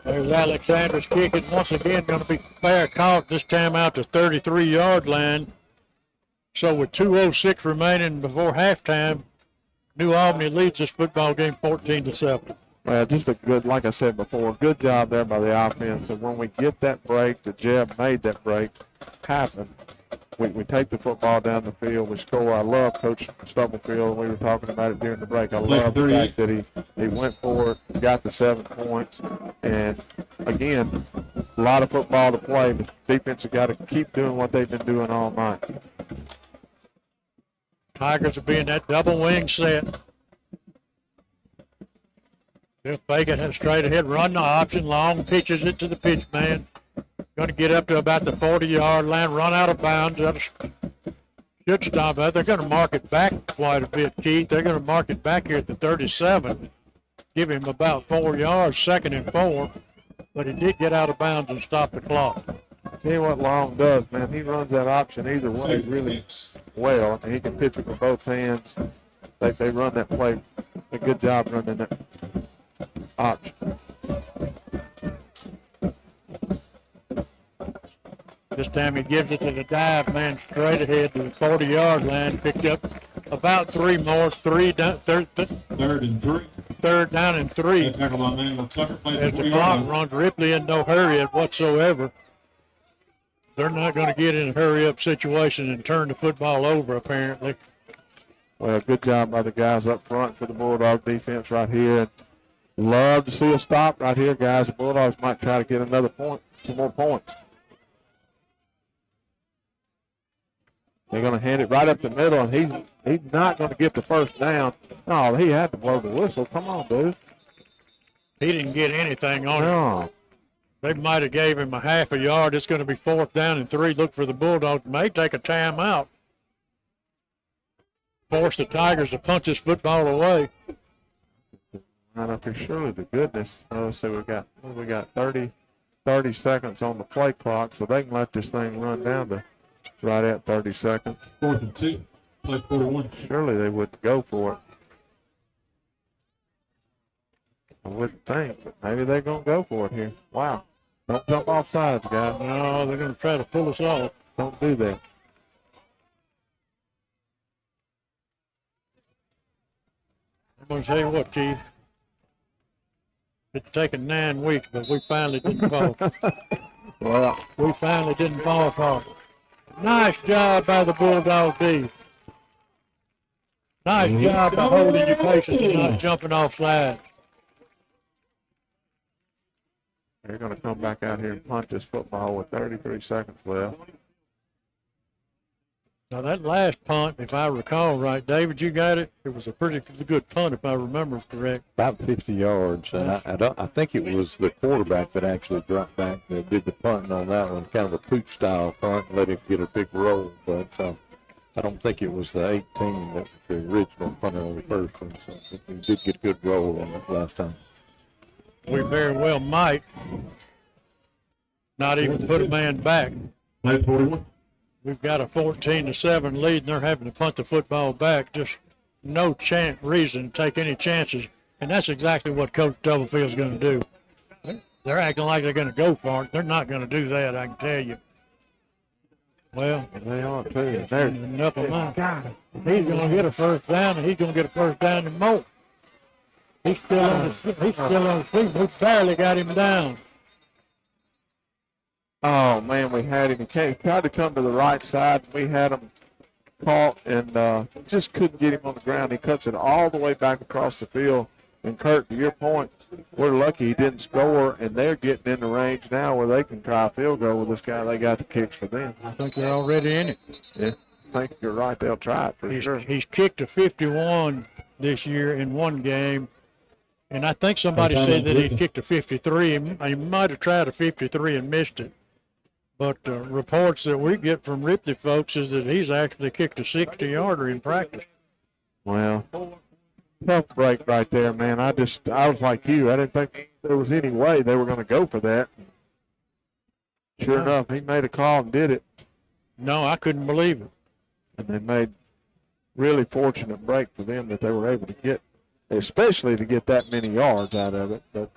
There's Alexander's kicking. Once again, going to be fair caught, this time out the 33-yard line. So with 2:06 remaining before halftime, New Albany leads this football game 14-7. Well, just a good, like I said before, good job there by the offense. And when we get that break, the Jeb made that break happen. We take the football down the field, we score. I love Coach Stubblefield. We were talking about it during the break. I love the fact that he went for it, got the 7 points. And, again, a lot of football to play. The defense has got to keep doing what they've been doing all night. Tigers will be in that double wing set. They'll fake it straight ahead, run the option, long pitches it to the pitch man. Going to get up to about the 40-yard line, run out of bounds. Should stop that. They're going to mark it back quite a bit, Keith. They're going to mark it back here at the 37. Give him about 4 yards, 2nd and 4. But he did get out of bounds and stop the clock. Tell you what Long does, man. He runs that option either way really well. And he can pitch it with both hands. They run that play. A good job running that option. This time he gives it to the dive man straight ahead to the 40-yard line. Picked up about 3 more. Third and 3. Third down and 3. As the clock runs, Ripley in no hurry whatsoever. They're not going to get in a hurry-up situation and turn the football over, apparently. Well, good job by the guys up front for the Bulldog defense right here. Love to see a stop right here, guys. The Bulldogs might try to get another point, 2 more points. They're going to hand it right up the middle, and he's not going to get the first down. No, he had to blow the whistle. Come on, dude. He didn't get anything on it. They might have gave him a half a yard. It's going to be 4th down and 3. Look for the Bulldogs. May take a timeout. Force the Tigers to punch this football away. Right up here, surely to goodness. Let's see, we got 30 seconds on the play clock, so they can let this thing run down to right at 30 seconds. 4th and 2, play 41. Surely they wouldn't go for it. I wouldn't think, but maybe they're going to go for it here. Wow. Don't jump off sides, guys. No, they're going to try to pull us off. Don't do that. I'm going to tell you what, Keith. It's taken 9 weeks, but we finally didn't fall. Well, we finally didn't fall apart. Nice job by the Bulldog D. Nice job by holding your patience and not jumping off slides. They're going to come back out here and punt this football with 33 seconds left. Now that last punt, if I recall right, David, you got it. It was a pretty good punt, if I remember correct. About 50 yards, and I think it was the quarterback that actually dropped back that did the punting on that one, kind of a pooch style punt, and let him get a big roll. But I don't think it was the 18 that was the original punter on the first one. So he did get a good roll on it last time. We very well might not even put a man back. Play 41. We've got a 14-7 lead, and they're having to punt the football back. Just no reason to take any chances, and that's exactly what Coach Stubblefield's going to do. They're acting like they're going to go for it. They're not going to do that, I can tell you. Well, they are too. Enough of mine. He's going to get a first down, and he's going to get a first down and more. He's still on his feet. We barely got him down. Oh, man, we had him. He tried to come to the right side. We had him caught and just couldn't get him on the ground. He cuts it all the way back across the field. And, Kurt, to your point, we're lucky he didn't score, and they're getting in the range now where they can try a field goal with this guy. They got the kicks for them. I think they're already in it. Yeah, I think you're right. They'll try it for sure. He's kicked a 51 this year in one game, and I think somebody said that he kicked a 53. He might have tried a 53 and missed it. But reports that we get from Ripley folks is that he's actually kicked a 60-yarder in practice. Well, tough break right there, man. I was like you. I didn't think there was any way they were going to go for that. Sure enough, he made a call and did it. No, I couldn't believe it. And they made really fortunate break for them that they were able to get, especially to get that many yards out of it. But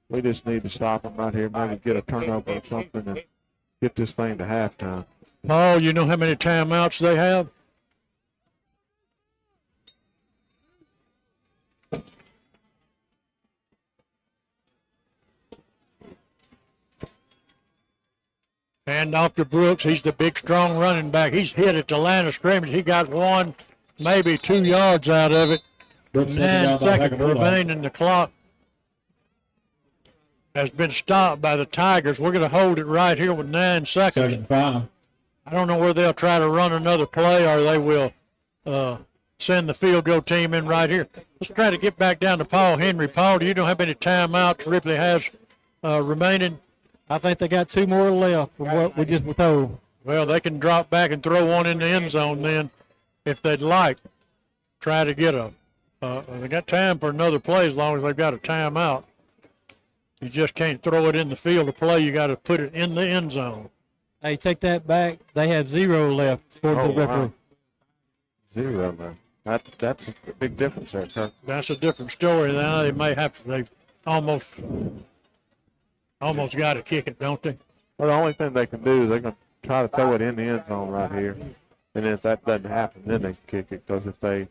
we just need to stop them right here, maybe get a turnover or something and get this thing to halftime. Paul, you know how many timeouts they have? And off to Brooks. He's the big, strong running back. He's hit at the line of scrimmage. He got 1, maybe 2 yards out of it. 9 seconds remaining. The clock has been stopped by the Tigers. We're going to hold it right here with 9 seconds. 2nd. I don't know whether they'll try to run another play or they will send the field goal team in right here. Let's try to get back down to Paul Henry. Paul, do you know how many timeouts Ripley has remaining? I think they got 2 more left from what we just were told. Well, they can drop back and throw one in the end zone then if they'd like. Try to get they got time for another play as long as they've got a timeout. You just can't throw it in the field of play. You got to put it in the end zone. Hey, take that back. They have 0 left for the referee. Wow. 0, man. That's a big difference there, Kirk. That's a different story. Now they may have to. They almost got to kick it, don't they? Well, the only thing they can do is they're going to try to throw it in the end zone right here. And if that doesn't happen, then they can kick it. Because if they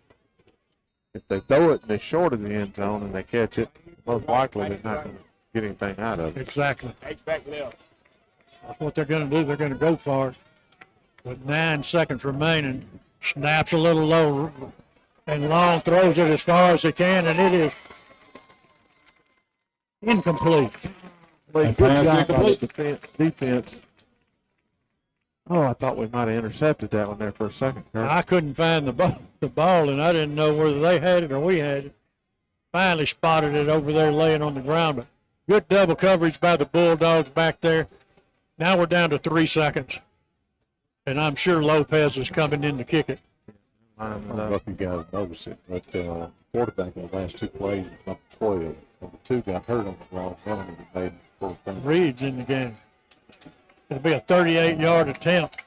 throw it and they short of the end zone and they catch it, most likely they're not going to get anything out of it. Exactly. That's what they're going to do. They're going to go for it. With 9 seconds remaining, snaps a little low and Long throws it as far as he can, and it is incomplete. Good job by the defense. Oh, I thought we might have intercepted that one there for a second, Kurt. I couldn't find the ball, and I didn't know whether they had it or we had it. Finally spotted it over there laying on the ground. But good double coverage by the Bulldogs back there. Now we're down to 3 seconds. And I'm sure Lopez is coming in to kick it. I don't know if you guys noticed it, but quarterback in the last 2 plays, number 12. Number 2 got hurt on the wrong run and he made first down. Reed's in the game. It'll be a 38-yard attempt.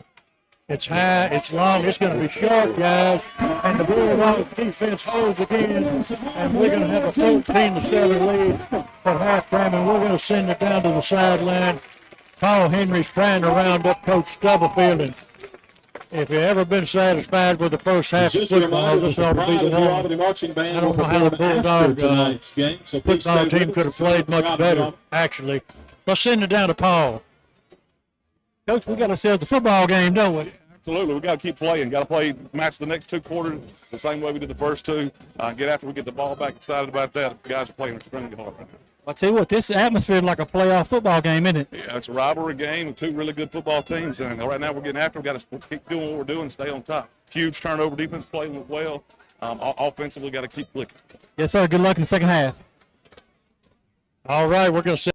It's high, it's long, it's going to be short, guys. And the Bulldogs defense holds again. And we're going to have a 14-7 lead for halftime, and we're going to send it down to the sideline. Paul Henry's trying to round up Coach Stubblefield. And if you've ever been satisfied with the first half of football, this ought to be the one. I don't know how the Bulldogs football team could have played much better, actually. Let's send it down to Paul. Coach, we got ourselves a football game, don't we? Absolutely. We got to keep playing. Got to match the next 2 quarters the same way we did the first 2. Get after we get the ball back. Excited about that. The guys are playing extremely hard right now. I tell you what, this atmosphere is like a playoff football game, isn't it? Yeah, it's a rivalry game with 2 really good football teams, and right now we're getting after. We got to keep doing what we're doing and stay on top. Huge turnover, defense playing well. Offensively, got to keep clicking. Yes, sir. Good luck in the second half. All right, we're going to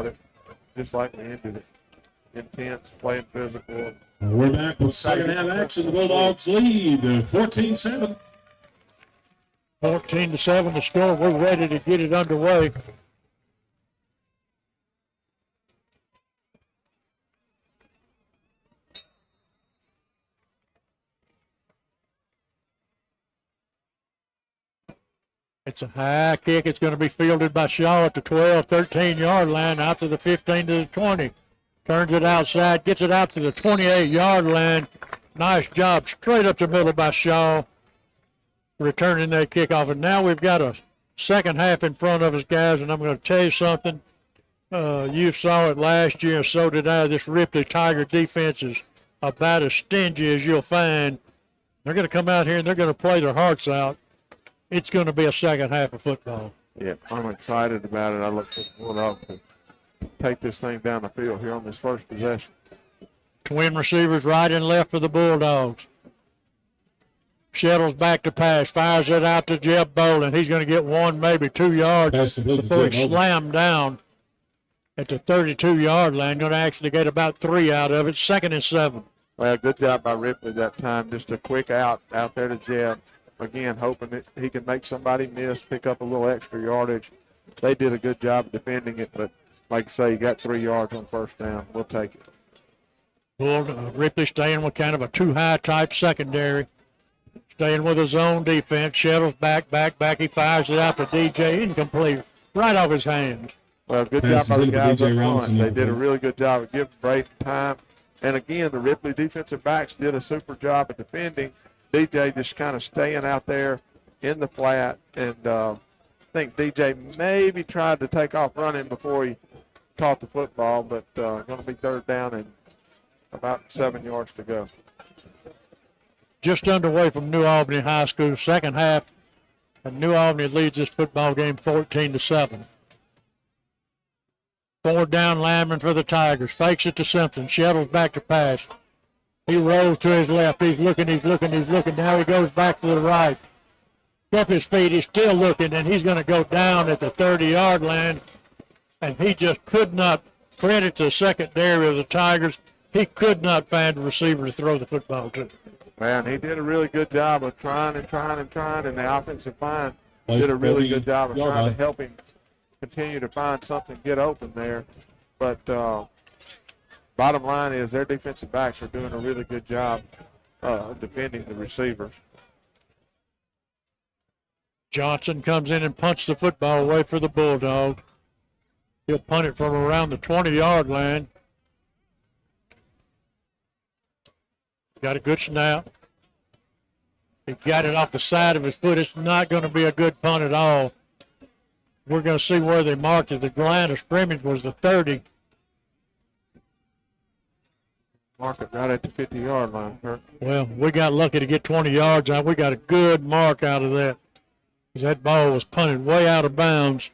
started, just like we ended it. Intense, playing physical. We're back with second half action. The Bulldogs lead 14-7. 14-7 the score. We're ready to get it underway. It's a high kick. It's going to be fielded by Shaw at the 12, 13-yard line, out to the 15 to the 20. Turns it outside, gets it out to the 28-yard line. Nice job straight up the middle by Shaw, returning that kickoff. And now we've got a second half in front of us, guys, and I'm going to tell you something. You saw it last year, and so did I. This Ripley Tiger defense is about as stingy as you'll find. They're going to come out here, and they're going to play their hearts out. It's going to be a second half of football. Yeah, I'm excited about it. I look for the Bulldogs to take this thing down the field here on this first possession. Twin receivers right and left for the Bulldogs. Shuttles back to pass, fires it out to Jeb Bolin. He's going to get 1, maybe 2 yards before he slammed down at the 32-yard line. Going to actually get about 3 out of it. 2nd and 7. Well, good job by Ripley that time. Just a quick out there to Jeb. Again, hoping that he can make somebody miss, pick up a little extra yardage. They did a good job of defending it, but like I say, you got 3 yards on first down. We'll take it. Ripley staying with kind of a too-high type secondary. Staying with his own defense. Shuttles back. He fires it out to DJ. Incomplete. Right off his hands. Well, good job by the guys up front. They did a really good job of giving Braden time. And again, the Ripley defensive backs did a super job at defending. DJ just kind of staying out there in the flat, and I think DJ maybe tried to take off running before he caught the football, but going to be 3rd down and about 7 yards to go. Just underway from New Albany High School, second half, and New Albany leads this football game 14-7. 4th down lineman for the Tigers, fakes it to Simpson, shuttles back to pass. He rolls to his left. He's looking. Now he goes back to the right. Up his feet. He's still looking, and he's going to go down at the 30-yard line. And he just could not credit the secondary of the Tigers. He could not find a receiver to throw the football to. Man, he did a really good job of trying, and the offensive line did a really good job of trying to help him continue to find something, get open there. But bottom line is their defensive backs are doing a really good job defending the receivers. Johnson comes in and punts the football away for the Bulldogs. He'll punt it from around the 20-yard line. Got a good snap. He got it off the side of his foot. It's not going to be a good punt at all. We're going to see where they marked it. The line of scrimmage was the 30. Mark it right at the 50-yard line, Kirk. Well, we got lucky to get 20 yards out. We got a good mark out of that. Because that ball was punted way out of bounds.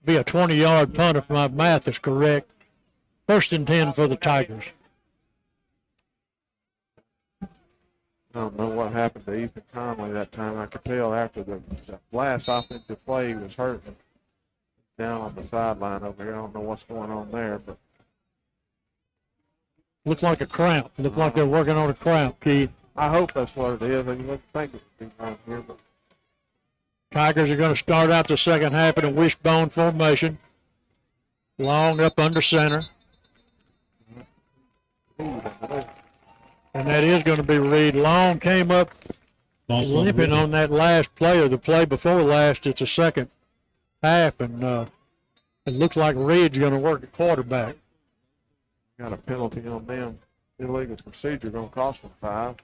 Be a 20-yard punt if my math is correct. 1st and 10 for the Tigers. I don't know what happened to Ethan Conley that time. I could tell after the last offensive play he was hurting down on the sideline over here. I don't know what's going on there, but looks like a cramp. Looks like they're working on a cramp, Keith. I hope that's what it is. I wouldn't think it would be around here, but Tigers are going to start out the second half in a wishbone formation. Long up under center. And that is going to be Reed. Long came up limping on that last play or the play before last. It's the second half, and it looks like Reed's going to work at quarterback. Got a penalty on them. Illegal procedure going to cost them 5.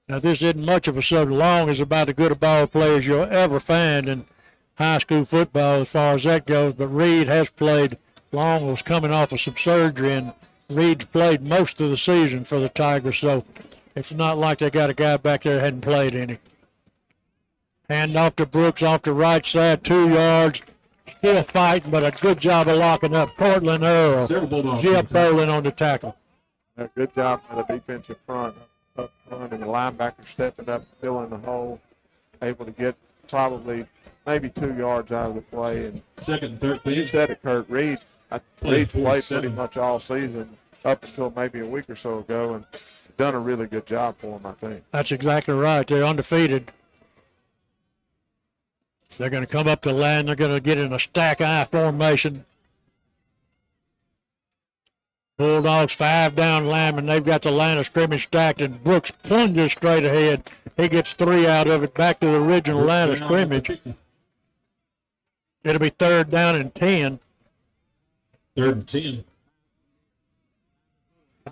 Now, this isn't much of a subject. Long is about as good a ball player as you'll ever find in high school football as far as that goes, but Reed has played. Long was coming off of some surgery, and Reed's played most of the season for the Tigers, so it's not like they got a guy back there that hadn't played any. Hand off to Brooks off the right side, 2 yards. Still fighting, but a good job of locking up Portland Earl. Jeff Bolin on the tackle. A good job by the defensive front. Up front, and the linebacker stepping up, filling the hole, able to get probably maybe 2 yards out of the play. And 2nd and 13. You said it, Kurt. Reed Reed's played pretty much all season up until maybe a week or so ago, and done a really good job for him, I think. That's exactly right. They're undefeated. They're going to come up the line. They're going to get in a stack eye formation. Bulldogs 5 down linemen. They've got the line of scrimmage stacked, and Brooks plunges straight ahead. He gets 3 out of it, back to the original line of scrimmage. It'll be 3rd down and 10. 3rd and 10.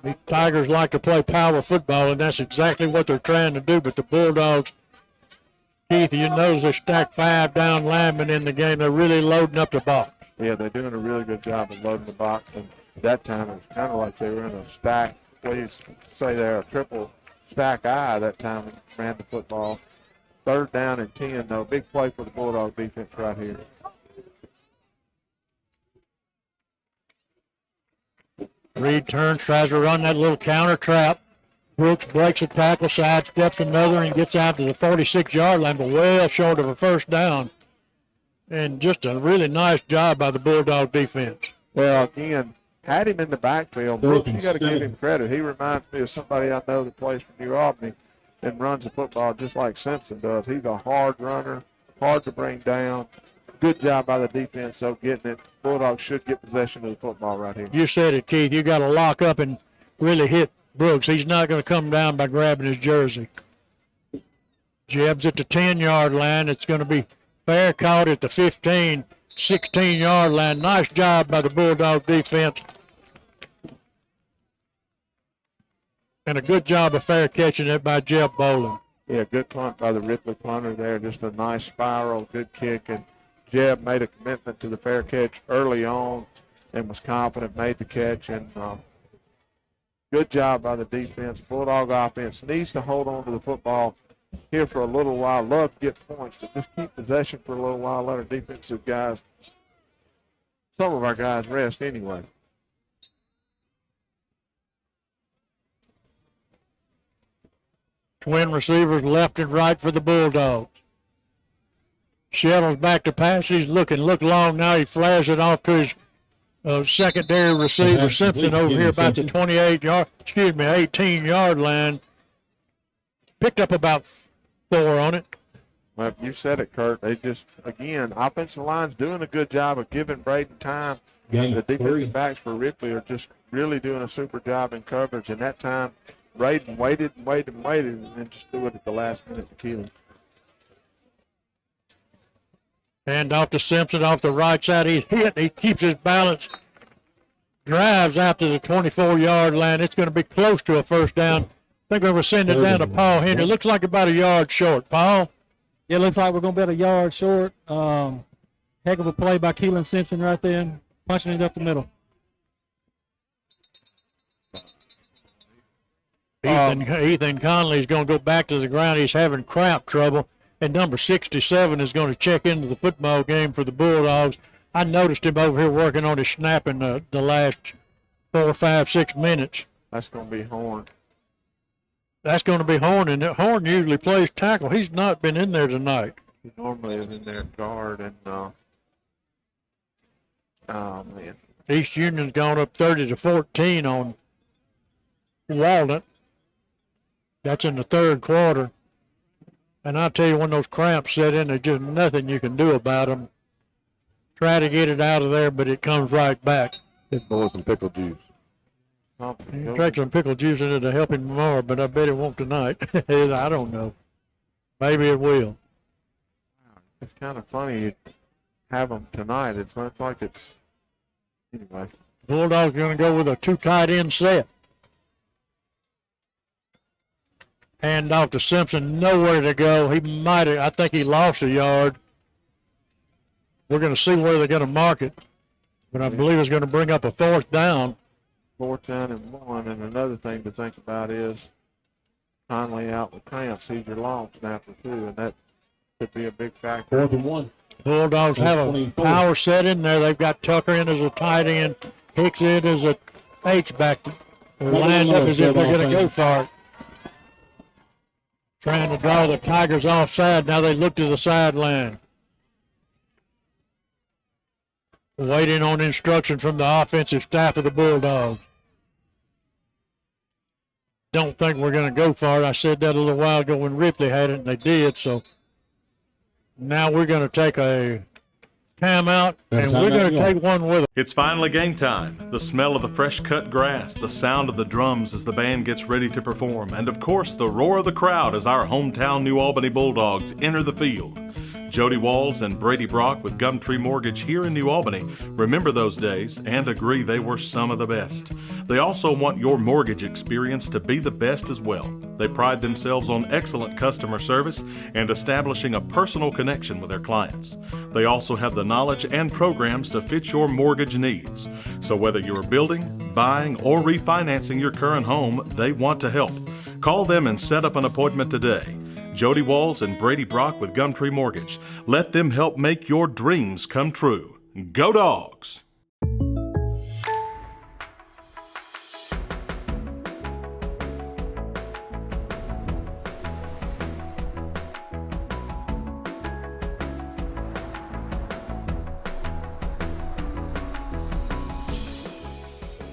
The Tigers like to play power football, and that's exactly what they're trying to do. But the Bulldogs, Keith, you notice they stacked 5 down linemen in the game. They're really loading up the box. Yeah, they're doing a really good job of loading the box, and that time it was kind of like they were in a stack. What do you say there? A triple stack eye that time and ran the football. 3rd down and 10, though. Big play for the Bulldog defense right here. Reed turns, tries to run that little counter trap. Brooks breaks a tackle, sidesteps another, and gets out to the 46-yard line, but well short of a 1st down. And just a really nice job by the Bulldog defense. Well, again, had him in the backfield. Brooks, you got to give him credit. He reminds me of somebody I know that plays for New Albany and runs the football just like Simpson does. He's a hard runner, hard to bring down. Good job by the defense, though, getting it. Bulldogs should get possession of the football right here. You said it, Keith. You got to lock up and really hit Brooks. He's not going to come down by grabbing his jersey. Jeb's at the 10-yard line. It's going to be fair caught at the 15, 16-yard line. Nice job by the Bulldog defense. And a good job of fair catching it by Jeb Bolin. Yeah, good punt by the Ripley punter there. Just a nice spiral, good kick. And Jeb made a commitment to the fair catch early on and was confident, made the catch. And good job by the defense. Bulldog offense needs to hold on to the football here for a little while. Love to get points, but just keep possession for a little while. Let our defensive guys, some of our guys, rest anyway. Twin receivers left and right for the Bulldogs. Shelton's back to pass. He's look long now. He flares it off to his secondary receiver, Simpson, over here about the 18-yard line. Picked up about 4 on it. Well, you said it, Kurt. They just, again, offensive line's doing a good job of giving Braden time. The defensive backs for Ripley are just really doing a super job in coverage. And that time, Braden waited, and then just threw it at the last minute to kill him. Hand off to Simpson off the right side. He's hit. He keeps his balance. Drives out to the 24-yard line. It's going to be close to a 1st down. I think we're going to send it down to Paul Henry. Looks like about a yard short. Paul? Yeah, it looks like we're going to be at a yard short. Heck of a play by Keelan Simpson right there, punching it up the middle. Ethan Conley's going to go back to the ground. He's having cramp trouble. And number 67 is going to check into the football game for the Bulldogs. I noticed him over here working on his snapping the last 4, 5, 6 minutes. That's going to be Horn. That's going to be Horn, and Horn usually plays tackle. He's not been in there tonight. He normally is in there guard, and oh man. East Union's gone up 30-14 on Walnut. That's in the 3rd quarter. And I'll tell you, when those cramps set in, there's just nothing you can do about them. Try to get it out of there, but it comes right back. Hit boy some pickle juice. Take some pickle juice in it to help him tomorrow, but I bet it won't tonight. I don't know. Maybe it will. It's kind of funny you have them tonight. It's like it's anyway. Bulldogs going to go with a 2 tight end set. Hand off to Simpson, nowhere to go. He might have, I think he lost a yard. We're going to see where they're going to mark it, but I believe it's going to bring up a 4th down. 4th down and 1, and another thing to think about is Conley out with cramps. He's your long snapper too, and that could be a big factor. 4th and 1. Bulldogs have a power set in there. They've got Tucker in as a tight end, Hicks in as a H-back. They're lined up as if they're going to go for it. Trying to draw the Tigers offside. Now they look to the sideline. Waiting on instruction from the offensive staff of the Bulldogs. Don't think we're going to go for it. I said that a little while ago when Ripley had it, and they did. So now we're going to take a timeout, and we're going to take one with us. It's finally game time. The smell of the fresh cut grass, the sound of the drums as the band gets ready to perform, and of course the roar of the crowd as our hometown New Albany Bulldogs enter the field. Jody Walls and Brady Brock with Gumtree Mortgage here in New Albany remember those days and agree they were some of the best. They also want your mortgage experience to be the best as well. They pride themselves on excellent customer service and establishing a personal connection with their clients. They also have the knowledge and programs to fit your mortgage needs. So whether you're building, buying, or refinancing your current home, they want to help. Call them and set up an appointment today. Jody Walls and Brady Brock with Gumtree Mortgage. Let them help make your dreams come true. Go Dogs!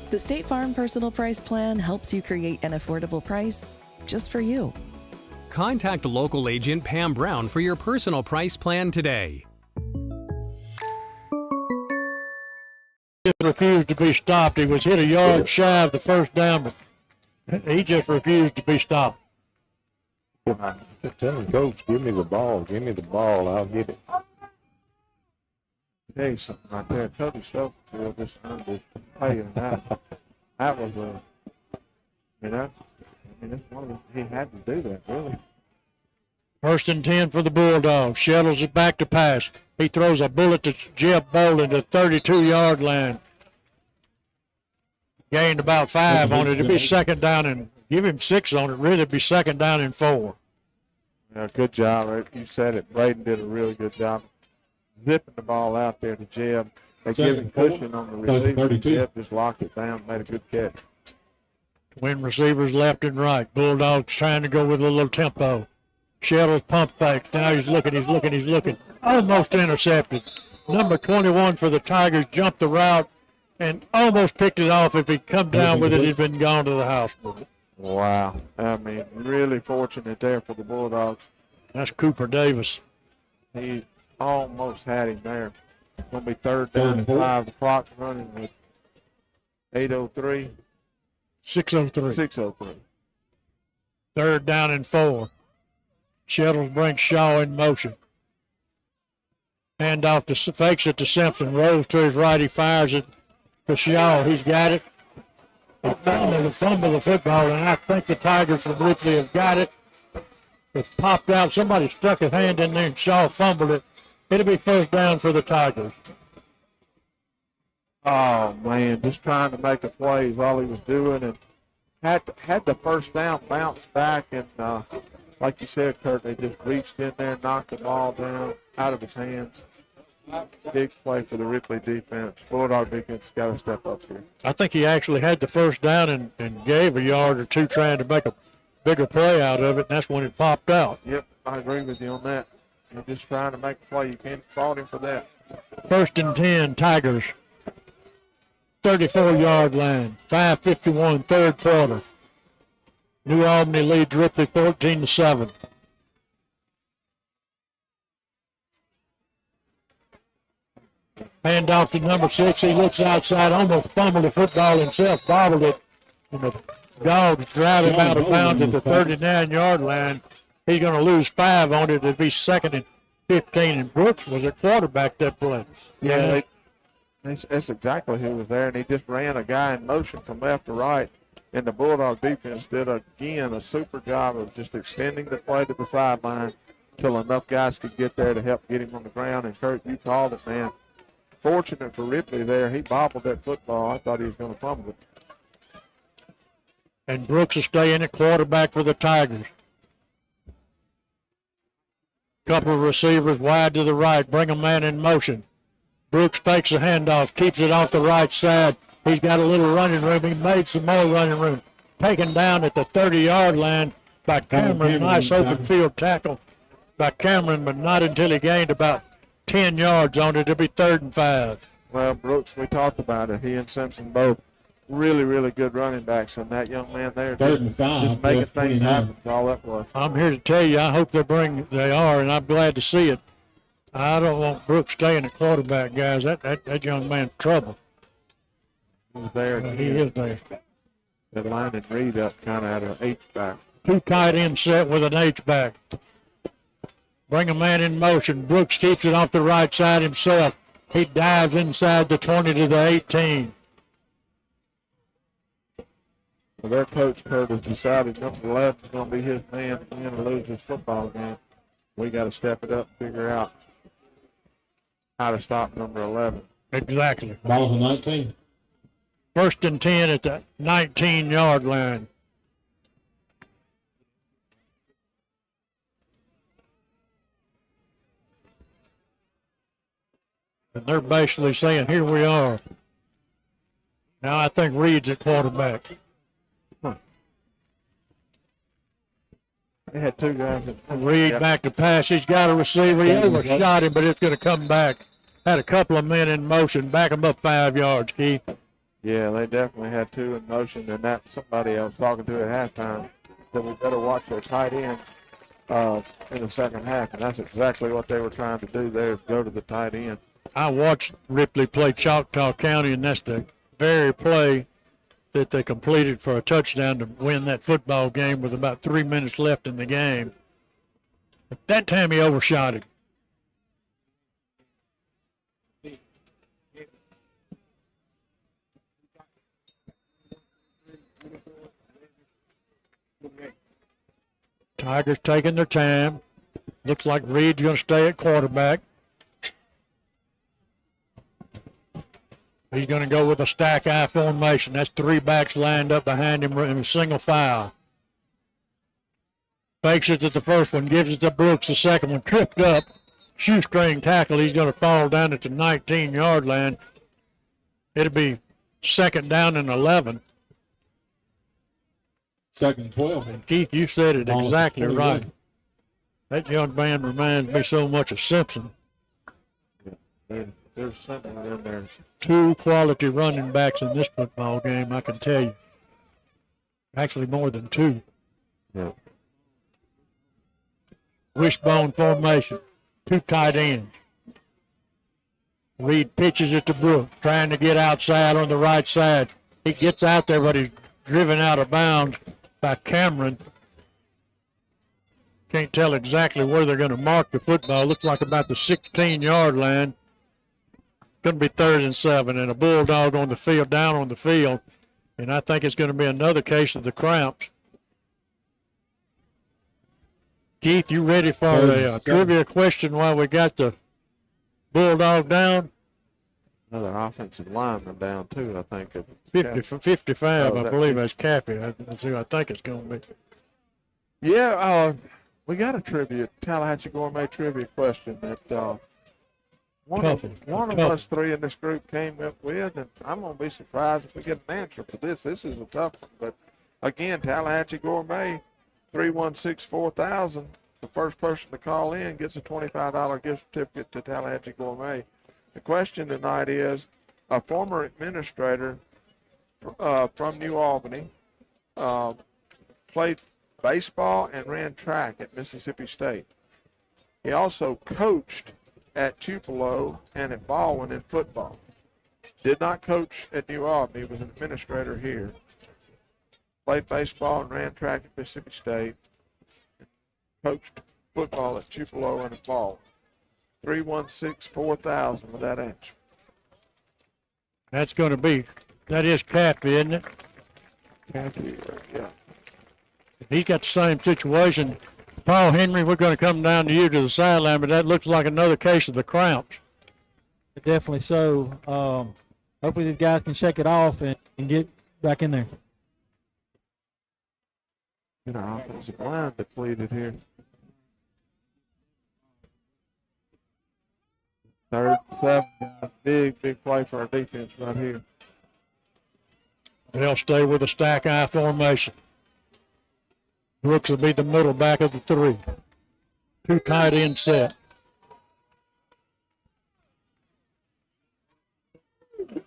The State Farm Personal Price Plan helps you create an affordable price just for you. Contact local agent Pam Brown for your personal price plan today. He refused to be stopped. He was hit a yard shy of the first down, but he just refused to be stopped. Just tell him, Coach, give me the ball, I'll get it. Hey, something right there. Cody Stubblefield just under playing that. That was he had to do that, really. 1st and 10 for the Bulldogs. Shuttles it back to pass. He throws a bullet to Jeb Bolin to the 32-yard line. Gained about 5 on it. It'd be second down and give him 6 on it. Really, it'd be second down and 4. Yeah, good job. You said it. Braden did a really good job zipping the ball out there to Jeb. They give him cushion on the release. Jeb just locked it down, made a good catch. Twin receivers left and right. Bulldogs trying to go with a little tempo. Shuttles pump fake. Now he's looking. Almost intercepted. Number 21 for the Tigers jumped the route and almost picked it off. If he'd come down with it, he'd been gone to the house with it. Wow. I mean, really fortunate there for the Bulldogs. That's Cooper Davis. He almost had him there. It's going to be 3rd down and 5. The clock's running with 8:03. 6:03. 3rd down and 4. Shuttles brings Shaw in motion. Hand off to fakes it to Simpson. Rolls to his right. He fires it to Shaw. He's got it. He fumble the football, and I think the Tigers from Ripley have got it. It popped out. Somebody stuck his hand in there, and Shaw fumbled it. It'll be 1st down for the Tigers. Oh, man, just trying to make a play is all he was doing, and had the 1st down, bounced back, and like you said, Kurt, they just reached in there and knocked the ball down out of his hands. Big play for the Ripley defense. Bulldog defense got to step up here. I think he actually had the 1st down and gave a yard or two trying to make a bigger play out of it, and that's when it popped out. Yep, I agree with you on that. You're just trying to make a play. You can't fault him for that. 1st and 10, Tigers. 34-yard line. 5:51, 3rd quarter. New Albany leads Ripley 14-7. Hand off to number 6. He looks outside, almost fumbled the football himself, bobbled it. And the Dogs drive him out of bounds at the 39-yard line. He's going to lose 5 on it. It'll be 2nd and 15. And Brooks was at quarterback that play. Yeah, that's exactly who was there. And he just ran a guy in motion from left to right. And the Bulldog defense did, again, a super job of just extending the play to the sideline until enough guys could get there to help get him on the ground. And, Kurt, you called it, man. Fortunate for Ripley there. He bobbled that football. I thought he was going to fumble it. And Brooks will stay in at quarterback for the Tigers. Couple of receivers wide to the right. Bring a man in motion. Brooks fakes the handoff, keeps it off the right side. He's got a little running room. He made some more running room. Taken down at the 30-yard line by Cameron. Nice open field tackle by Cameron, but not until he gained about 10 yards on it. It'll be 3rd and 5. Well, Brooks, we talked about it. He and Simpson both really, really good running backs, and that young man there Third and five, just making left things 29. happen. That's all that was. I'm here to tell you, I hope they are, and I'm glad to see it. I don't want Brooks staying at quarterback, guys. That young man's trouble. He's there. He is there. They're lining Reed up kind of at an H-back. 2 tight end set with an H-back. Bring a man in motion. Brooks keeps it off the right side himself. He dives inside the 20 to the 18. Well, their coach, Kurt, has decided number 11 is going to be his man to win or lose this football game. We got to step it up and figure out how to stop number 11. Exactly. Ball on 19. 1st and 10 at the 19-yard line. And they're basically saying, here we are. Now I think Reed's at quarterback. They had 2 guys. Reed back to pass. He's got a receiver. He overshot him, but it's going to come back. Had a couple of men in motion. Back him up 5 yards, Keith. Yeah, they definitely had 2 in motion, and that's somebody I was talking to at halftime that we better watch their tight end in the second half, and that's exactly what they were trying to do there, is go to the tight end. I watched Ripley play Choctaw County, and that's the very play that they completed for a touchdown to win that football game with about 3 minutes left in the game. But that time he overshot him. Tigers taking their time. Looks like Reed's going to stay at quarterback. He's going to go with a stack eye formation. That's 3 backs lined up behind him in a single file. Fakes it to the first one, gives it to Brooks. The second one tripped up. Shoestring tackle. He's going to fall down at the 19-yard line. It'll be 2nd down and 11. 2nd and 12. And Keith, you said it exactly right. That young man reminds me so much of Simpson. There's something in there. 2 quality running backs in this football game, I can tell you. Actually, more than 2. Yeah. Wishbone formation. 2 tight ends. Reed pitches it to Brooks, trying to get outside on the right side. He gets out there, but he's driven out of bounds by Cameron. Can't tell exactly where they're going to mark the football. Looks like about the 16-yard line. Going to be 3rd and 7, and a Bulldog on the field, down on the field. And I think it's going to be another case of the cramps. Keith, you ready for a trivia question while we got the Bulldog down? Another offensive lineman down, too, I think. 55, I believe that's Cappy. That's who I think it's going to be. Yeah, we got a Tallahatchie Gourmet trivia question that one of us 3 in this group came up with, and I'm going to be surprised if we get an answer for this. This is a tough one, but again, Tallahatchie Gourmet, 316-4000. The first person to call in gets a $25 gift certificate to Tallahatchie Gourmet. The question tonight is, a former administrator from New Albany played baseball and ran track at Mississippi State. He also coached at Tupelo and at Baldwin in football. Did not coach at New Albany. He was an administrator here. Played baseball and ran track at Mississippi State. Coached football at Tupelo and at Baldwin. 316-4000 with that answer. That's going to be, that is Cappy, isn't it? Cappy, yeah. He's got the same situation. Paul Henry, we're going to come down to you to the sideline, but that looks like another case of the cramps. Definitely so. Hopefully these guys can shake it off and get back in there. Get our offensive line depleted here. 3rd and 7. Big play for our defense right here. They'll stay with a stack eye formation. Brooks will be the middle back of the 3. 2 tight end set.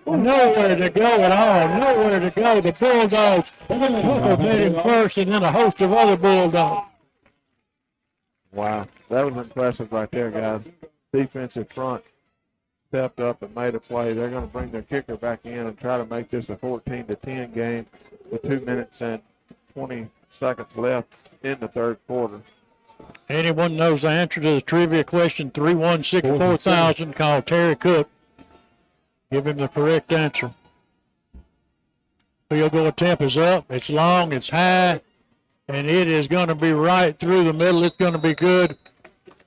Nowhere to go at all. Nowhere to go. The Bulldogs hit him first, and then a host of other Bulldogs. Wow, that was impressive right there, guys. Defensive front stepped up and made a play. They're going to bring their kicker back in and try to make this a 14-10 game with 2 minutes and 20 seconds left in the third quarter. Anyone knows the answer to the trivia question, 316-4000, call Terry Cook. Give him the correct answer. Field goal attempt is up. It's long, it's high, and it is going to be right through the middle. It's going to be good.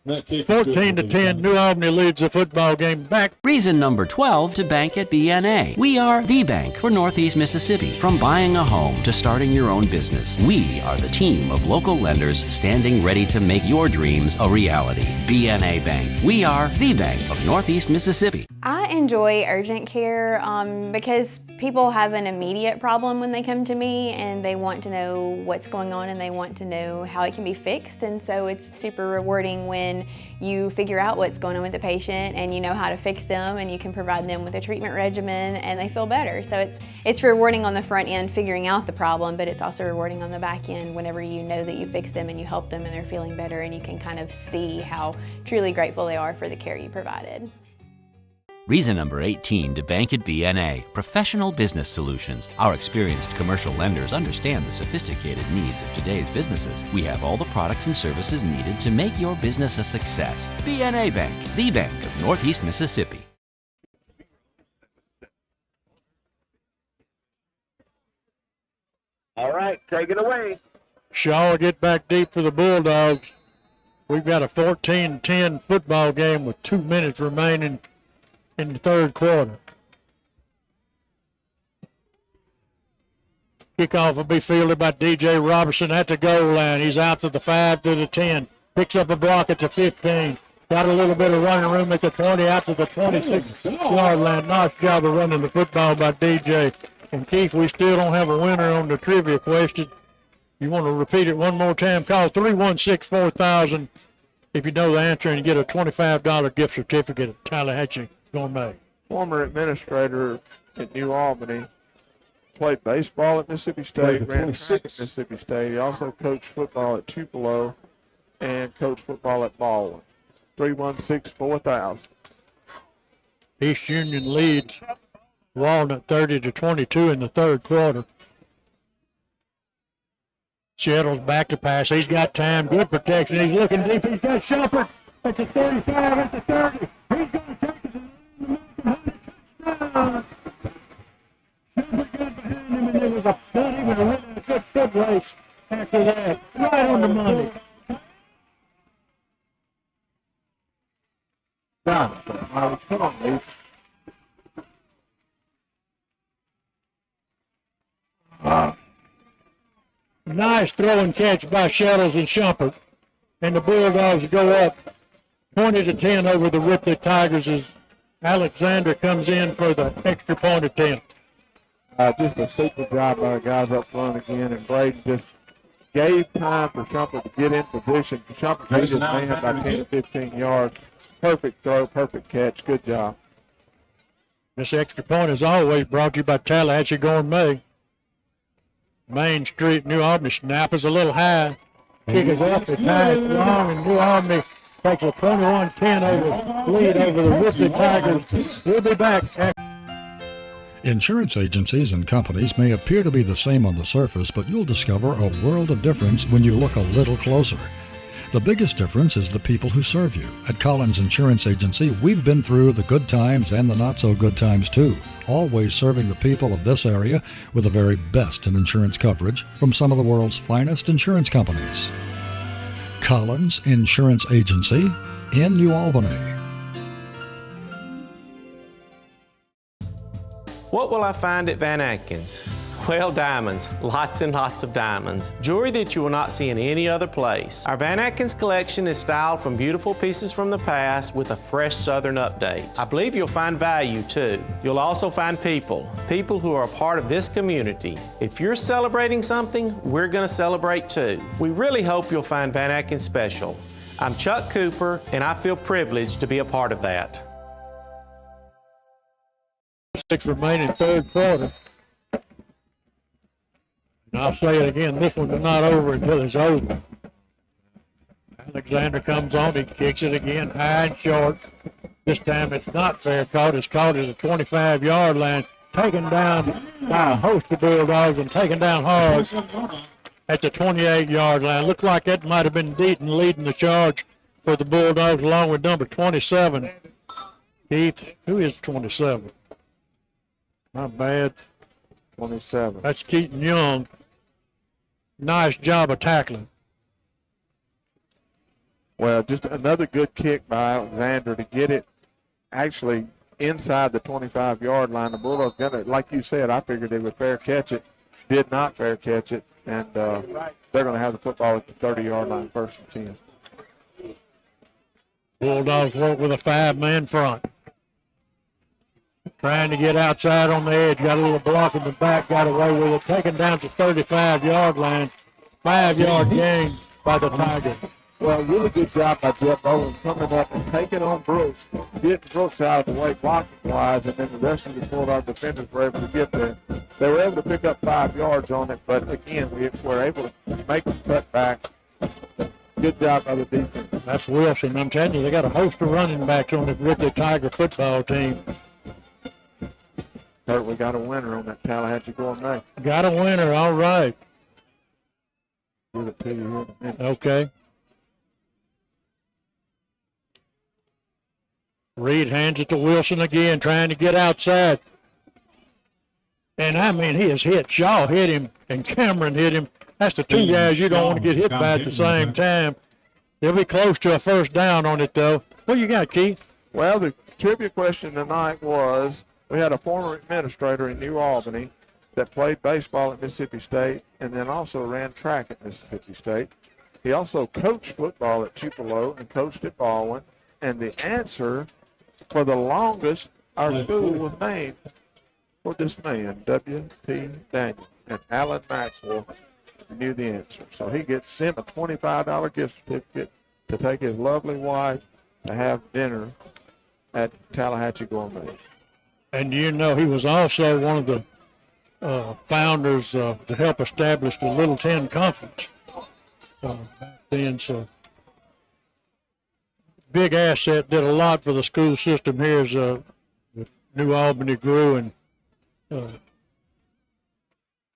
14-10, New Albany leads the football game back. Reason number 12 to bank at BNA. We are the bank for Northeast Mississippi. From buying a home to starting your own business, we are the team of local lenders standing ready to make your dreams a reality. BNA Bank. We are the bank of Northeast Mississippi. I enjoy urgent care because people have an immediate problem when they come to me and they want to know what's going on and they want to know how it can be fixed. And so it's super rewarding when you figure out what's going on with the patient and you know how to fix them and you can provide them with a treatment regimen and they feel better. So it's rewarding on the front end figuring out the problem, but it's also rewarding on the back end whenever you know that you fix them and you help them and they're feeling better and you can kind of see how truly grateful they are for the care you provided. Reason number 18 to bank at BNA. Professional business solutions. Our experienced commercial lenders understand the sophisticated needs of today's businesses. We have all the products and services needed to make your business a success. BNA Bank, the bank of Northeast Mississippi. All right, take it away. Shaw will get back deep for the Bulldogs. We've got a 14-10 football game with 2 minutes remaining in the third quarter. Kickoff will be fielded by DJ Robertson at the goal line. He's out to the 5 to the 10. Picks up a block at the 15. Got a little bit of running room at the 20, out to the 26-yard line. Nice job of running the football by DJ. And Keith, we still don't have a winner on the trivia question. You want to repeat it one more time? Call 316-4000 if you know the answer and you get a $25 gift certificate at Tallahatchie Gourmet. Former administrator at New Albany, played baseball at Mississippi State, ran track at Mississippi State. He also coached football at Tupelo and coached football at Baldwin. 316-4000. East Union leads Walnut 30-22 in the third quarter. Seattle's back to pass. He's got time. Good protection. He's looking deep. He's got Shumpert at the 35, at the 30. He's going to take it to the touchdown. Shumpert got behind him, and there was not even a really good foot race after that. Right on the money. Come on, Lee. Nice throw and catch by Shettles and Shumpert. And the Bulldogs go up 20-10 over the Ripley Tigers as Alexander comes in for the extra point attempt. Just a super job by the guys up front again, and Braden just gave time for Shumpert to get in position. Shumpert beat his man by 10 to 15 yards. Perfect throw, perfect catch. Good job. This extra point is always brought to you by Tallahatchie Gourmet. Main Street, New Albany. Snap is a little high. Kick is up, it's high, it's long, and New Albany takes a 21-10 lead over the Ripley Tigers. We'll be back. Insurance agencies and companies may appear to be the same on the surface, but you'll discover a world of difference when you look a little closer. The biggest difference is the people who serve you. At Collins Insurance Agency, we've been through the good times and the not-so-good times, too, always serving the people of this area with the very best in insurance coverage from some of the world's finest insurance companies. Collins Insurance Agency in New Albany. What will I find at Van Atkins? Well, diamonds, lots and lots of diamonds. Jewelry that you will not see in any other place. Our Van Atkins collection is styled from beautiful pieces from the past with a fresh Southern update. I believe you'll find value too. You'll also find people who are a part of this community. If you're celebrating something, we're gonna celebrate too. We really hope you'll find Van Atkins special. I'm Chuck Cooper, and I feel privileged to be a part of that. 6 remaining third quarter. And I'll say it again, this one's not over until it's over. Alexander comes on, he kicks it again, high and short. This time it's not fair caught, it's caught at the 25-yard line, taken down by a host of Bulldogs and taken down hard at the 28-yard line. Looks like that might have been Deaton leading the charge for the Bulldogs along with number 27. Keith, who is 27? Not bad. 27. That's Keaton Young. Nice job of tackling. Well, just another good kick by Alexander to get it actually inside the 25-yard line. The Bulldogs got it. Like you said, I figured they would fair catch it. Did not fair catch it. And they're going to have the football at the 30-yard line, 1st and 10. Bulldogs work with a 5-man front. Trying to get outside on the edge. Got a little block in the back. Got away with it. Taken down to 35-yard line. 5-yard gain by the Tigers. Well, really good job by Jeff Owens coming up and taking on Brooks, getting Brooks out of the way blocking-wise, and then the rest of the Bulldog defenders were able to get there. They were able to pick up 5 yards on it, but again, we were able to make them cut back. Good job by the defense. That's Wilson. I'm telling you, they got a host of running backs on the Ripley Tiger football team. Kurt, we got a winner on that Tallahatchie Gourmet. Got a winner, all right. Give it to you here in a minute. Okay. Reed hands it to Wilson again, trying to get outside. And I mean, he has hit. Shaw hit him, and Cameron hit him. That's the two guys you don't want to get hit by at the same time. They'll be close to a first down on it, though. What you got, Keith? Well, the trivia question tonight was, we had a former administrator in New Albany that played baseball at Mississippi State and then also ran track at Mississippi State. He also coached football at Tupelo and coached at Baldwin. And the answer, for the longest, our school was named for this man, W.P. Daniel. And Alan Maxwell knew the answer. So he gets sent a $25 gift certificate to take his lovely wife to have dinner at Tallahatchie Gourmet. And you know, he was also one of the founders to help establish the Little Ten Conference back then. So big asset, did a lot for the school system here as New Albany grew, and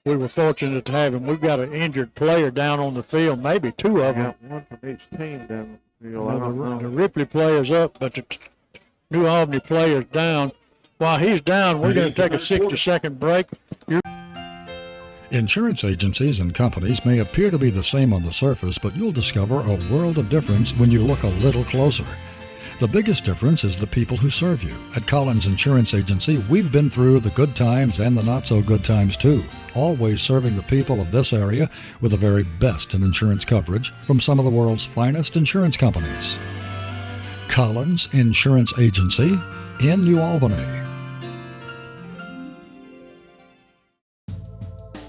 we were fortunate to have him. We've got an injured player down on the field, maybe two of them. One from each team down the field. I don't know. The Ripley player's up, but the New Albany player's down. While he's down, we're going to take a 60-second break. Insurance agencies and companies may appear to be the same on the surface, but you'll discover a world of difference when you look a little closer. The biggest difference is the people who serve you. At Collins Insurance Agency, we've been through the good times and the not-so-good times, too, always serving the people of this area with the very best in insurance coverage from some of the world's finest insurance companies. Collins Insurance Agency in New Albany.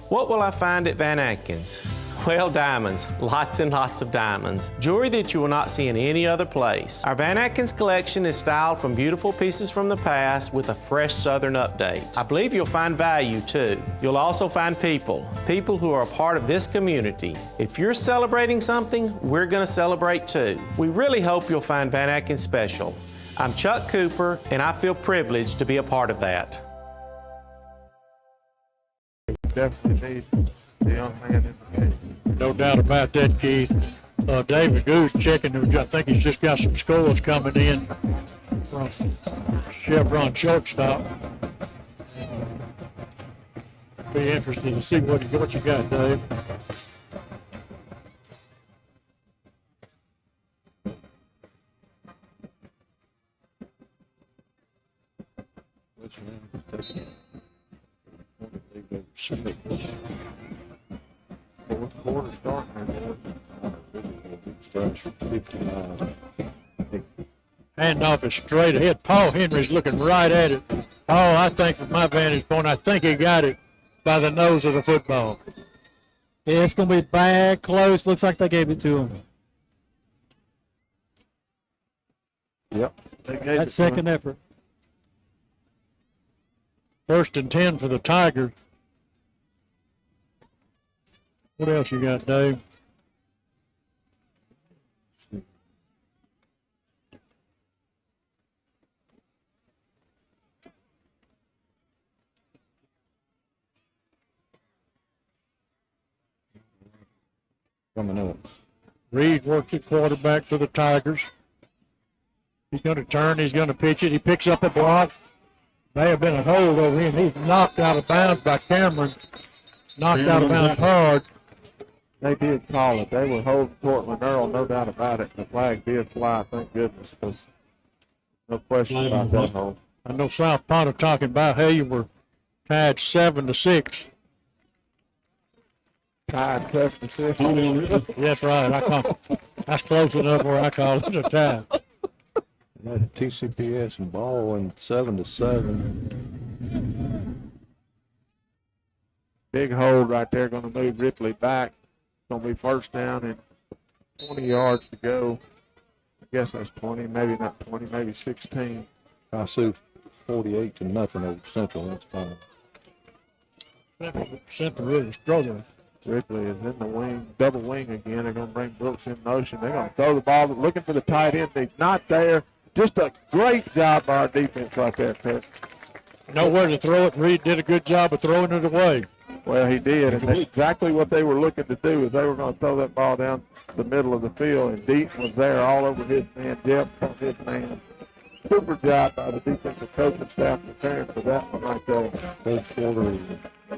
What will I find at Van Atkins? Well, diamonds, lots and lots of diamonds. Jewelry that you will not see in any other place. Our Van Atkins collection is styled from beautiful pieces from the past with a fresh Southern update. I believe you'll find value too. You'll also find people who are a part of this community. If you're celebrating something, we're going to celebrate too. We really hope you'll find Van Atkins special. I'm Chuck Cooper, and I feel privileged to be a part of that. Definitely needs the young man in the game. No doubt about that, Keith. David Goose checking. I think he's just got some scores coming in from Chevron shortstop. Be interested to see what you got, Dave. Which one? Fourth quarter starting. Handoff is straight ahead. Paul Henry's looking right at it. Oh, I think from my vantage point, I think he got it by the nose of the football. Yeah, it's going to be bad, close. Looks like they gave it to him. Yep. That's second effort. First and 10 for the Tigers. What else you got, Dave? Coming up. Reed works at quarterback for the Tigers. He's going to turn. He's going to pitch it. He picks up a block. May have been a hold over him. He's knocked out of bounds by Cameron. Knocked out of bounds hard. They did call it. They were holding Cortland Earl, no doubt about it. The flag did fly, thank goodness, because no question about that hold. I know South Pontotoc and Valhalla were tied 7-6. Tied 7-6. That's right. That's close enough where I call it a tie. TCPS and Ball and 7-7. Big hold right there, going to move Ripley back. Going to be first down and 20 yards to go. I guess that's 20, maybe not 20, maybe 16. I see 48-0 over Central. That's fine. Central really struggling. Ripley is in the wing, double wing again. They're going to bring Brooks in motion. They're going to throw the ball, looking for the tight end. They're not there. Just a great job by our defense right there, Kirk. Nowhere to throw it. Reed did a good job of throwing it away. Well, he did, and that's exactly what they were looking to do, is they were going to throw that ball down the middle of the field, and Deaton was there all over his man, Jeff on his man. Super job by the defensive coaching staff preparing for that one right there. Third quarter,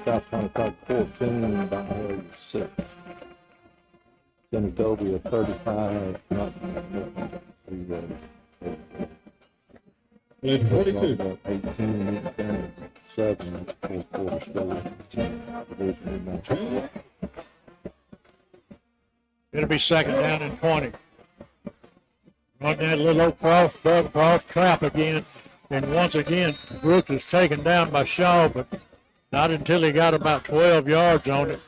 South Pontotoc 14, Valhalla 6. Senatobia 35, Played 42. 18, 7, fourth quarter score. It'll be second down and 20. Run that little cross trap again. And once again, Brooks is taken down by Shaw, but not until he got about 12 yards on it.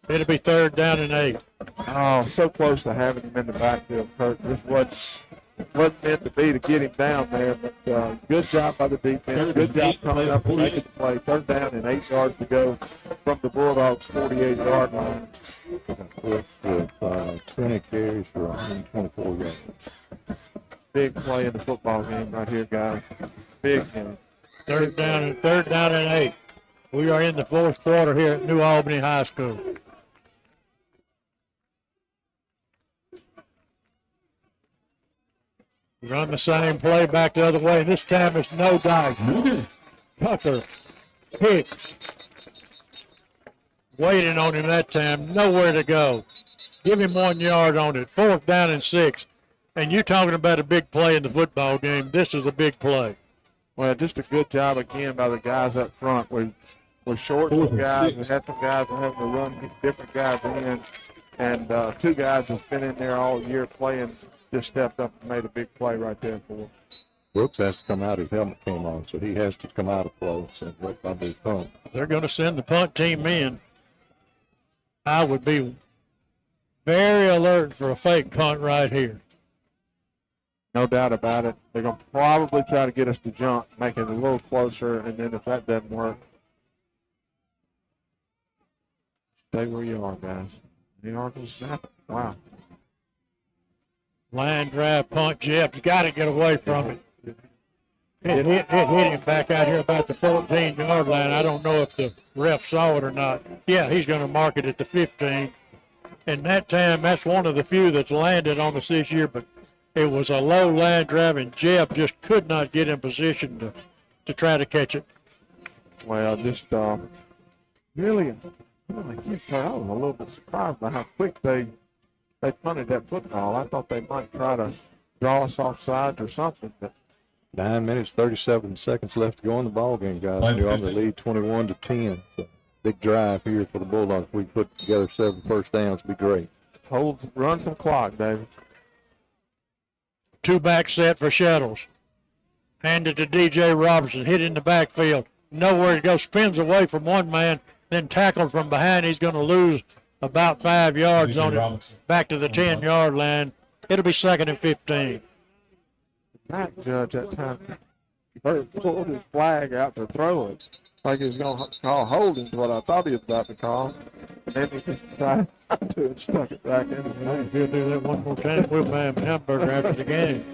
It'll be third down and 8. Oh, so close to having him in the backfield, Kirk. This wasn't meant to be to get him down there, but good job by the defense. Good job coming up and making the play. Third down and 8 yards to go from the Bulldogs' 48-yard line. With 20 carries for 124 yards. Big play in the football game right here, guys. Big game. Third down and 8. We are in the fourth quarter here at New Albany High School. Run the same play back the other way. This time it's no dice. Tucker, Hicks, waiting on him that time. Nowhere to go. Give him 1 yard on it. Fourth down and 6. And you're talking about a big play in the football game. This is a big play. Well, just a good job again by the guys up front. We're short some guys. We had some guys that having to run different guys in. And 2 guys that's been in there all year playing just stepped up and made a big play right there for us. Brooks has to come out. His helmet came on, so he has to come out of play. So right by the punt. They're going to send the punt team in. I would be very alert for a fake punt right here. No doubt about it. They're going to probably try to get us to jump, make it a little closer, and then if that doesn't work, stay where you are, guys. The Arkansas snap it. Wow. Line drive punt. Jeff's got to get away from it. It hit him back out here about the 14-yard line. I don't know if the ref saw it or not. Yeah, he's going to mark it at the 15. And that time, that's one of the few that's landed on us this year, but it was a low line drive, and Jeff just could not get in position to try to catch it. Well, just really, I was a little bit surprised by how quick they punted that football. I thought they might try to draw us off sides or something. But 9 minutes, 37 seconds left to go in the ball game, guys. You're on the lead 21-10. So big drive here for the Bulldogs. We put together 7 first downs. Be great. Run some clock, David. 2-back set for Shuttles. Handed to DJ Robertson. Hit in the backfield. Nowhere to go. Spins away from one man. Then tackled from behind. He's going to lose about 5 yards on it. Back to the 10-yard line. It'll be second and 15. Not judge that time. pulled his flag out to throw it. Like he was going to call holding is what I thought he was about to call. And then he just decided not to and stuck it back in the game. He'll do that one more time. We'll buy him a hamburger after the game.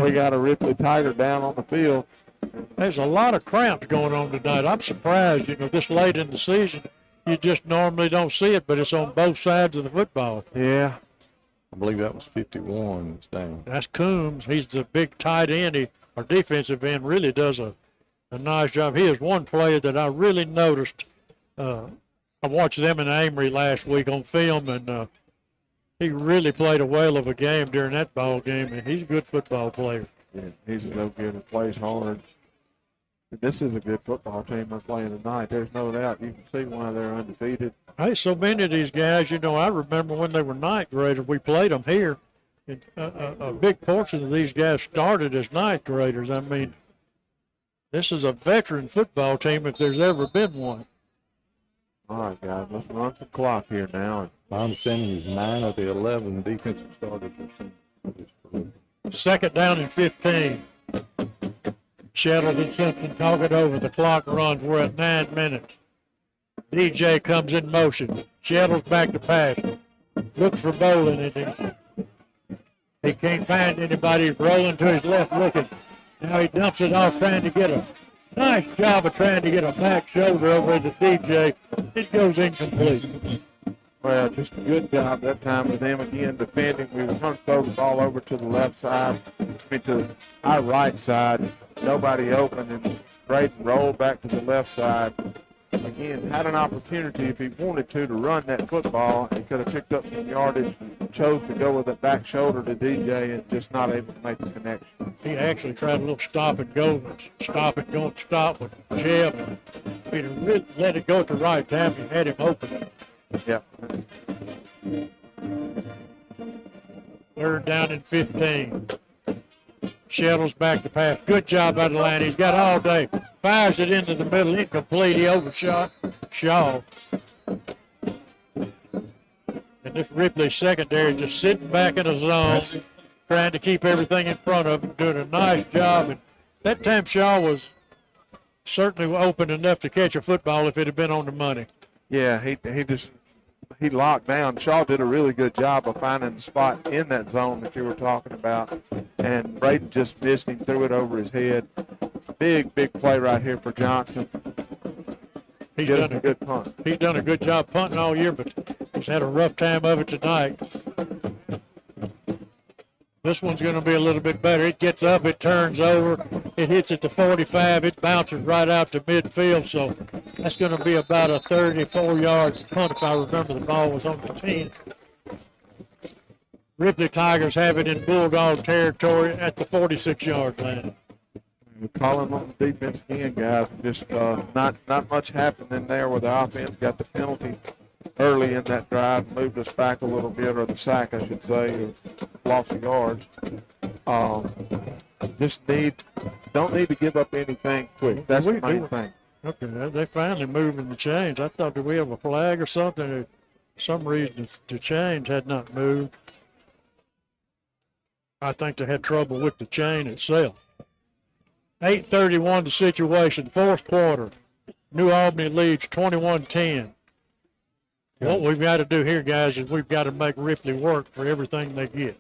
We got a Ripley Tiger down on the field. There's a lot of cramps going on tonight. I'm surprised, this late in the season, you just normally don't see it, but it's on both sides of the football. Yeah. I believe that was 51. It's down. That's Coombs. He's the big tight end. Our defensive end really does a nice job. He is one player that I really noticed. I watched them and Amory last week on film, and he really played a whale of a game during that ball game, and he's a good football player. Yeah, he's a no good and plays hard. This is a good football team they're playing tonight. There's no doubt. You can see why they're undefeated. Hey, so many of these guys, I remember when they were ninth graders, we played them here. And a big portion of these guys started as ninth graders. I mean, this is a veteran football team if there's ever been one. All right, guys, let's run some clock here now. My understanding is 9 of the 11 defensive starters are seniors. Second down and 15. Shettles and Simpson talk it over. The clock runs. We're at 9 minutes. DJ comes in motion. Shettles back to pass. Looks for Bowling. He can't find anybody. He's rolling to his left looking. Now he dumps it off trying to get a nice job of trying to get a back shoulder over to DJ. It goes incomplete. Well, just a good job that time with them again defending. We were trying to throw the ball over to the left side, to our right side. Nobody open, and Braden rolled back to the left side. Again, had an opportunity if he wanted to run that football. He could have picked up some yardage, chose to go with the back shoulder to DJ and just not able to make the connection. He actually tried a little stop and go with Jeff. And if he'd really let it go at the right time, he had him open. Yep. Third down and 15. Shettles back to pass. Good job out of the line. He's got all day. Fires it into the middle. Incomplete. He overshot Shaw. And this Ripley secondary just sitting back in a zone, trying to keep everything in front of him, doing a nice job. And that time Shaw was certainly open enough to catch a football if it had been on the money. Yeah, he locked down. Shaw did a really good job of finding the spot in that zone that you were talking about. And Braden just missed him, threw it over his head. Big play right here for Johnson. He's done a good punt. He's done a good job punting all year, but he's had a rough time of it tonight. This one's going to be a little bit better. It gets up, it turns over, it hits at the 45, it bounces right out to midfield, so that's going to be about a 34-yard punt if I remember the ball was on the 10. Ripley Tigers have it in Bulldog territory at the 46-yard line. We're calling on the defense again, guys. Just not much happening there where the offense got the penalty early in that drive, moved us back a little bit, or the sack, I should say, of lost yards. Don't need to give up anything quick. That's the main thing. Okay, they finally moving the chains. I thought, did we have a flag or something? For some reason, the chains had not moved. I think they had trouble with the chain itself. 8:31 the situation, fourth quarter. New Albany leads 21-10. What we've got to do here, guys, is we've got to make Ripley work for everything they get.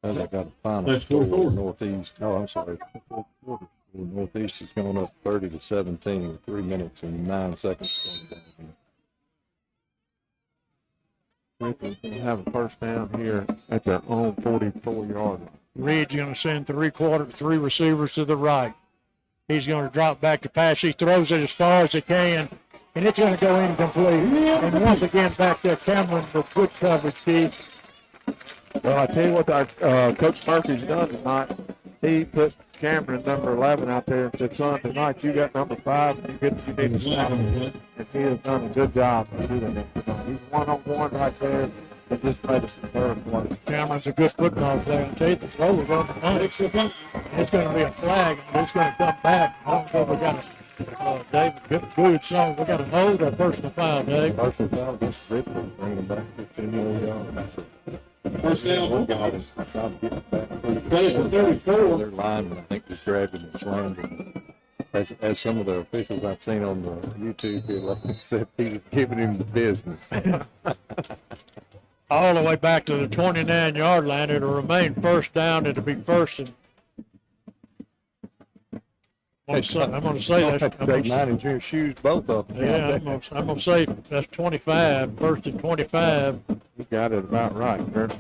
As I got a final score, Northeast. Oh, I'm sorry. Northeast is going up 30-17 with 3 minutes and 9 seconds. Ripley's going to have a first down here at their own 44-yard line. Reed's going to send three receivers to the right. He's going to drop back to pass. He throws it as far as he can, and it's going to go incomplete. And once again, back there, Cameron for good coverage, Steve. Well, I tell you what, Coach Murphy's done tonight. He put Cameron, number 11, out there and said, son, tonight you got number 5, you need to stop him. And he has done a good job of doing that tonight. He's one-on-one right there. It just made us third play. Cameron's a good football player. I tell you, the throw was on the money. It's going to be a flag, and it's going to come back. I don't know if we got a David good song. We got a hold or personal foul, Dave. Personal foul against Ripley, bringing it back 15 yards. First down. Trying to get back through the Plays for 34. Their lineman, I think, was grabbed him and slammed him. As some of the officials I've seen on the YouTube here like said, he was giving him the business. All the way back to the 29-yard line. It'll remain first down. It'll be first and I'm going to say that's take mine and your shoes, both of them. Yeah, I'm going to say that's 25, first and 25. You got it about right, Kurt.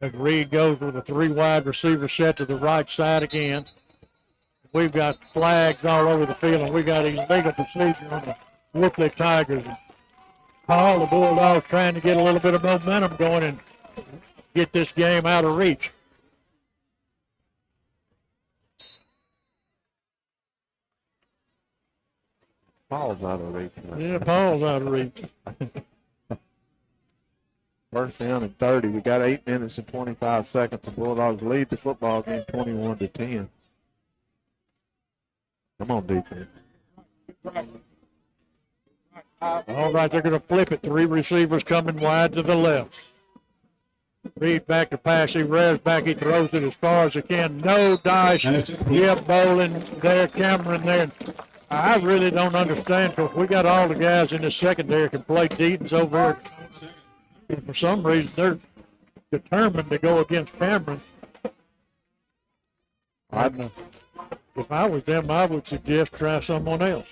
As Reed goes with a 3 wide receiver set to the right side again. We've got flags all over the field, and we got illegal procedure on the Ripley Tigers. All the Bulldogs trying to get a little bit of momentum going and get this game out of reach. Paul's out of reach. Yeah, Paul's out of reach. First down and 30. We got 8 minutes and 25 seconds. The Bulldogs lead the football game 21-10. Come on, defense. All right, they're going to flip it. 3 receivers coming wide to the left. Reed back to pass. He revs back. He throws it as far as he can. No dice. Yep, bowling there. Cameron there. I really don't understand because we got all the guys in the secondary can play Deaton's over there. For some reason, they're determined to go against Cameron. If I was them, I would suggest try someone else.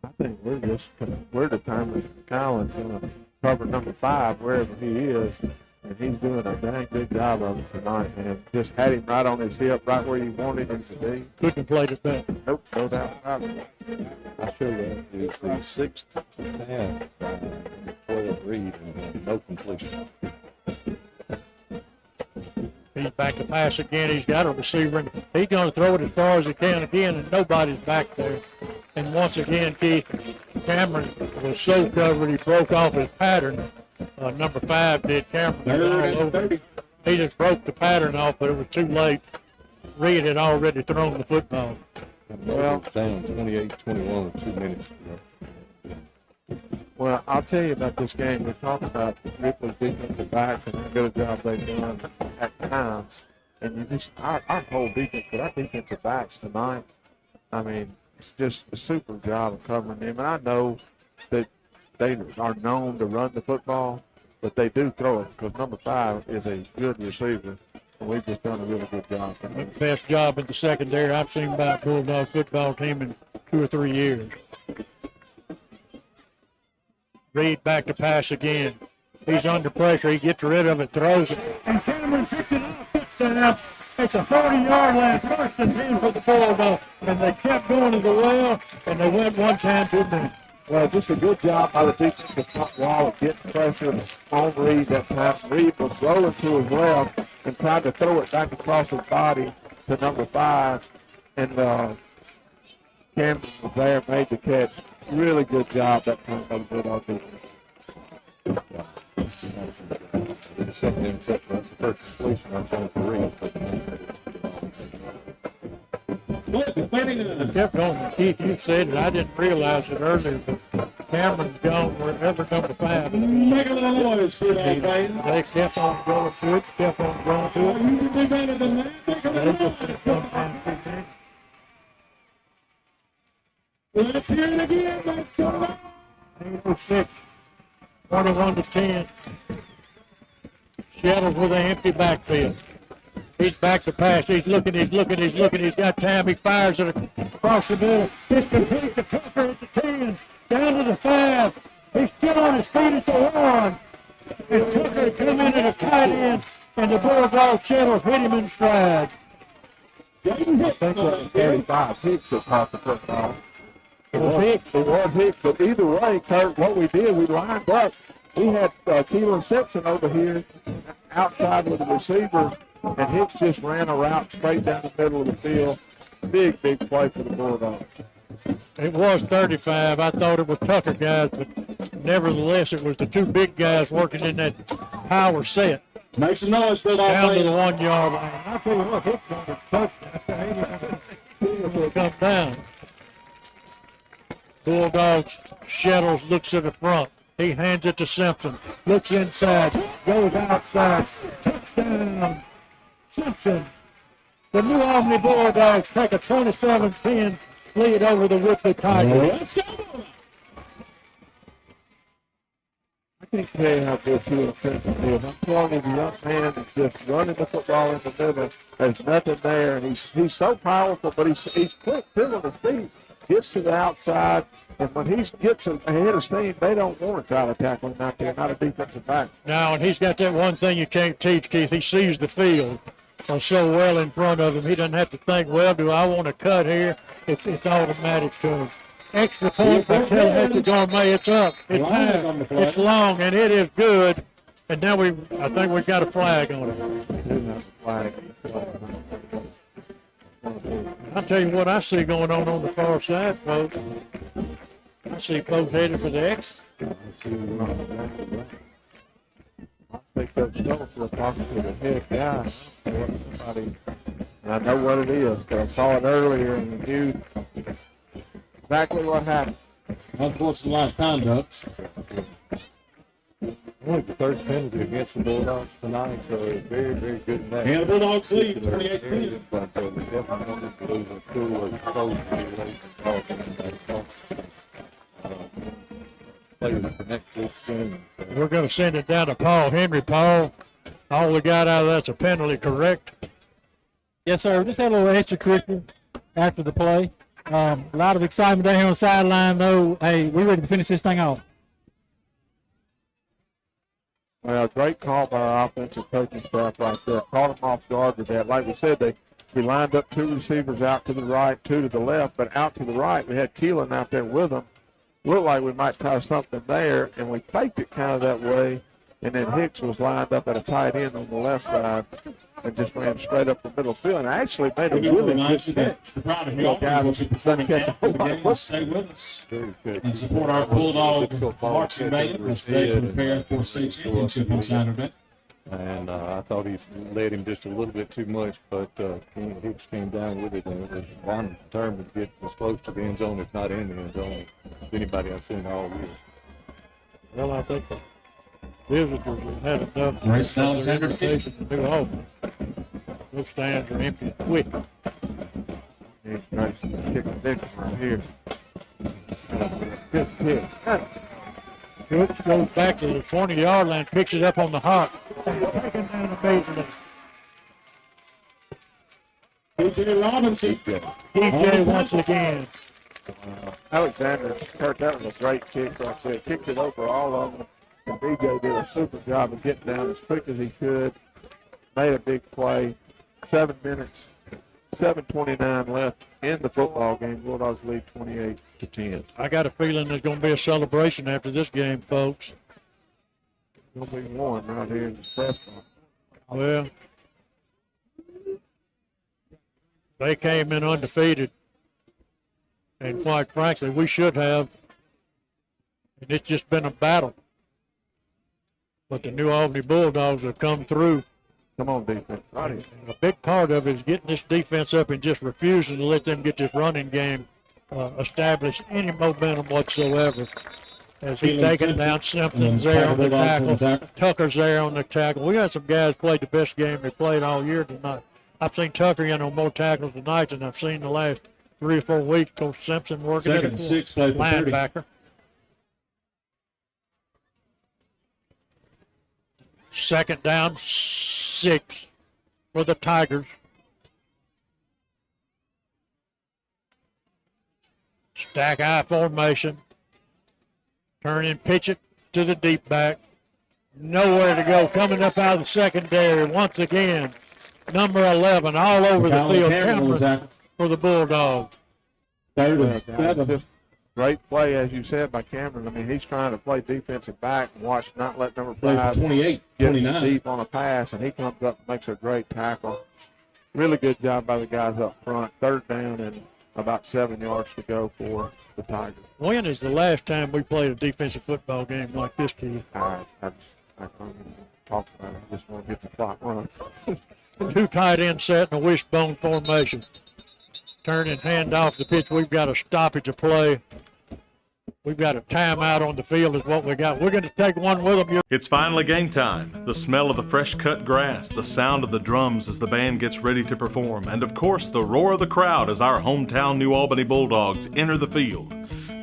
I think we're determined Cowan's going to cover number 5 wherever he is, and he's doing a dang good job of it tonight, man. Just had him right on his hip, right where you wanted him to be. Couldn't have played it better. Nope, no doubt about it. I show that is the 6th half for Reed and no completion. He's back to pass again. He's got a receiver, and he's going to throw it as far as he can again, and nobody's back there. And once again, Keith, Cameron was so covered he broke off his pattern. Number 5 did. Cameron. He just broke the pattern off, but it was too late. Reed had already thrown the football. Well, down 28-21 with 2 minutes to go. Well, I'll tell you about this game. We talked about Ripley's defensive backs and how good a job they've done at times. And you just, our whole defense, but our defensive backs tonight, I mean, it's just a super job of covering them. And I know that they are known to run the football, but they do throw it because number 5 is a good receiver. And we've just done a really good job. Best job in the secondary I've seen by a Bulldog football team in 2 or 3 years. Reed back to pass again. He's under pressure. He gets rid of it, throws it. And Cameron picks it up. Touchdown. It's a 40-yard line. First and 10 for the Bulldogs. And they kept going to the well, and they went one time too many. Well, just a good job by the defensive front wall of getting pressure on Reed that time. Reed was rolling to his left and tried to throw it back across his body to number 5. And Cameron was there, made the catch. Really good job that time by the Bulldog defense. The second interception, that's the first completion on chance for Reed. They kept going. Keith, you said it. I didn't realize it earlier, but Cameron's gone wherever number 5 is. Make a little noise, They kept on going to it, kept on going to it. You can do better than that. Make a little noise. Let's hear it again. Let's go. 6, 21-10. Shadows with an empty backfield. He's back to pass. He's looking. He's got time. He fires it across the middle. It's complete to Tucker at the 10. Down to the 5. He's still on his feet at the 1. And Tucker come in at a tight end, and the Bulldog Shadows hit him in stride. I think it was 35 Hicks that caught the football. It was Hicks, but either way, Kurt, what we did, we lined up. We had Keelan Simpson over here outside with the receiver, and Hicks just ran a route straight down the middle of the field. Big play for the Bulldogs. It was 35. I thought it was Tucker guys, but nevertheless, it was the 2 big guys working in that power set. Make some noise, Bulldog. Down to the 1-yard line. I'll tell you what, Hicks on the touchdown. Will come down. Bulldogs, Shadows looks to the front. He hands it to Simpson. Looks inside. Goes outside. Touchdown, Simpson. The New Albany Bulldogs take a 27-10 lead over the Ripley Tigers. Let's go. I can't tell you how good Keelan Simpson is. I'm telling you, the young man is just running the football in the middle. There's nothing there, and he's so powerful, but he's quick too on his feet. Gets to the outside, and when he gets ahead of steam, they don't want to try to tackle him out there, not a defensive back. Now, and he's got that one thing you can't teach, Keith. He sees the field so well in front of him. He doesn't have to think, well, do I want to cut here? It's automatic to him. Extra point by Tallahatchie Gourmet. It's up. It's high. It's long, and it is good. And now I think we've got a flag on it. I'll tell you what I see going on the far side, folks. I see folks headed for the X. I think Coach Stokes was talking to the head guy. And I know what it is because I saw it earlier and knew exactly what happened. Unfortunate conduct. Only the third penalty against the Bulldogs tonight, so it's very, very good in that. And the Bulldogs lead 28-10. But we definitely wanted to lose a school or close to be late players for next week's game. We're going to send it down to Paul Henry. Paul, all we got out of that's a penalty, correct? Yes, sir. Just had a little extracurricular after the play. A lot of excitement down here on the sideline, though. Hey, we're ready to finish this thing off. Well, great call by our offensive coaching staff right there. Caught them off guard with that. Like we said, we lined up two receivers out to the right, two to the left, but out to the right, we had Keelan out there with them. Looked like we might try something there, and we faked it kind of that way, and then Hicks was lined up at a tight end on the left side and just ran straight up the middle field and actually made a really good catch. The crowd of New Albany will be performing after the game. Stay with us and support our Bulldog marching band as they prepare for state championship on Saturday. And I thought he led him just a little bit too much, but Hicks came down with it, and it was one determined to get as close to the end zone, if not in the end zone, as anybody I've seen all year. Well, I think the visitors had enough Grace Alexander reputation to do all. Those stands are empty and quick. Here's nice kick Dixon right here. Good kick. Brooks goes back to the 20-yard line, picks it up on the hop. Taking down the basement. DJ Robinson. DJ once again. Alexander, Kurt, that was a great kick right there. Kicked it over all of them. And DJ did a super job of getting down as quick as he could. Made a big play. 7 minutes, 7:29 left in the football game. Bulldogs lead 28-10. I got a feeling there's going to be a celebration after this game, folks. Going to be one right here in the press box. Well, they came in undefeated, and quite frankly, we should have. And it's just been a battle. But the New Albany Bulldogs have come through. Come on, defense. And a big part of it is getting this defense up and just refusing to let them get this running game established any momentum whatsoever. As he's taking down Simpson's there on the tackle. Tucker's there on the tackle. We got some guys played the best game they played all year tonight. I've seen Tucker in on more tackles tonight than I've seen the last 3 or 4 weeks. Coach Simpson working at a linebacker. Second down, 6 for the Tigers. Stack eye formation. Turn and pitch it to the deep back. Nowhere to go. Coming up out of the secondary once again. Number 11 all over the field. Cameron for the Bulldogs. Great play, as you said, by Cameron. I mean, he's trying to play defensive back and watch not let number 5 28, get 29. deep on a pass, and he comes up and makes a great tackle. Really good job by the guys up front. Third down and about 7 yards to go for the Tigers. When is the last time we played a defensive football game like this, Keith? I can't even talk about it. I just want to get the clock running. 2 tight ends set in a wishbone formation. Turn and hand off the pitch. We've got a stoppage of play. We've got a timeout on the field is what we got. We're going to take one with them. It's finally game time. The smell of the fresh cut grass, the sound of the drums as the band gets ready to perform, and of course the roar of the crowd as our hometown New Albany Bulldogs enter the field.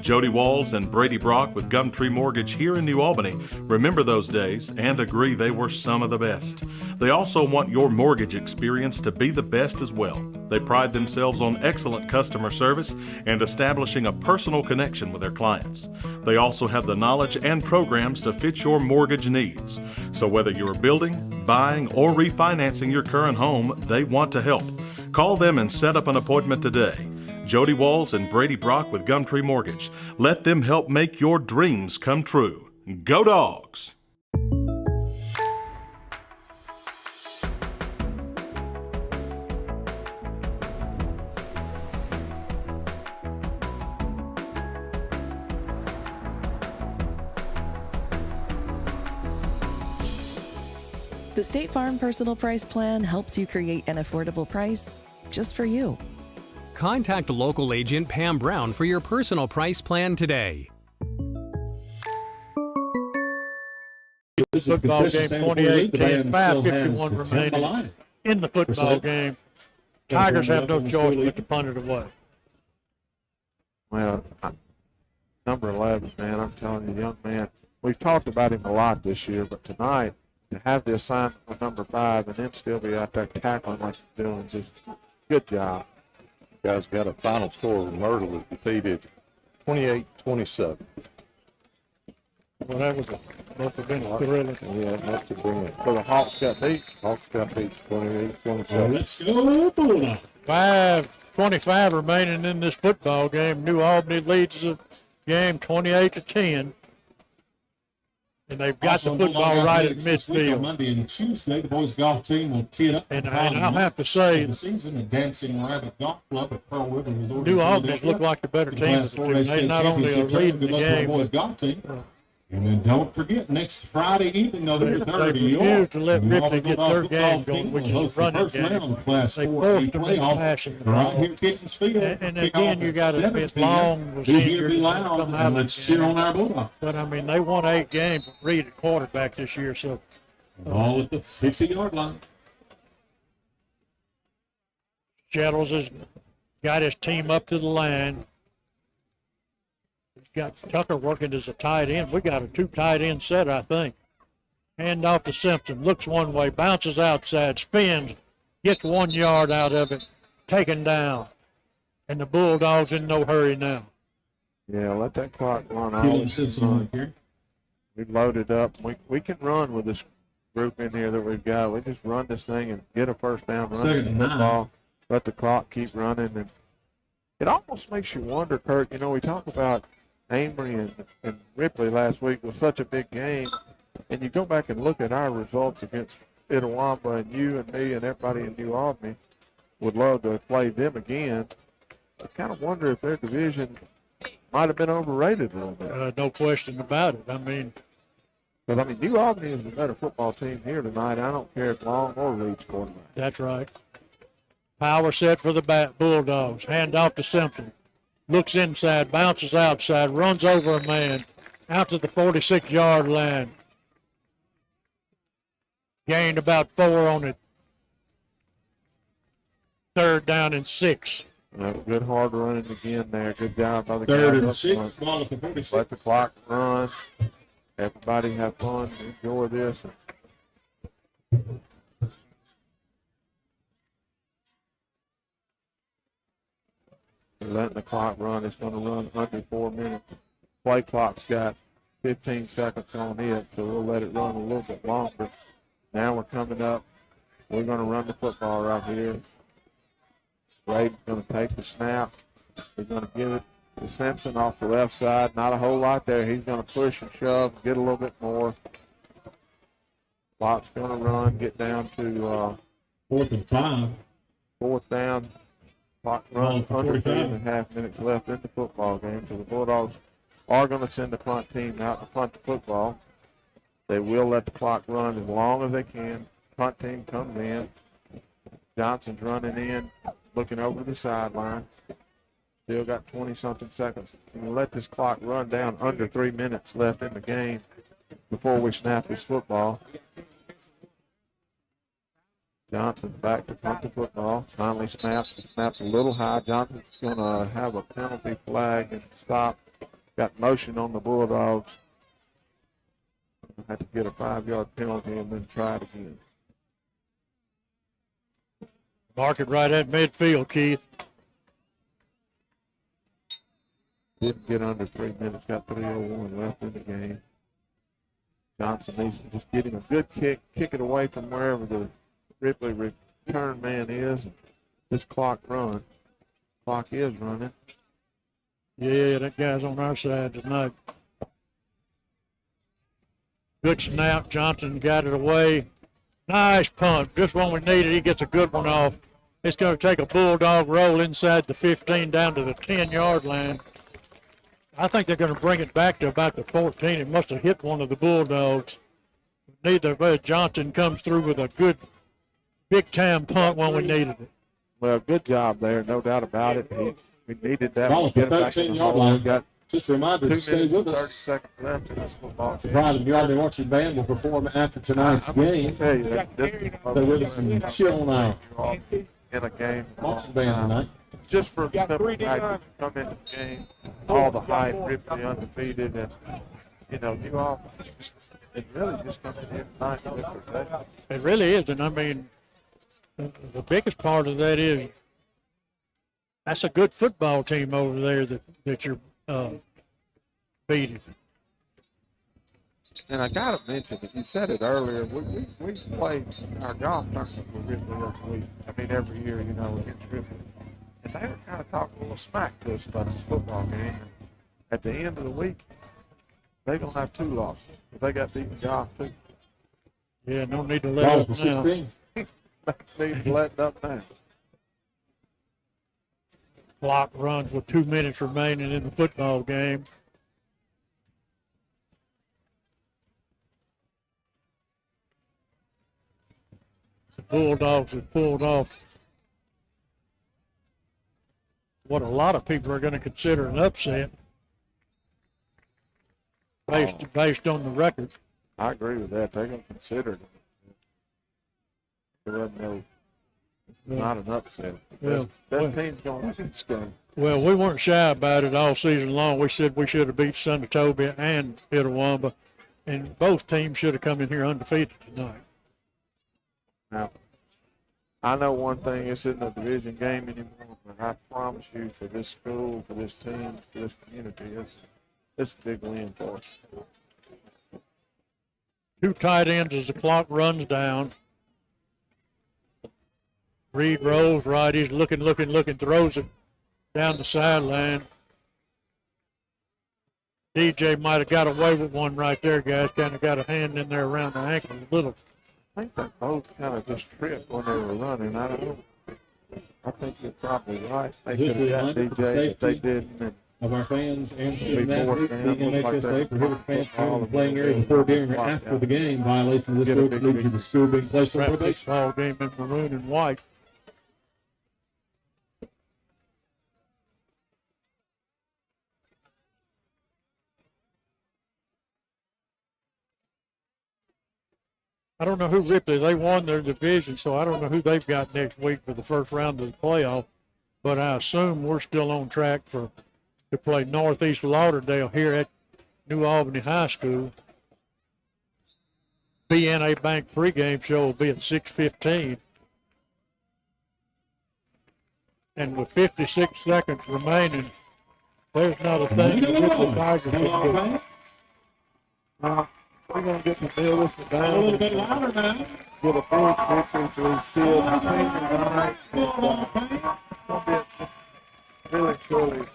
Jody Walls and Brady Brock with Gumtree Mortgage here in New Albany remember those days and agree they were some of the best. They also want your mortgage experience to be the best as well. They pride themselves on excellent customer service and establishing a personal connection with their clients. They also have the knowledge and programs to fit your mortgage needs. So whether you're building, buying, or refinancing your current home, they want to help. Call them and set up an appointment today. Jody Walls and Brady Brock with Gumtree Mortgage. Let them help make your dreams come true. Go Dogs! The State Farm Personal Price Plan helps you create an affordable price just for you. Contact local agent Pam Brown for your personal price plan today. Football game 28-10, 5:51 remaining in the football game. Tigers have no choice but to punt it away. Well, number 11, man, I'm telling you, young man, we've talked about him a lot this year, but tonight, to have the assignment with number 5 and then still be out there tackling like he's doing, just good job. Guys got a final score. Myrtle was defeated 28-27. Well, that was must have been a thrilling. Yeah, it must have been. So the Hawks got beat. Hawks got beat 28-27. Let's go, Bulldogs. 5:25 remaining in this football game. New Albany leads the game 28-10. And they've got the football right at midfield. Monday and Tuesday, the boys golf team will tee it up. And I'll have to say, the season, the Dancing Rabbit Golf Club at Pearl River Resort. New Albany's look like the better team of the two. They not only are leading the game, boys golf team. And then don't forget, next Friday evening, November 3rd, they refuse to let Ripley get their game going, which is a running game. They forced them into passing the ball. And again, you got to admit, Long was injured. And let's cheer on our Bulldogs. But, I mean, they won 8 games with Reed at quarterback this year. So ball at the 50-yard line. Shettles has got his team up to the line. He's got Tucker working as a tight end. We got a 2 tight end set, I think. Hand off to Simpson. Looks one way, bounces outside, spins, gets 1 yard out of it, taken down. And the Bulldogs in no hurry now. Yeah, let that clock run out. We loaded up. We can run with this group in here that we've got. We just run this thing and get a first down, run the football, let the clock keep running. And it almost makes you wonder, Kurt, you know, we talk about Amory and Ripley last week was such a big game, and you go back and look at our results against Itawamba, and you and me and everybody in New Albany would love to play them again. I kind of wonder if their division might have been overrated a little bit. No question about it. I mean, New Albany is a better football team here tonight. I don't care if Long or Reed's quarterback. That's right. Power set for the Bulldogs. Hand off to Simpson. Looks inside, bounces outside, runs over a man, out to the 46-yard line. Gained about 4 on it. 3rd down and 6. Good hard running again there. Good job by the 3rd guys. and 6, ball at the 46. Let the clock run. Everybody have fun. Enjoy this. Letting the clock run. It's going to run under 4 minutes. Play clock's got 15 seconds on it, so we'll let it run a little bit longer. Now we're coming up. We're going to run the football right here. Braden's going to take the snap. He's going to give it to Simpson off the left side. Not a whole lot there. He's going to push and shove, get a little bit more. Clock's going to run, get down to 4th and 5. 4th down. Clock runs under 2.5 minutes left in the football game. So the Bulldogs are going to send the punt team out to punt the football. They will let the clock run as long as they can. Punt team comes in. Johnson's running in, looking over the sideline. Still got 20-something seconds. We'll let this clock run down under 3 minutes left in the game before we snap this football. Johnson back to punt the football. Finally snaps a little high. Johnson's going to have a penalty flag and stop. Got motion on the Bulldogs. Had to get a 5-yard penalty and then try it again. Mark it right at midfield, Keith. Didn't get under 3 minutes. Got 3:01 left in the game. Johnson needs to just get him a good kick it away from wherever the Ripley return man is. This clock run. Clock is running. Yeah, that guy's on our side tonight. Good snap. Johnson got it away. Nice punt. Just when we needed, he gets a good one off. It's going to take a Bulldog roll inside the 15 down to the 10-yard line. I think they're going to bring it back to about the 14. It must have hit one of the Bulldogs. Neither way, Johnson comes through with a good big-time punt when we needed it. Well, good job there, no doubt about it. We needed that Ball one at to get the it back in the 13-yard hole. line. We've got Just a reminder 2 to stay minutes with and 30 us. seconds left in this football The game. Pride of New Albany Marching Band will perform after tonight's game. Tell you that this is Stay with us and chill now. in a game. Marching Band tonight. Just for the simple fact that you come into the game, all the hype, Ripley undefeated, and you all, it really just comes in here tonight. It really is, and I mean, the biggest part of that is that's a good football team over there that you're beating. And I got to mention that you said it earlier. We play our golf tournament with Ripley every week. I mean, every year, against Ripley. And they were kind of talking a little smack to us about this football game. And at the end of the week, they're going to have 2 losses. But they got beaten golf, too. Yeah, no need to let up now. 16. Need to let up now. Clock runs with 2 minutes remaining in the football game. The Bulldogs have pulled off what a lot of people are going to consider an upset based on the record. I agree with that. They're going to consider it. It's not an upset. That team's going to win this game. Well, we weren't shy about it all season long. We said we should have beat Senatobia and Itawamba, and both teams should have come in here undefeated tonight. Now, I know one thing, it's in the division game anymore, but I promise you, for this school, for this team, for this community, it's a big win for us. 2 tight ends as the clock runs down. Reed rolls right. He's looking, throws it down the sideline. DJ might have got away with one right there, guys. Kind of got a hand in there around the ankle a little. I think they both kind of just tripped when they were running. I don't know. I think you're probably right. They could have got DJ if they didn't. Of our fans and student athletes, the NHSA prohibits fans from the playing area before, during, or after the game. Violation of this rule leads to the school being placed on probation. Ball game in maroon and white. I don't know who Ripley, they won their division, so I don't know who they've got next week for the first round of the playoff, but I assume we're still on track to play Northeast Lauderdale here at New Albany High School. BNA Bank pregame show will be at 6:15. And with 56 seconds remaining, there's not a thing the Ripley Tigers can do. We're going to get the deal with the down. A little bit louder now. Get a fourth victory for the field tonight. It's going to be really, truly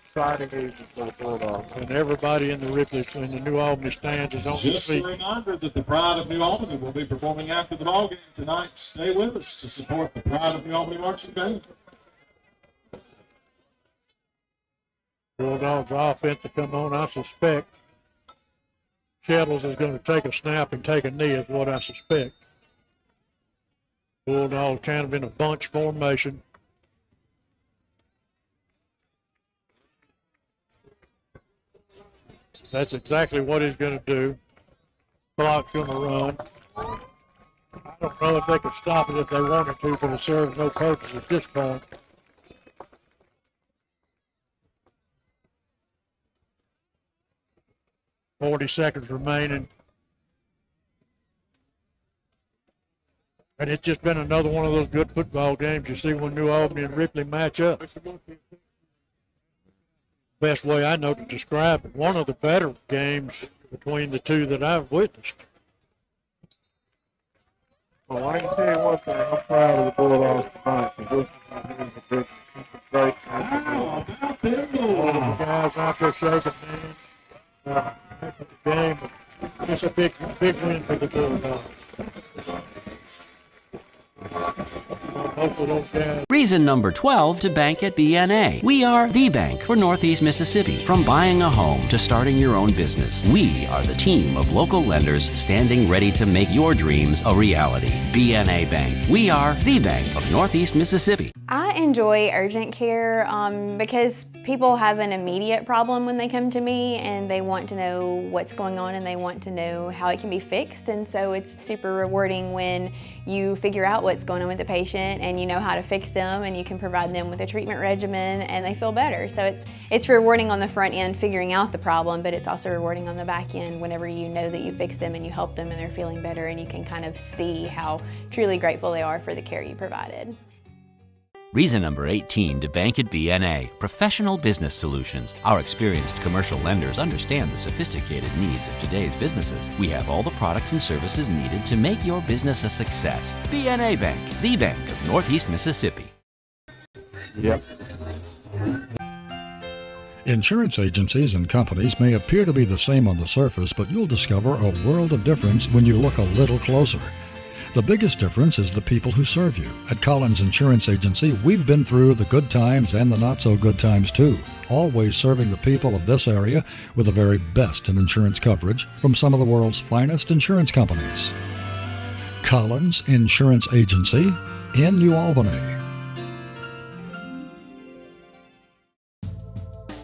exciting evening for the Bulldogs. And everybody in the Ripley, in the New Albany stands is on their Just feet. a reminder that the Pride of New Albany will be performing after the ball game tonight. Stay with us to support the Pride of New Albany Marching Band. Bulldogs offense to come on, I suspect. Shettles is going to take a snap and take a knee is what I suspect. Bulldogs kind of in a bunch formation. That's exactly what he's going to do. Clock's going to run. I don't know if they could stop it if they wanted to, but it serves no purpose at this point. "40 seconds remaining. And it's just been another one of those good football games you see when New Albany and Ripley match up. Best way I know to describe it, one of the better games between the two that I've witnessed. Well, I can tell you one thing. I'm proud of the Bulldogs tonight. This is a great All the guys out there shaking hands. The game. It's a big win for the Bulldogs. Most of those guys. Reason number 12 to bank at BNA. We are the bank for Northeast Mississippi. From buying a home to starting your own business, we are the team of local lenders standing ready to make your dreams a reality. BNA Bank. We are the bank of Northeast Mississippi. I enjoy urgent care because people have an immediate problem when they come to me and they want to know what's going on and they want to know how it can be fixed. And so it's super rewarding when you figure out what's going on with the patient and you know how to fix them and you can provide them with a treatment regimen and they feel better. So it's rewarding on the front end figuring out the problem, but it's also rewarding on the back end whenever you know that you fix them and you help them and they're feeling better and you can kind of see how truly grateful they are for the care you provided. Reason number 18 to bank at BNA. Professional business solutions. Our experienced commercial lenders understand the sophisticated needs of today's businesses. We have all the products and services needed to make your business a success. BNA Bank, the bank of Northeast Mississippi. Yep. Insurance agencies and companies may appear to be the same on the surface, but you'll discover a world of difference when you look a little closer. The biggest difference is the people who serve you. At Collins Insurance Agency, we've been through the good times and the not so good times too, always serving the people of this area with the very best in insurance coverage from some of the world's finest insurance companies. Collins Insurance Agency in New Albany.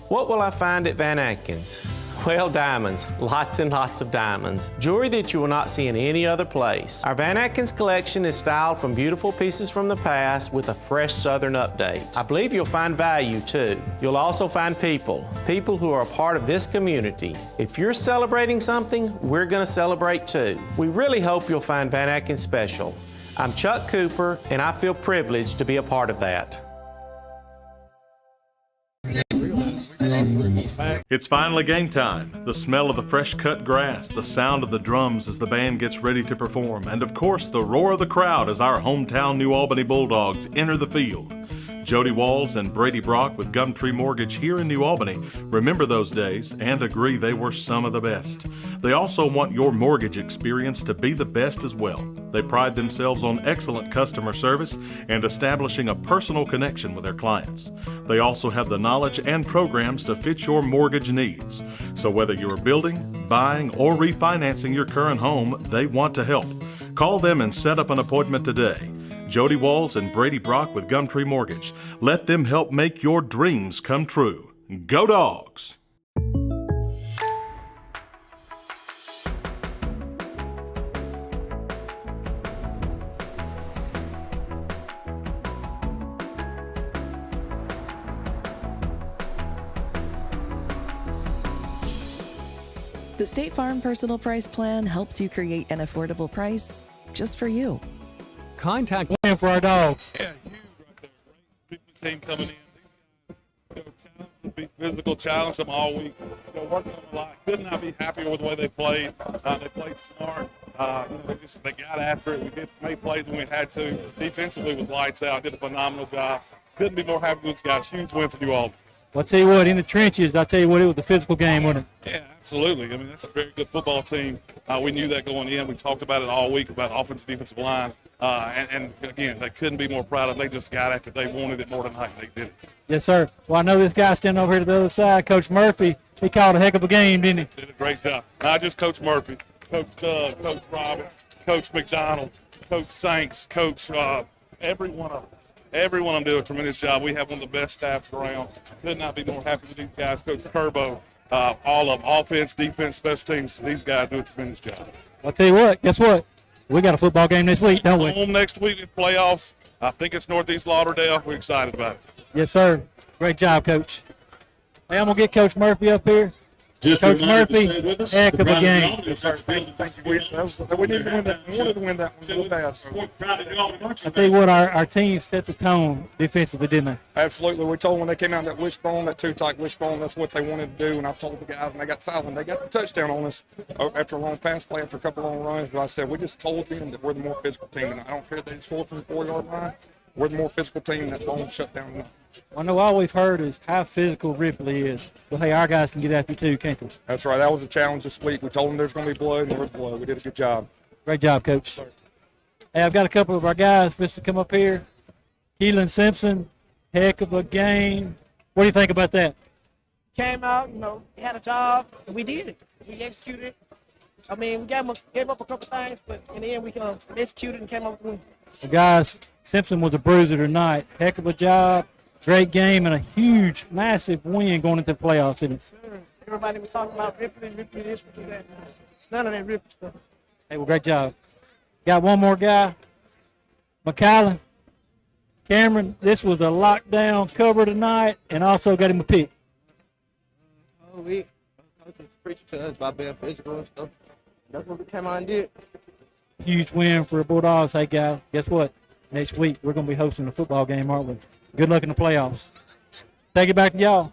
What will I find at Van Atkins? Well, diamonds, lots and lots of diamonds. Jewelry that you will not see in any other place. Our Van Atkins collection is styled from beautiful pieces from the past with a fresh Southern update. I believe you'll find value too. You'll also find people who are a part of this community. If you're celebrating something, we're gonna celebrate too. We really hope you'll find Van Atkins special. I'm Chuck Cooper, and I feel privileged to be a part of that. It's finally game time. The smell of the fresh cut grass, the sound of the drums as the band gets ready to perform, and of course the roar of the crowd as our hometown New Albany Bulldogs enter the field. Jody Walls and Brady Brock with Gumtree Mortgage here in New Albany remember those days and agree they were some of the best. They also want your mortgage experience to be the best as well. They pride themselves on excellent customer service and establishing a personal connection with their clients. They also have the knowledge and programs to fit your mortgage needs. So whether you're building, buying, or refinancing your current home, they want to help. Call them and set up an appointment today. Jody Walls and Brady Brock with Gumtree Mortgage. Let them help make your dreams come true. Go Dogs! The State Farm Personal Price Plan helps you create an affordable price just for you. Contact Win for our dogs. Yeah, huge right there. Great team coming in. Be physical, challenge them all week. Working them a lot. Could not be happier with the way they played. They played smart. They got after it. We made plays when we had to. Defensively was lights out. Did a phenomenal job. Couldn't be more happy with these guys. Huge win for New Albany. Well, I tell you what, in the trenches, I tell you what, it was a physical game, wasn't it? Yeah, absolutely. I mean, that's a very good football team. We knew that going in. We talked about it all week about offensive, defensive line. And again, they couldn't be more proud of it. They just got after it. They wanted it more tonight. They did it. Yes, sir. Well, I know this guy standing over here to the other side, Coach Murphy. He called a heck of a game, didn't he? Did a great job. Not just Coach Murphy, Coach Doug, Coach Robert, Coach McDonald, Coach Sanks, Coach every one of them. Everyone doing a tremendous job. We have one of the best staffs around. Could not be more happy with these guys. Coach Curbo, all of them, offense, defense, special teams. These guys do a tremendous job. I'll tell you what, guess what? We got a football game this week, don't we? Home next week in playoffs. I think it's Northeast Lauderdale. We're excited about it. Yes, sir. Great job, Coach. Hey, I'm going to get Coach Murphy up here. Just Coach a reminder to Murphy, stay with us. heck of a The game. Pride of Yes, sir. Thank you. We needed to win that. We wanted to win that one so fast. I tell you what, our team set the tone defensively, didn't they? Absolutely. We told them when they came out that wishbone, that two-tight wishbone, that's what they wanted to do. And I've told the guys, and they got silent. They got the touchdown on us after a long pass play, after a couple long runs. But I said, we just told them that we're the more physical team. And I don't care if they score from the 4-yard line. We're the more physical team. That bone shut down tonight. I know all we've heard is how physical Ripley is. But, hey, our guys can get after you too, can't they? That's right. That was a challenge this week. We told them there's going to be blood, and there was blood. We did a good job. Great job, Coach. Hey, I've got a couple of our guys supposed to come up here. Keelan Simpson, heck of a game. What do you think about that? Came out, had a job, and we did it. We executed it. I mean, we gave up a couple things, but in the end, we executed and came up with a win. The guys, Simpson was a bruiser tonight. Heck of a job. Great game and a huge, massive win going into the playoffs. Isn't it? Everybody was talking about Ripley this, Ripley that. None of that Ripley stuff. Hey, well, great job. Got one more guy, McCallum. Cameron, this was a lockdown cover tonight, and also got him a pick. Oh, Coach was preaching to us about being physical and stuff. That's what we came out and did. Huge win for the Bulldogs. Hey, guys, guess what? Next week, we're going to be hosting a football game, aren't we? Good luck in the playoffs. Take it back to y'all.